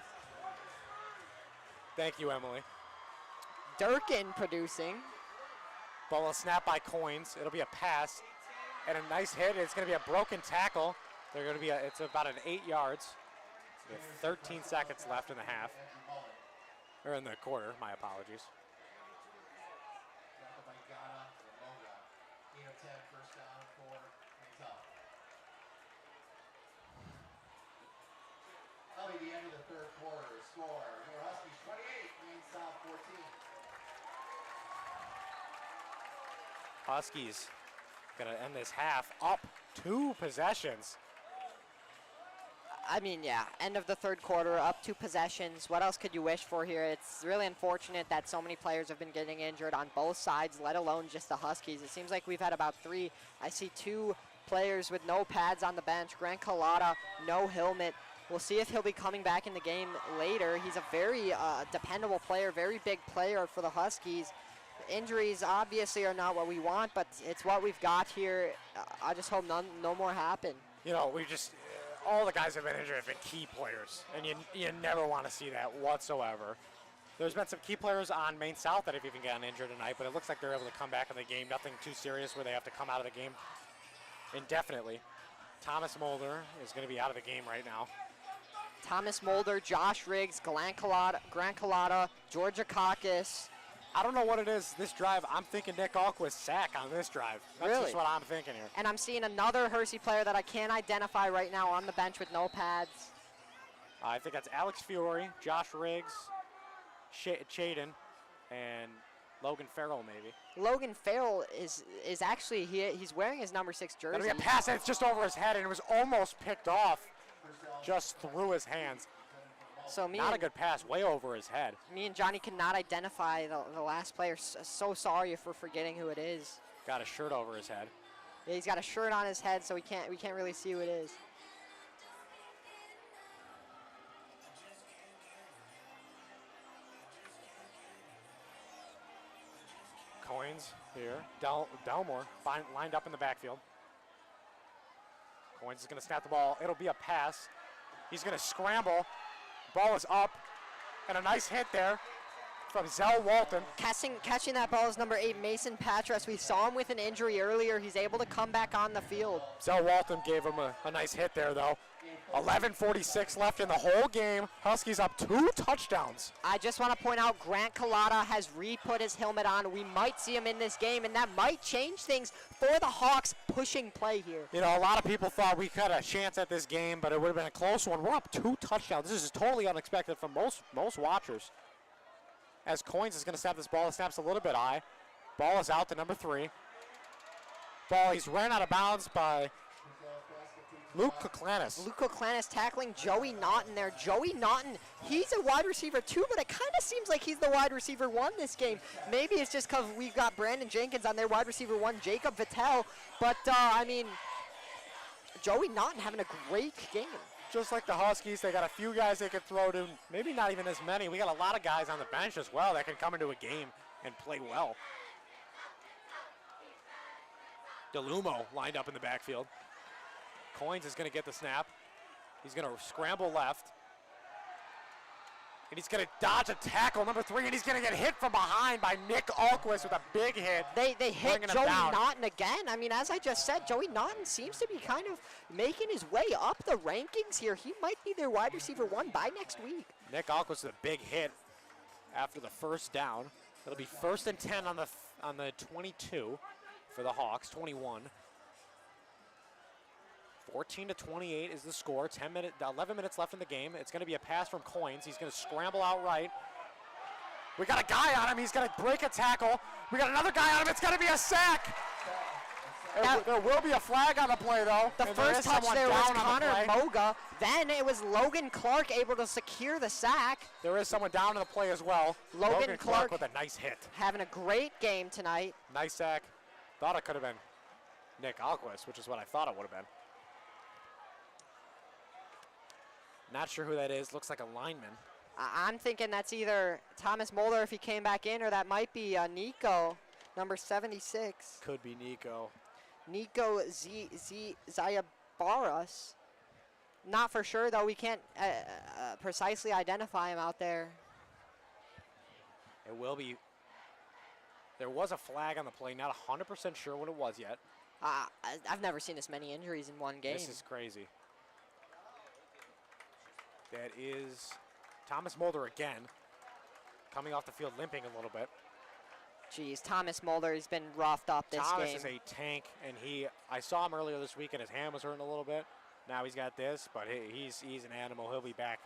Thank you, Emily. Durkin producing. Ball will snap by Goins. It'll be a pass and a nice hit. It's going to be a broken tackle. They're going to be it's about an 8 yards. We have 13 seconds left in the half. Or in the quarter, my apologies. That'll be the end of the third quarter. Score, your Huskies 28, Maine South 14. Huskies going to end this half up 2 possessions. I mean, yeah, end of the third quarter, up 2 possessions. What else could you wish for here? It's really unfortunate that so many players have been getting injured on both sides, let alone just the Huskies. It seems like we've had about 3. I see 2 players with no pads on the bench. Grant Collada, no helmet. We'll see if he'll be coming back in the game later. He's a very dependable player, very big player for the Huskies. Injuries obviously are not what we want, but it's what we've got here. I just hope no more happen. You know, all the guys that have been injured have been key players, and you never want to see that whatsoever. There's been some key players on Maine South that have even gotten injured tonight, but it looks like they're able to come back in the game. Nothing too serious where they have to come out of the game indefinitely. Thomas Mulder is going to be out of the game right now. Thomas Mulder, Josh Riggs, Grant Collada, Georgia Caucus. I don't know what it is this drive. I'm thinking Nick Alquist sack on this drive. That's Really? just what I'm thinking here. And I'm seeing another Hersey player that I can't identify right now on the bench with no pads. I think that's Alex Fiore, Josh Riggs, Chaden, and Logan Farrell maybe. Logan Farrell is actually, he's wearing his number 6 jersey. That'll be a pass, and it's just over his head, and it was almost picked off just through his hands. So Not a good pass, way over his head. me and Johnny could not identify the last player. So sorry for forgetting who it is. Got a shirt over his head. Yeah, he's got a shirt on his head, so we can't really see who it is. Goins here. Delmore lined up in the backfield. Goins is going to snap the ball. It'll be a pass. He's going to scramble. Ball is up. And a nice hit there from Zell Walton. Catching that ball is number 8, Mason Patras. We saw him with an injury earlier. He's able to come back on the field. Zell Walton gave him a nice hit there, though. 11:46 left in the whole game. Huskies up 2 touchdowns. I just want to point out Grant Collada has re-put his helmet on. We might see him in this game, and that might change things for the Hawks pushing play here. You know, a lot of people thought we had a chance at this game, but it would have been a close one. We're up 2 touchdowns. This is totally unexpected from most watchers. As Goins is going to snap this ball, it snaps a little bit high. Ball is out to number 3. He's ran out of bounds by Luke Koklanis. Luke Koklanis tackling Joey Naughton there. Joey Naughton, he's a wide receiver too, but it kind of seems like he's the wide receiver 1 this game. Maybe it's just because we've got Brandon Jenkins on there, wide receiver 1, Jacob Vittel. But, I mean, Joey Naughton having a great game. Just like the Huskies, they got a few guys they could throw to. Maybe not even as many. We got a lot of guys on the bench as well that can come into a game and play well. DeLumo lined up in the backfield. Goins is going to get the snap. He's going to scramble left. And he's going to dodge a tackle, number 3, and he's going to get hit from behind by Nick Alquist with a big hit. They hit bringing him Joey down. Naughton again. I mean, as I just said, Joey Naughton seems to be kind of making his way up the rankings here. He might be their wide receiver 1 by next week. Nick Alquist with a big hit after the first down. It'll be 1st and 10 on the 22 for the Hawks, 21. 14-28 is the score. 11 minutes left in the game. It's going to be a pass from Goins. He's going to scramble out right. We got a guy on him. He's going to break a tackle. We got another guy on him. It's going to be a sack. There will be a flag on the play, though. The first touch there was Connor Moga. Then it was Logan Clark able to secure the sack. There is someone down in the play as well. Logan Clark with a nice hit. Having a great game tonight. Nice sack. Thought it could have been Nick Alquist, which is what I thought it would have been. Not sure who that is. Looks like a lineman. I'm thinking that's either Thomas Mulder if he came back in, or that might be Nico, number 76. Could be Nico. Nico Zayabaras. Not for sure, though. We can't precisely identify him out there. It will be. There was a flag on the play. Not 100% sure what it was yet. I've never seen this many injuries in one game. This is crazy. That is Thomas Mulder again, coming off the field limping a little bit. Jeez, Thomas Mulder, he's been roughed up this Thomas game. is a tank, and I saw him earlier this week, and his hand was hurting a little bit. Now he's got this, but he's an animal. He'll be back.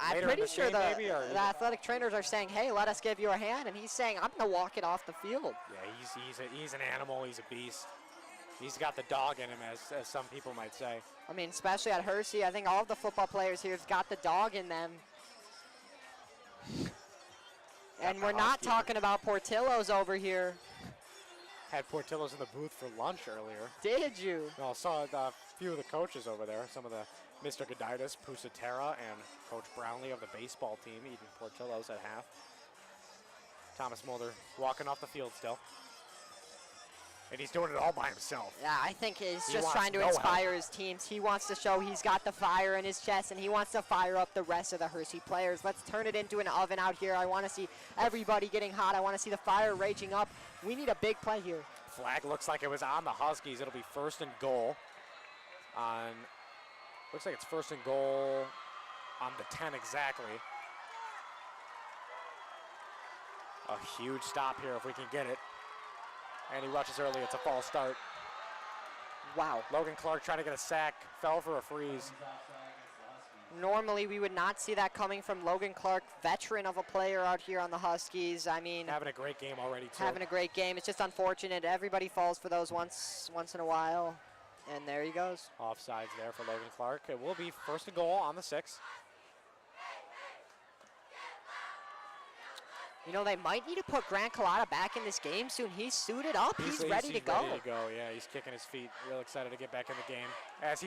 I'm pretty sure the athletic trainers are saying, hey, let us give you a hand, and he's saying, I'm going to walk it off the field. Yeah, he's an animal. He's a beast. He's got the dog in him, as some people might say. I mean, especially at Hersey, I think all of the football players here have got the dog in them. And we're not talking about Portillo's over here. Had Portillo's in the booth for lunch earlier. Did you? No, I saw a few of the coaches over there, some of the Mr. Goditis, Pusatera, and Coach Brownlee of the baseball team eating Portillo's at half. Thomas Mulder walking off the field still. And he's doing it all by himself. Yeah, I think he's He just wants trying to no inspire help. his teams. He wants to show he's got the fire in his chest, and he wants to fire up the rest of the Hersey players. Let's turn it into an oven out here. I want to see everybody getting hot. I want to see the fire raging up. We need a big play here. Flag looks like it was on the Huskies. It'll be first and goal on, looks like it's first and goal on the 10 exactly. A huge stop here if we can get it. And he rushes early. It's a false start. Wow. Logan Clark trying to get a sack, fell for a freeze. Normally, we would not see that coming from Logan Clark, veteran of a player out here on the Huskies. I mean, Having a great game already, too. having a great game. It's just unfortunate. Everybody falls for those once in a while. And there he goes. Offsides there for Logan Clark. It will be first and goal on the 6. You know, they might need to put Grant Collada back in this game soon. He's suited up. He's ready to go. Ready to go, yeah. He's kicking his feet. Real excited to get back in the game. As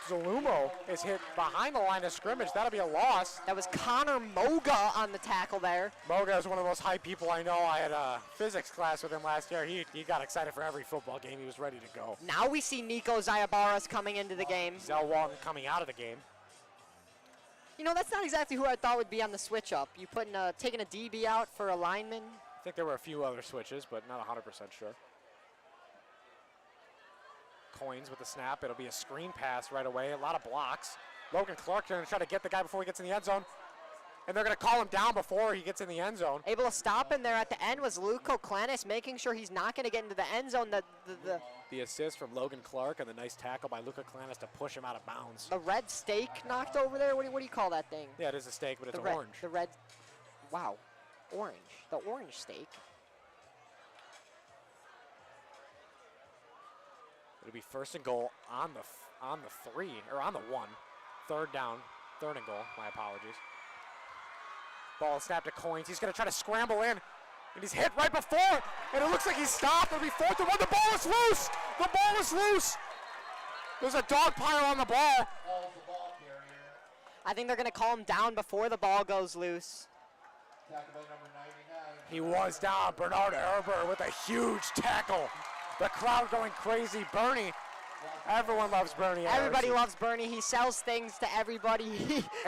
Zalumo is hit behind the line of scrimmage. That'll be a loss. That was Connor Moga on the tackle there. Moga is one of the most hype people I know. I had a physics class with him last year. He got excited for every football game. He was ready to go. Now we see Nico Zayabaras coming into the game. Zell Walton coming out of the game. You know, that's not exactly who I thought would be on the switch up. You taking a DB out for a lineman? I think there were a few other switches, but not 100% sure. Goins with the snap. It'll be a screen pass right away. A lot of blocks. Logan Clark going to try to get the guy before he gets in the end zone. And they're going to call him down before he gets in the end zone. Able to stop him there at the end was Luco Clanis, making sure he's not going to get into the end zone. The assist from Logan Clark and the nice tackle by Luca Clanis to push him out of bounds. The red steak knocked over there. What do you call that thing? Yeah, it is a steak, but it's The red, orange. The red. Wow, orange. The orange steak. It'll be first and goal on the 3 or on the 1. Third down, third and goal. My apologies. Ball snapped to Goins. He's going to try to scramble in, and he's hit right before, and it looks like he's stopped. It'll be 4th and 1. The ball is loose. The ball is loose. There's a dog pile on the ball. I think they're going to call him down before the ball goes loose. Tackled by number 99. He was down. Bernard Herber with a huge tackle. The crowd going crazy. Bernie. Everyone loves Bernie. Everybody loves Bernie. He sells things to everybody.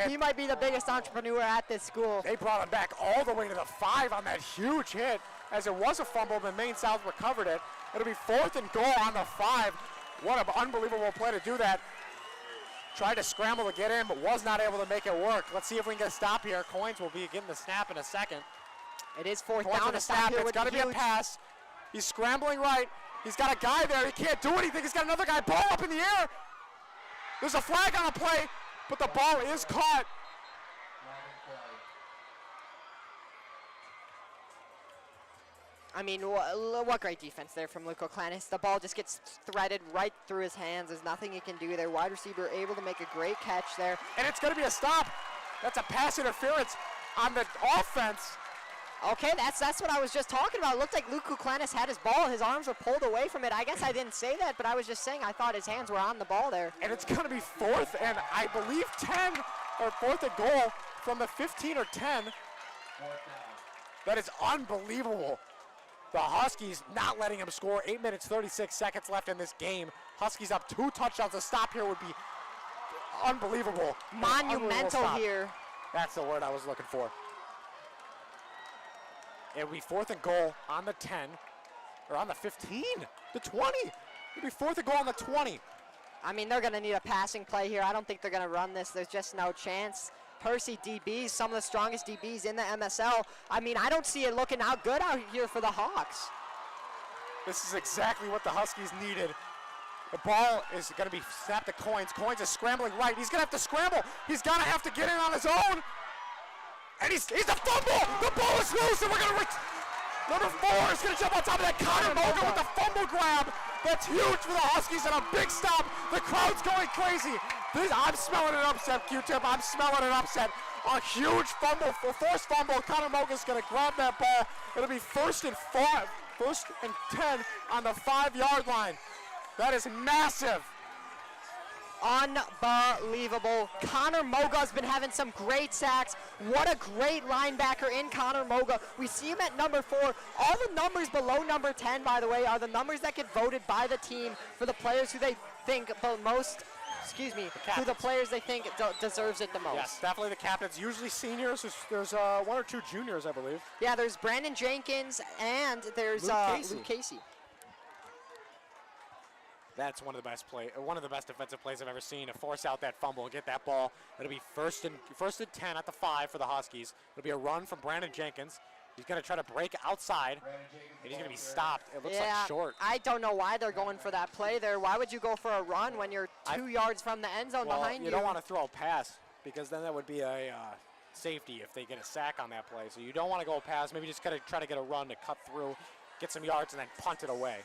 He might be the biggest entrepreneur at this school. They brought him back all the way to the 5 on that huge hit. As it was a fumble, but Maine South recovered it. It'll be 4th and goal on the 5. What an unbelievable play to do that. Tried to scramble to get in, but was not able to make it work. Let's see if we can get a stop here. Goins will be getting the snap in a second. It is 4th Goins down. with the snap. It's got to be a pass. He's scrambling right. He's got a guy there. He can't do anything. He's got another guy. Ball up in the air. There's a flag on the play, but the ball is caught. I mean, what great defense there from Luco Clanis. The ball just gets threaded right through his hands. There's nothing he can do there. Wide receiver able to make a great catch there. And it's going to be a stop. That's a pass interference on the offense. Okay, that's what I was just talking about. It looked like Luco Clanis had his ball. His arms were pulled away from it. I guess I didn't say that, but I was just saying I thought his hands were on the ball there. And it's going to be 4th and I believe 10 or 4th and goal from the 15 or 10. That is unbelievable. The Huskies not letting him score. 8 minutes, 36 seconds left in this game. Huskies up 2 touchdowns. A stop here would be unbelievable. Monumental here. That's the word I was looking for. It will be 4th and goal on the 10, or on the 15, the 20. It'll be 4th and goal on the 20. I mean, they're going to need a passing play here. I don't think they're going to run this. There's just no chance. Hersey DBs, some of the strongest DBs in the MSL. I mean, I don't see it looking out good out here for the Hawks. This is exactly what the Huskies needed. The ball is going to be snapped to Goins. Goins is scrambling right. He's going to have to scramble. He's going to have to get in on his own. And he's a fumble. The ball is loose, and we're going to number 4 is going to jump on top of that. Connor Moga with the fumble grab. That's huge for the Huskies and a big stop. The crowd's going crazy. I'm smelling an upset, Q-Tip. I'm smelling an upset. A huge fumble, forced fumble. Connor Moga's going to grab that ball. It'll be 1st and 5, 1st and 10 on the 5-yard line. That is massive. Unbelievable. Connor Moga's been having some great sacks. What a great linebacker in Connor Moga. We see him at number 4. All the numbers below number 10, by the way, are the numbers that get voted by the team for the players who they think who the players they think deserves it the most. Yes, definitely the captains. Usually seniors. There's 1 or 2 juniors, I believe. Yeah, there's Brandon Jenkins and there's Luke Casey. That's one of the best defensive plays I've ever seen, to force out that fumble and get that ball. It'll be first and 10 at the 5 for the Huskies. It'll be a run from Brandon Jenkins. He's going to try to break outside, and he's going to be stopped. It looks like short. I don't know why they're going for that play there. Why would you go for a run when you're 2 yards from the end zone behind you? You don't want to throw a pass, because then that would be a safety if they get a sack on that play. So you don't want to go a pass. Maybe just try to get a run to cut through, get some yards, and then punt it away.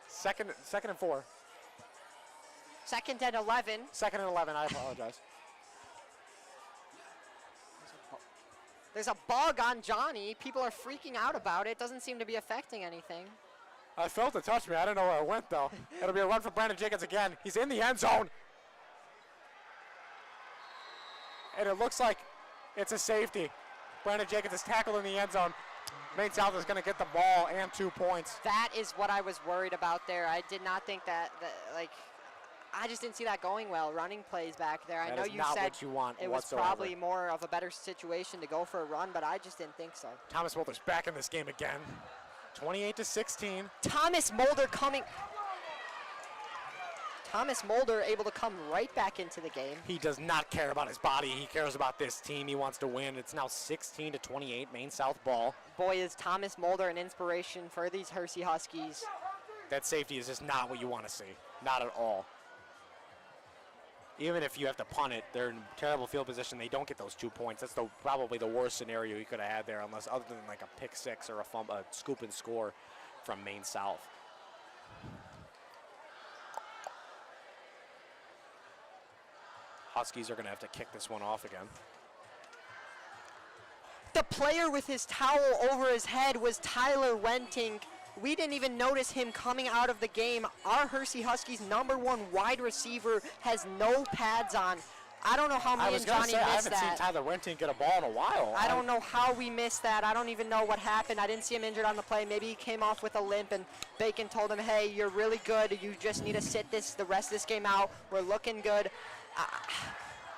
Second and 4. Second and 11. Second and 11, I apologize. There's a bug on Johnny. People are freaking out about it. Doesn't seem to be affecting anything. I felt it touch me. I don't know where it went, though. It'll be a run for Brandon Jenkins again. He's in the end zone. And it looks like it's a safety. Brandon Jenkins is tackled in the end zone. Maine South is going to get the ball and 2 points. That is what I was worried about there. I did not think that I just didn't see that going well. Running plays back there. I know you said what you want it was probably more of a better situation to go for a run, but I just didn't think so. Thomas Mulder's back in this game again. 28-16. Thomas Mulder able to come right back into the game. He does not care about his body. He cares about this team. He wants to win. It's now 16-28, Maine South ball. Boy, is Thomas Mulder an inspiration for these Hersey Huskies. That safety is just not what you want to see. Not at all. Even if you have to punt it, they're in terrible field position. They don't get those 2 points. That's probably the worst scenario you could have had there, unless other than like a pick 6 or a scoop and score from Maine South. Huskies are going to have to kick this one off again. The player with his towel over his head was Tyler Wenting. We didn't even notice him coming out of the game. Our Hersey Huskies' #1 wide receiver has no pads on. I don't know how me and Johnny missed that. I haven't seen Tyler Wenting get a ball in a while. I don't know how we missed that. I don't even know what happened. I didn't see him injured on the play. Maybe he came off with a limp and Bacon told him, hey, you're really good. You just need to sit the rest of this game out. We're looking good.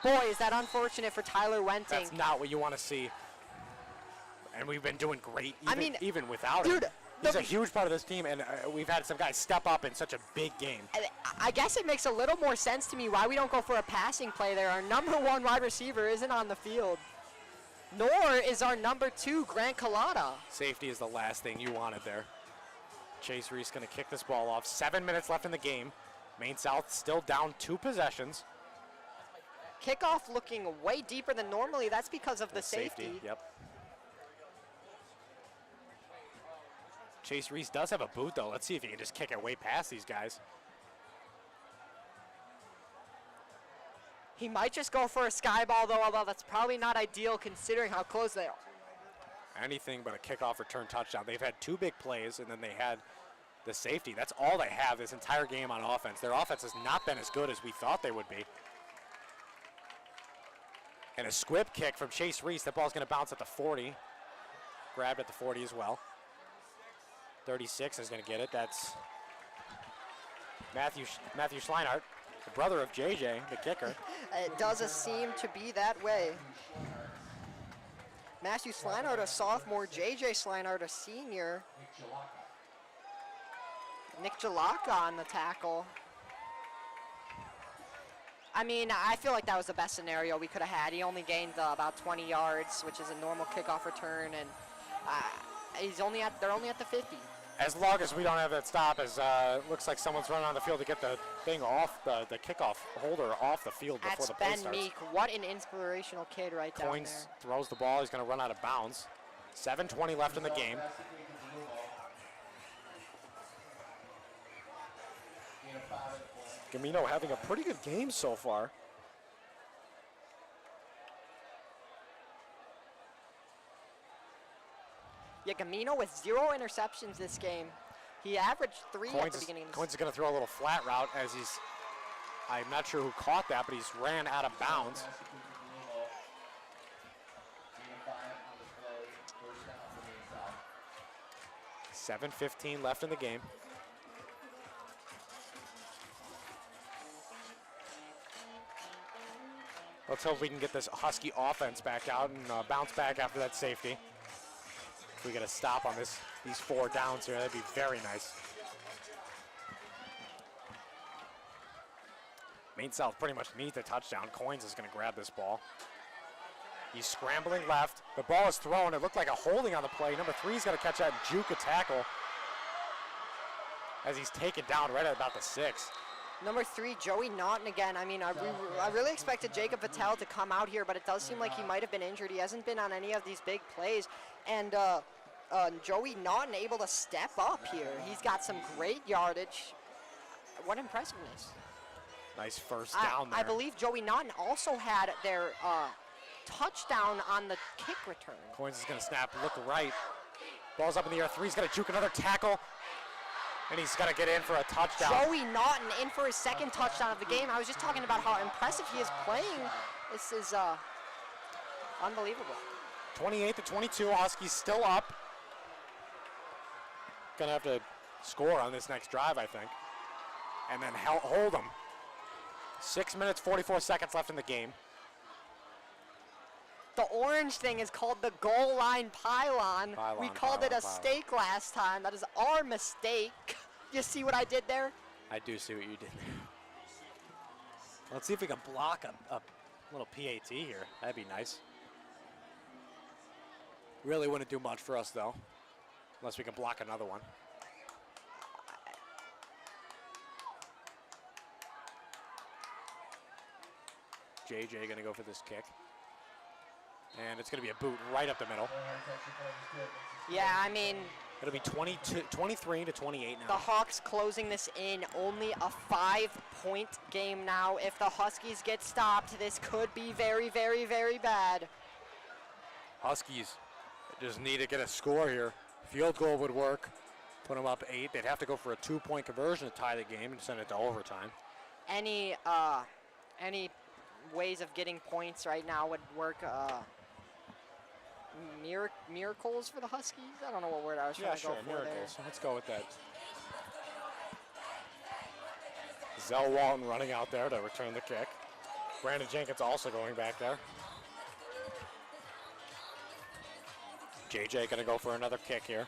Boy, is that unfortunate for Tyler Wenting. That's not what you want to see. And we've been doing great even without him. He's a huge part of this team, and we've had some guys step up in such a big game. I guess it makes a little more sense to me why we don't go for a passing play there. Our #1 wide receiver isn't on the field, nor is our #2, Grant Collada. Safety is the last thing you wanted there. Chase Reese going to kick this ball off. 7 minutes left in the game. Maine South still down 2 possessions. Kickoff looking way deeper than normally. That's because of the safety. Yep. Chase Reese does have a boot, though. Let's see if he can just kick it way past these guys. He might just go for a sky ball, though, although that's probably not ideal considering how close they are. Anything but a kickoff return touchdown. They've had 2 big plays, and then they had the safety. That's all they have this entire game on offense. Their offense has not been as good as we thought they would be. And a squib kick from Chase Reese. That ball's going to bounce at the 40. Grabbed at the 40 as well. 36 is going to get it. That's Matthew Schleinart, the brother of JJ, the kicker. It doesn't seem to be that way. Matthew Schleinart, a sophomore. JJ Schleinart, a senior. Nick Jalaka on the tackle. I mean, I feel like that was the best scenario we could have had. He only gained about 20 yards, which is a normal kickoff return, and they're only at the 50. As long as we don't have that stop, as looks like someone's running on the field to get the thing off, the kickoff holder off the field before the play starts. That's Ben Meek. What an inspirational kid right down there. Goins throws the ball. He's going to run out of bounds. 7:20 left in the game. Gamino having a pretty good game so far. Yeah, Gamino with 0 interceptions this game. He averaged 3 at the beginning of the Goins is going to throw a little flat route as he's, I'm not sure who caught that, but he's ran out of bounds. 7:15 left in the game. Let's hope we can get this Husky offense back out and bounce back after that safety. If we get a stop on these 4 downs here, that'd be very nice. Maine South pretty much needs a touchdown. Goins is going to grab this ball. He's scrambling left. The ball is thrown. It looked like a holding on the play. Number 3's got to catch that and juke a tackle as he's taken down right at about the 6. Number 3, Joey Naughton again. I mean, I really expected Jacob Patel to come out here, but it does seem like he might have been injured. He hasn't been on any of these big plays. And Joey Naughton able to step up here. He's got some great yardage. What impressiveness. Nice first down there. I believe Joey Naughton also had their touchdown on the kick return. Goins is going to snap, look right. Ball's up in the air. 3's going to juke another tackle. And he's got to get in for a touchdown. Joey Naughton in for his 2nd touchdown of the game. I was just talking about how impressive he is playing. This is unbelievable. 28-22, Huskies still up. Gonna have to score on this next drive, I think. And then hold them. 6 minutes, 44 seconds left in the game. The orange thing is called the goal line pylon. We called it a stake last time. That is our mistake. You see what I did there? I do see what you did there. Let's see if we can block a little PAT here. That'd be nice. Really wouldn't do much for us, though, unless we can block another one. JJ gonna go for this kick. And it's gonna be a boot right up the middle. Yeah, I mean, it'll be 23-28 now. The Hawks closing this in, only a 5-point game now. If the Huskies get stopped, this could be very, very, very bad. Huskies just need to get a score here. Field goal would work. Put them up 8. They'd have to go for a 2-point conversion to tie the game and send it to overtime. Any ways of getting points right now would work. Miracles for the Huskies? I don't know what word I was trying to go for miracles. Let's go with that. Zell Walton running out there to return the kick. Brandon Jenkins also going back there. JJ gonna go for another kick here.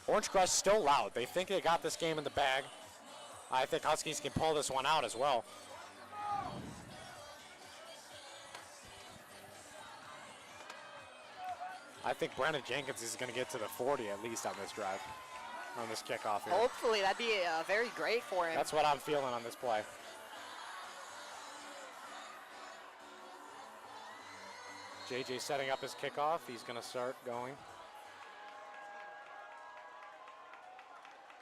Orange Crush still loud. They think they got this game in the bag. I think Huskies can pull this one out as well. I think Brandon Jenkins is going to get to the 40 at least on this drive, on this kickoff here. Hopefully, that'd be very great for him. That's what I'm feeling on this play. JJ setting up his kickoff. He's going to start going.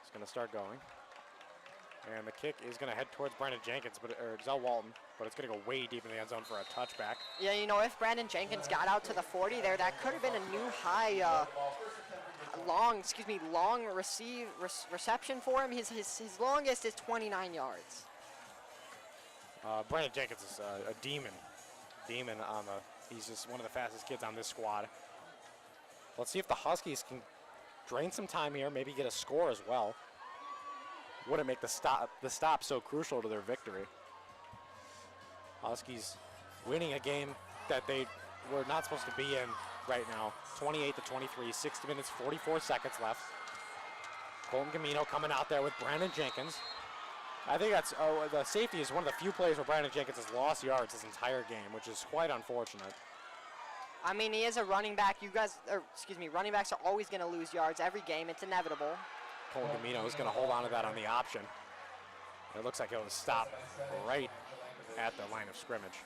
He's going to start going. And the kick is going to head towards Brandon Jenkins, or Zell Walton, but it's going to go way deep in the end zone for a touchback. Yeah, you know, if Brandon Jenkins got out to the 40 there, that could have been a new high, long reception for him. His longest is 29 yards. Brandon Jenkins is a demon on the. He's just one of the fastest kids on this squad. Let's see if the Huskies can drain some time here, maybe get a score as well. Wouldn't make the stop so crucial to their victory. Huskies winning a game that they were not supposed to be in right now. 28-23, 60 minutes, 44 seconds left. Colton Gamino coming out there with Brandon Jenkins. I think that's the safety is one of the few plays where Brandon Jenkins has lost yards his entire game, which is quite unfortunate. I mean, he is a running back. Running backs are always going to lose yards every game. It's inevitable. Colton Gamino is going to hold on to that on the option. It looks like he'll stop right at the line of scrimmage.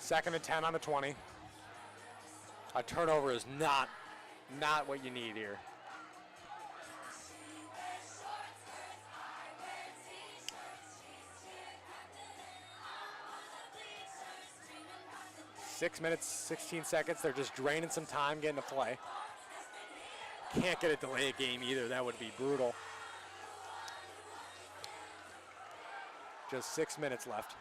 2nd and 10 on the 20. A turnover is not what you need here. 6 minutes, 16 seconds. They're just draining some time getting to play. Can't get a delay game either. That would be brutal. Just 6 minutes left.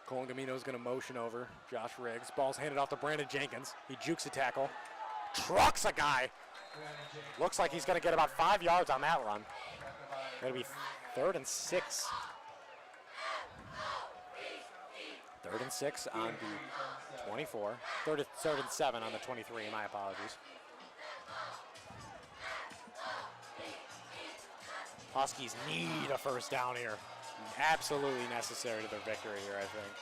Colin Gamino's going to motion over Josh Riggs. Ball's handed off to Brandon Jenkins. He jukes a tackle. Trucks a guy. Looks like he's going to get about 5 yards on that run. Going to be 3rd and 6. 3rd and 6 on the 24. 3rd and 7 on the 23, my apologies. Huskies need a first down here. Absolutely necessary to their victory here, I think.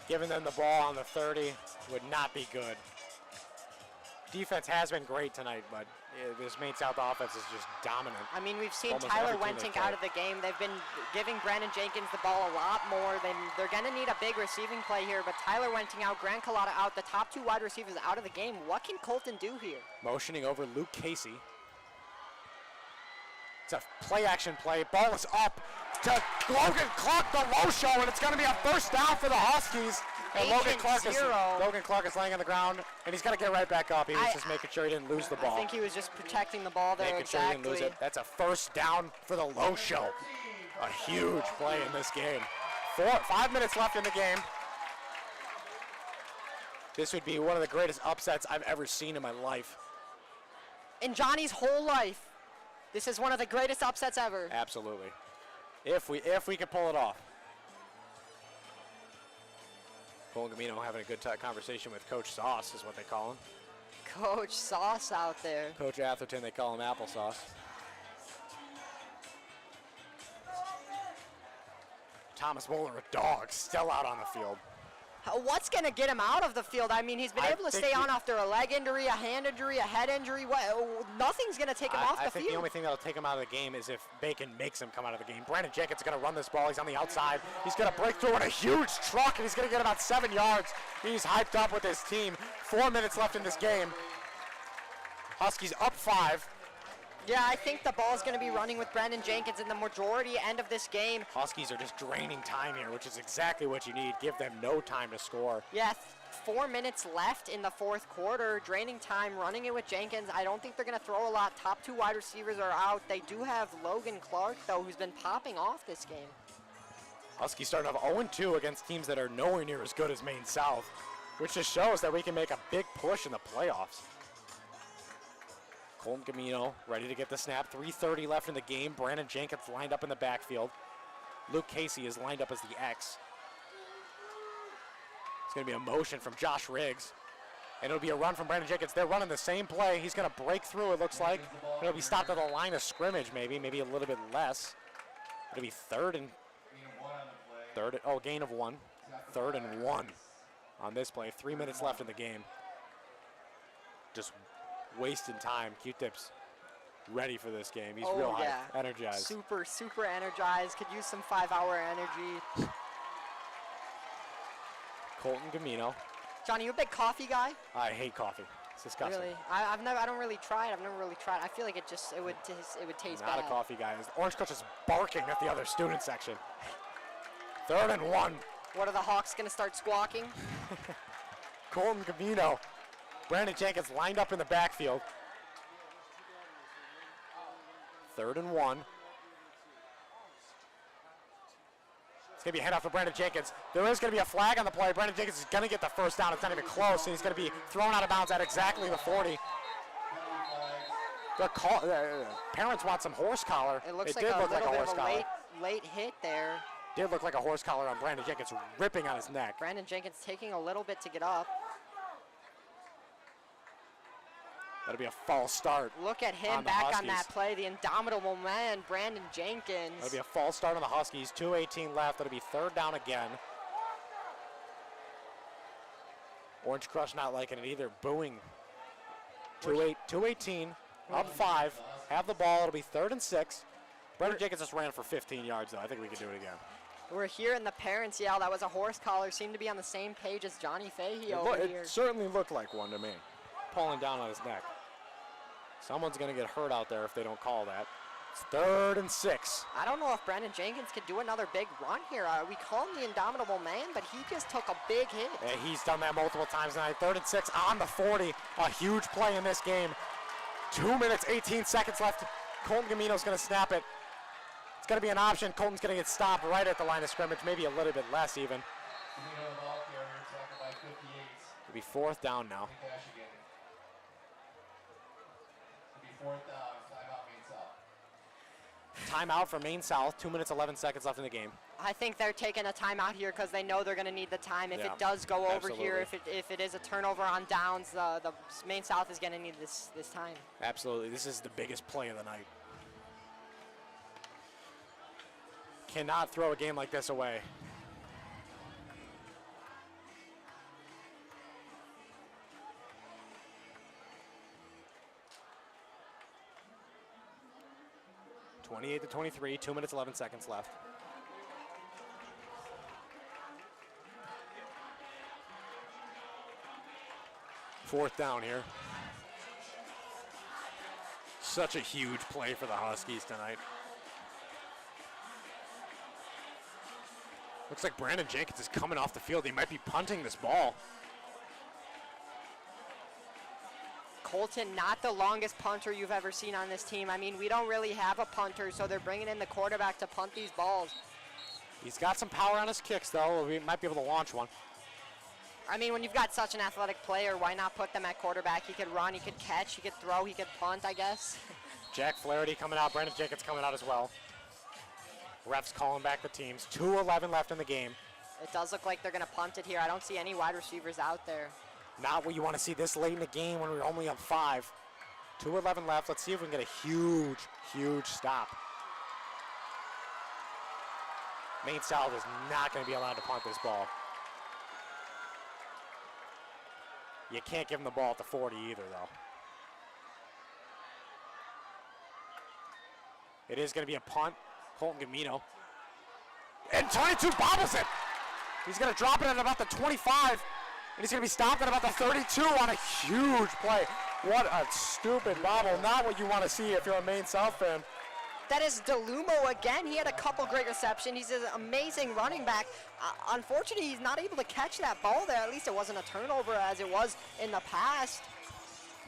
Giving them the ball on the 30 would not be good. Defense has been great tonight, but this Maine South offense is just dominant. I mean, we've seen Almost Tyler every team they Wentink play. out of the game. They've been giving Brandon Jenkins the ball a lot more. They're going to need a big receiving play here, but Tyler Wentink out, Grant Collada out, the top 2 wide receivers out of the game. What can Colton do here? Motioning over Luke Casey. It's a play-action play. Ball is up to Logan Clark, the low show, and it's going to be a first down for the Huskies. And Logan Clark is laying on the ground, and he's going to get right back up. He was just making sure he didn't lose the ball. I think he was just protecting the ball there. Making sure he didn't lose it. That's a first down for the low show. A huge play in this game. 5 minutes left in the game. This would be one of the greatest upsets I've ever seen in my life. In Johnny's whole life, this is one of the greatest upsets ever. Absolutely. If we can pull it off. Colin Gamino having a good conversation with Coach Sauce is what they call him. Coach Sauce out there. Coach Atherton, they call him Applesauce. Thomas Moeller, a dog, still out on the field. What's going to get him out of the field? I mean, he's been able to stay on after a leg injury, a hand injury, a head injury. Nothing's going to take him off the I think field. the only thing that'll take him out of the game is if Bacon makes him come out of the game. Brandon Jenkins is going to run this ball. He's on the outside. He's going to break through in a huge truck, and he's going to get about 7 yards. He's hyped up with his team. 4 minutes left in this game. Huskies up 5. Yeah, I think the ball's going to be running with Brandon Jenkins in the majority end of this game. Huskies are just draining time here, which is exactly what you need. Give them no time to score. Yeah, 4 minutes left in the 4th quarter. Draining time, running it with Jenkins. I don't think they're going to throw a lot. Top 2 wide receivers are out. They do have Logan Clark, though, who's been popping off this game. Huskies starting off 0-2 against teams that are nowhere near as good as Maine South, which just shows that we can make a big push in the playoffs. Colton Gamino ready to get the snap. 3:30 left in the game. Brandon Jenkins lined up in the backfield. Luke Casey is lined up as the X. It's going to be a motion from Josh Riggs. And it'll be a run from Brandon Jenkins. They're running the same play. He's going to break through, it looks like. It'll be stopped at the line of scrimmage, maybe a little bit less. It'll be gain of 1. 3rd and 1 on this play. 3 minutes left in the game. Just wasting time. Q-Tip's ready for this game. He's real high, energized. Super energized. Could use some 5-hour energy. Colton Gamino. Johnny, you a big coffee guy? I hate coffee. It's disgusting. Really? I don't really try it. I've never really tried it. I feel like it would taste Not bad. a coffee guy. Orange Coach is barking at the other student section. 3rd and 1. What are the Hawks going to start squawking? Colton Gamino. Brandon Jenkins lined up in the backfield. 3rd and 1. It's going to be a handoff to Brandon Jenkins. There is going to be a flag on the play. Brandon Jenkins is going to get the first down. It's not even close, and he's going to be thrown out of bounds at exactly the 40. Parents want some horse collar. It looks did like look a like a little bit horse of a collar. late hit there. Did look like a horse collar on Brandon Jenkins, ripping on his neck. Brandon Jenkins taking a little bit to get up. That'll be a false start. Look at him back on that play, the indomitable man, Brandon Jenkins. That'll be a false start on the Huskies. 2:18 left. That'll be 3rd down again. Orange Crush not liking it either, booing. 2:18, up 5. Have the ball. It'll be 3rd and 6. Brandon Jenkins just ran for 15 yards, though. I think we can do it again. We're hearing the parents yell. That was a horse collar. Seemed to be on the same page as Johnny Fahey over here. It certainly looked like one to me. Pulling down on his neck. Someone's going to get hurt out there if they don't call that. It's 3rd and 6. I don't know if Brandon Jenkins could do another big run here. We call him the Indomitable Man, but he just took a big hit. And he's done that multiple times tonight. 3rd and 6 on the 40. A huge play in this game. 2 minutes, 18 seconds left. Colton Gamino's going to snap it. It's going to be an option. Colton's going to get stopped right at the line of scrimmage, maybe a little bit less even. Gamino the ball carrier, tackled by 58. It'll be 4th down now. Big dash again. It'll be 4th down. Timeout Maine South. Timeout for Maine South. 2 minutes, 11 seconds left in the game. I think they're taking a timeout here because they know they're going to need the time. If Yeah, it does go over absolutely. here, if it is a turnover on downs, the Maine South is going to need this time. Absolutely. This is the biggest play of the night. Cannot throw a game like this away. (28-23), 2 minutes 11 seconds left. Fourth down here. Such a huge play for the Huskies tonight. Looks like Brandon Jenkins is coming off the field. He might be punting this ball. Colton, not the longest punter you've ever seen on this team. I mean, we don't really have a punter, so they're bringing in the quarterback to punt these balls. He's got some power on his kicks, though. We might be able to launch one. I mean, when you've got such an athletic player, why not put them at quarterback? He could run, he could catch, he could throw, he could punt, I guess. Jack Flaherty coming out. Brandon Jenkins coming out as well. Refs calling back the teams. 2:11 left in the game. It does look like they're going to punt it here. I don't see any wide receivers out there. Not what you want to see this late in the game when we're only up 5. 2:11 left. Let's see if we can get a huge, huge stop. Maine South is not going to be allowed to punt this ball. You can't give him the ball at the 40 either, though. It is going to be a punt. Colton Gamino. And 22 bobbles it. He's going to drop it at about the 25. And he's going to be stopped at about the 32 on a huge play. What a stupid bobble. Not what you want to see if you're a Maine South fan. That is DeLumo again. He had a couple great receptions. He's an amazing running back. Unfortunately, he's not able to catch that ball there. At least it wasn't a turnover as it was in the past.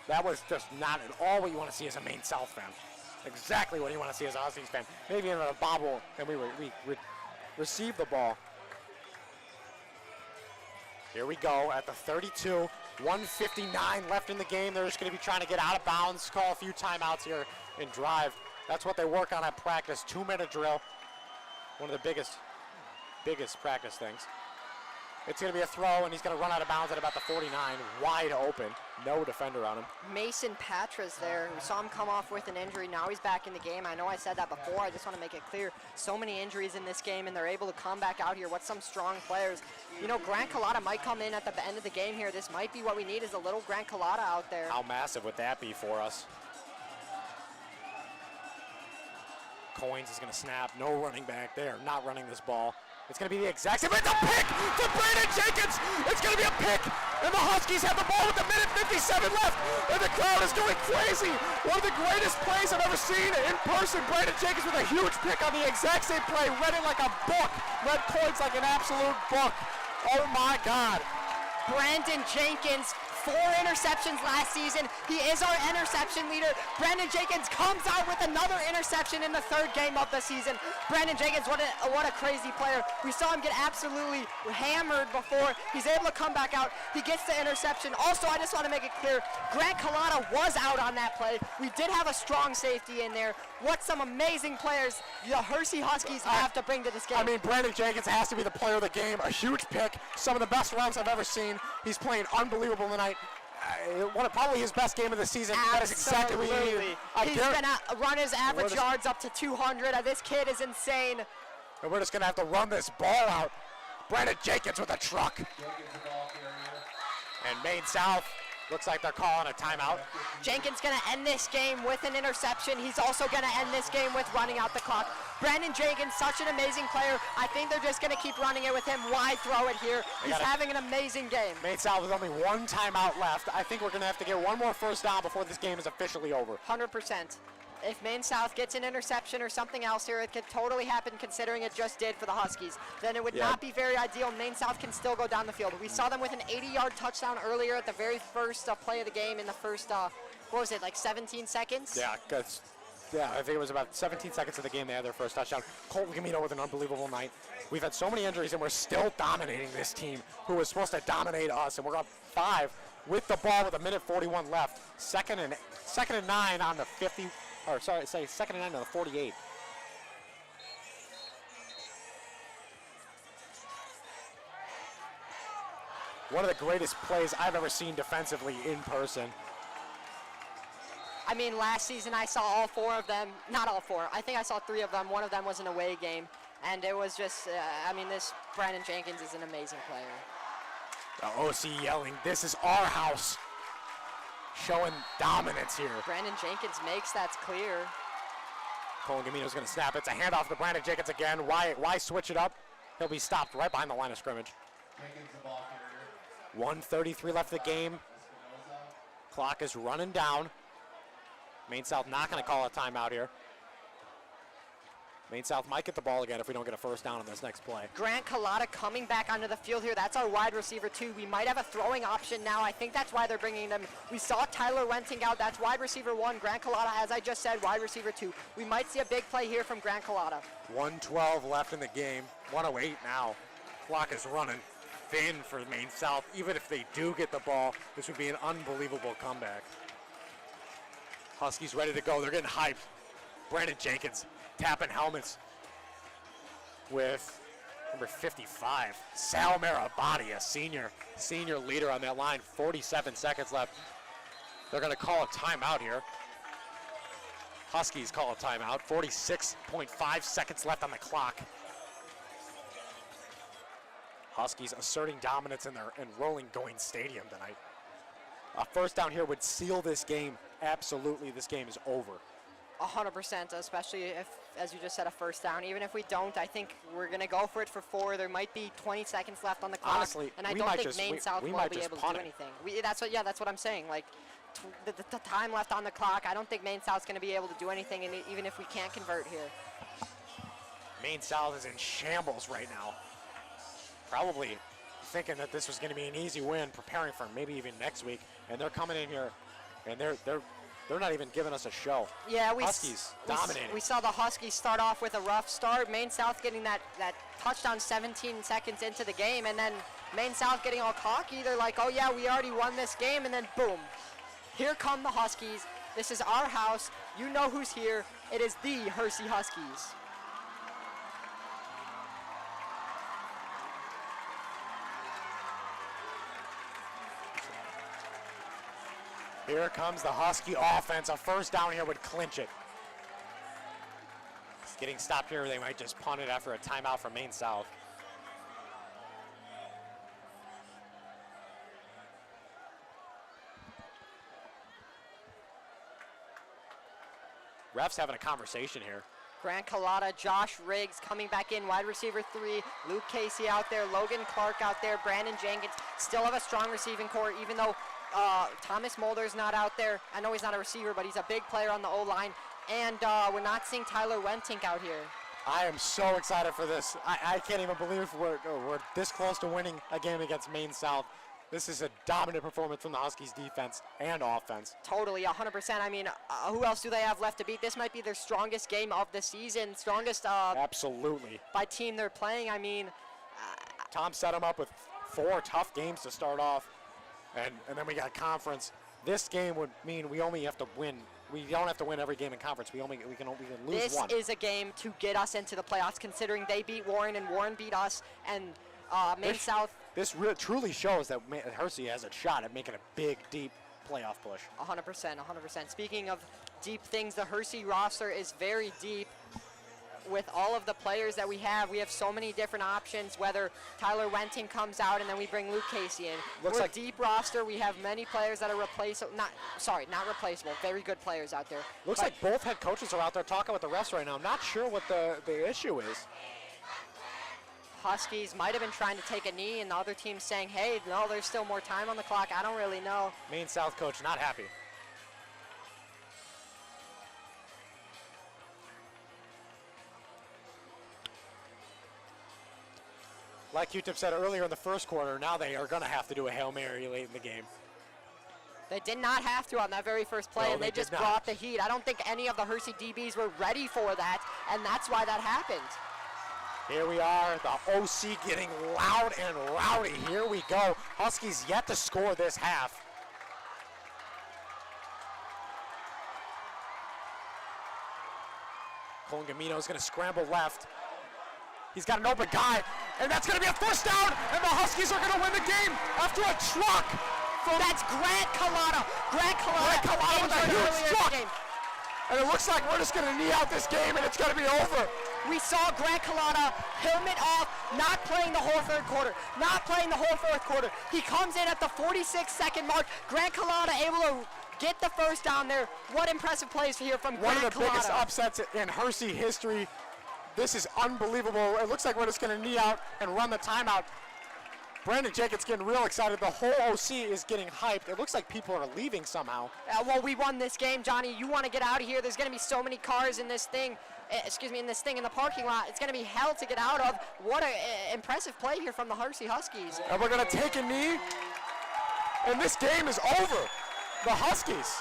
That was just not at all what you want to see as a Maine South fan. Exactly what you want to see as a Huskies fan. Maybe in a bobble, and we receive the ball. Here we go at the 32. 1:59 left in the game. They're just going to be trying to get out of bounds, call a few timeouts here, and drive. That's what they work on at practice. 2-minute drill. One of the biggest practice things. It's going to be a throw, and he's going to run out of bounds at about the 49. Wide open. No defender on him. Mason Patras there. We saw him come off with an injury. Now he's back in the game. I know I said that before. I just want to make it clear. So many injuries in this game, and they're able to come back out here with some strong players. You know, Grant Collada might come in at the end of the game here. This might be what we need is a little Grant Collada out there. How massive would that be for us? Goins is going to snap. No running back there. Not running this ball. It's going to be the exact same. It's a pick to Brandon Jenkins. It's going to be a pick. And the Huskies have the ball with 1:57 left. And the crowd is going crazy. One of the greatest plays I've ever seen in person. Brandon Jenkins with a huge pick on the exact same play. Read it like a book. Read points like an absolute book. Oh my God. Brandon Jenkins, 4 interceptions last season. He is our interception leader. Brandon Jenkins comes out with another interception in the 3rd game of the season. Brandon Jenkins, what a crazy player. We saw him get absolutely hammered before. He's able to come back out. He gets the interception. Also, I just want to make it clear, Grant Collada was out on that play. We did have a strong safety in there. What some amazing players the Hersey Huskies have to bring to this game. I mean, Brandon Jenkins has to be the player of the game. A huge pick. Some of the best runs I've ever seen. He's playing unbelievable tonight. Probably his best game of the season. Absolutely. That is exactly what he needed. He's going to run his average yards up to 200. This kid is insane. And we're just going to have to run this ball out. Brandon Jenkins with a truck. And Maine South looks like they're calling a timeout. Jenkins going to end this game with an interception. He's also going to end this game with running out the clock. Brandon Jenkins, such an amazing player. I think they're just going to keep running it with him. Why throw it here? He's having an amazing game. Maine South with only 1 timeout left. I think we're going to have to get one more first down before this game is officially over. 100%. If Maine South gets an interception or something else here, it could totally happen considering it just did for the Huskies. Then it would not be very ideal. Maine South can still go down the field. We saw them with an 80-yard touchdown earlier at the very first play of the game in the first, what was it, like 17 seconds? Yeah, I think it was about 17 seconds of the game they had their first touchdown. Colton Gamino with an unbelievable night. We've had so many injuries, and we're still dominating this team who was supposed to dominate us, and we're up 5 with the ball with a minute 41 left. Second and 9 on the 50. Or second and 9 on the 48. One of the greatest plays I've ever seen defensively in person. I mean, last season I saw all 4 of them. Not all 4. I think I saw 3 of them. One of them was an away game. And it was just, I mean, this Brandon Jenkins is an amazing player. The OC yelling, "This is our house." Showing dominance here. Brandon Jenkins makes that clear. Colin Gamino's going to snap it. It's a handoff to Brandon Jenkins again. Why switch it up? He'll be stopped right behind the line of scrimmage. 1:33 left of the game. Clock is running down. Maine South not going to call a timeout here. Maine South might get the ball again if we don't get a first down on this next play. Grant Collada coming back onto the field here. That's our wide receiver too. We might have a throwing option now. I think that's why they're bringing them. We saw Tyler Wenting out. That's wide receiver 1. Grant Collada, as I just said, wide receiver 2. We might see a big play here from Grant Collada. 1:12 left in the game. 1:08 now. Clock is running thin for Maine South. Even if they do get the ball, this would be an unbelievable comeback. Huskies ready to go. They're getting hyped. Brandon Jenkins tapping helmets with number 55, Sal Marabati, a senior leader on that line. 47 seconds left. They're going to call a timeout here. Huskies call a timeout. 46.5 seconds left on the clock. Huskies asserting dominance in rolling Goins Stadium tonight. A first down here would seal this game. Absolutely, this game is over. 100%, especially if, as you just said, a first down. Even if we don't, I think we're going to go for it for 4. There might be 20 seconds left on the clock. Honestly, and I don't think Maine South will be able to do anything. That's what I'm saying. Like, the time left on the clock, I don't think Maine South's going to be able to do anything, and even if we can't convert here. Maine South is in shambles right now. Probably thinking that this was going to be an easy win, preparing for maybe even next week, and they're coming in here, and they're not even giving us a show. Yeah, Huskies dominating. We saw the Huskies start off with a rough start. Maine South getting that touchdown 17 seconds into the game, and then Maine South getting all cocky. They're like, oh yeah, we already won this game, and then boom. Here come the Huskies. This is our house. You know who's here. It is the Hersey Huskies. Here comes the Husky offense. A first down here would clinch it. It's getting stopped here. They might just punt it after a timeout from Maine South. Refs having a conversation here. Grant Collada, Josh Riggs coming back in, wide receiver 3. Luke Casey out there, Logan Clark out there, Brandon Jenkins. Still have a strong receiving core, even though Thomas Mulder's not out there. I know he's not a receiver, but he's a big player on the O-line. And we're not seeing Tyler Wentink out here. I am so excited for this. I can't even believe we're this close to winning a game against Maine South. This is a dominant performance from the Huskies defense and offense. Totally, 100%. I mean, who else do they have left to beat? This might be their strongest game of the season, strongest Absolutely. by team they're playing. I mean, Tom set them up with 4 tough games to start off, and then we got conference. This game would mean we only have to win. We don't have to win every game in conference. We can lose one. This is a game to get us into the playoffs, considering they beat Warren and Warren beat us, and Maine South. This truly shows that Hersey has a shot at making a big, deep playoff push. 100%, 100%. Speaking of deep things, the Hersey roster is very deep. With all of the players that we have so many different options, whether Tyler Wenting comes out and then we bring Luke Casey in. We're a deep roster. We have many players that are not replaceable. Very good players out there. Looks like both head coaches are out there talking with the refs right now. I'm not sure what the issue is. Huskies might have been trying to take a knee, and the other team's saying, hey, no, there's still more time on the clock. I don't really know. Maine South coach not happy. Like Q-Tip said earlier in the first quarter, now they are going to have to do a Hail Mary late in the game. They did not have to on that very first play, No, and they they just did not. brought the heat. I don't think any of the Hersey DBs were ready for that, and that's why that happened. Here we are, the OC getting loud and rowdy. Here we go. Huskies yet to score this half. Colin Gamino's going to scramble left. He's got an open guy, and that's going to be a first down, and the Huskies are going to win the game after a truck. That's Grant Collada. Grant Collada with a injured huge earlier in truck. the game. And it looks like we're just going to knee out this game, and it's going to be over. We saw Grant Collada helmet off, not playing the whole third quarter, not playing the whole fourth quarter. He comes in at the 46-second mark. Grant Collada able to get the first down there. What impressive plays here from One Grant of the biggest Collada. upsets in Hersey history. This is unbelievable. It looks like we're just going to knee out and run the timeout. Brandon Jenkins getting real excited. The whole OC is getting hyped. It looks like people are leaving somehow. Well, we won this game, Johnny. You want to get out of here. There's going to be so many cars in this thing. In the parking lot. It's going to be hell to get out of. What an impressive play here from the Hersey Huskies. And we're going to take a knee, and this game is over. The Huskies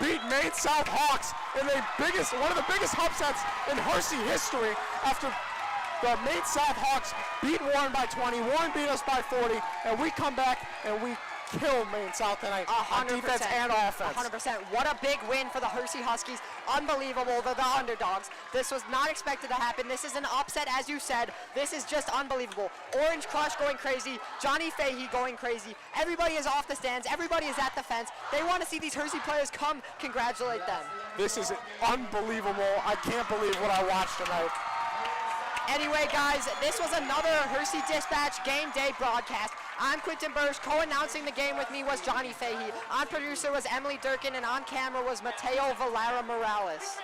beat Maine South Hawks in one of the biggest upsets in Hersey history after the Maine South Hawks beat Warren by 20, Warren beat us by 40, and we come back and we kill Maine South tonight on 100%. defense and offense. 100%. What a big win for the Hersey Huskies. Unbelievable. They're the underdogs. This was not expected to happen. This is an upset, as you said. This is just unbelievable. Orange Crush going crazy. Johnny Fahey going crazy. Everybody is off the stands. Everybody is at the fence. They want to see these Hersey players come congratulate them. This is unbelievable. I can't believe what I watched tonight. Anyway, guys, this was another Hersey Dispatch Game Day broadcast. I'm Quinton Bursch. Co-announcing the game with me was Johnny Fahey. On producer was Emily Durkin, and on camera was Mateo Valera Morales.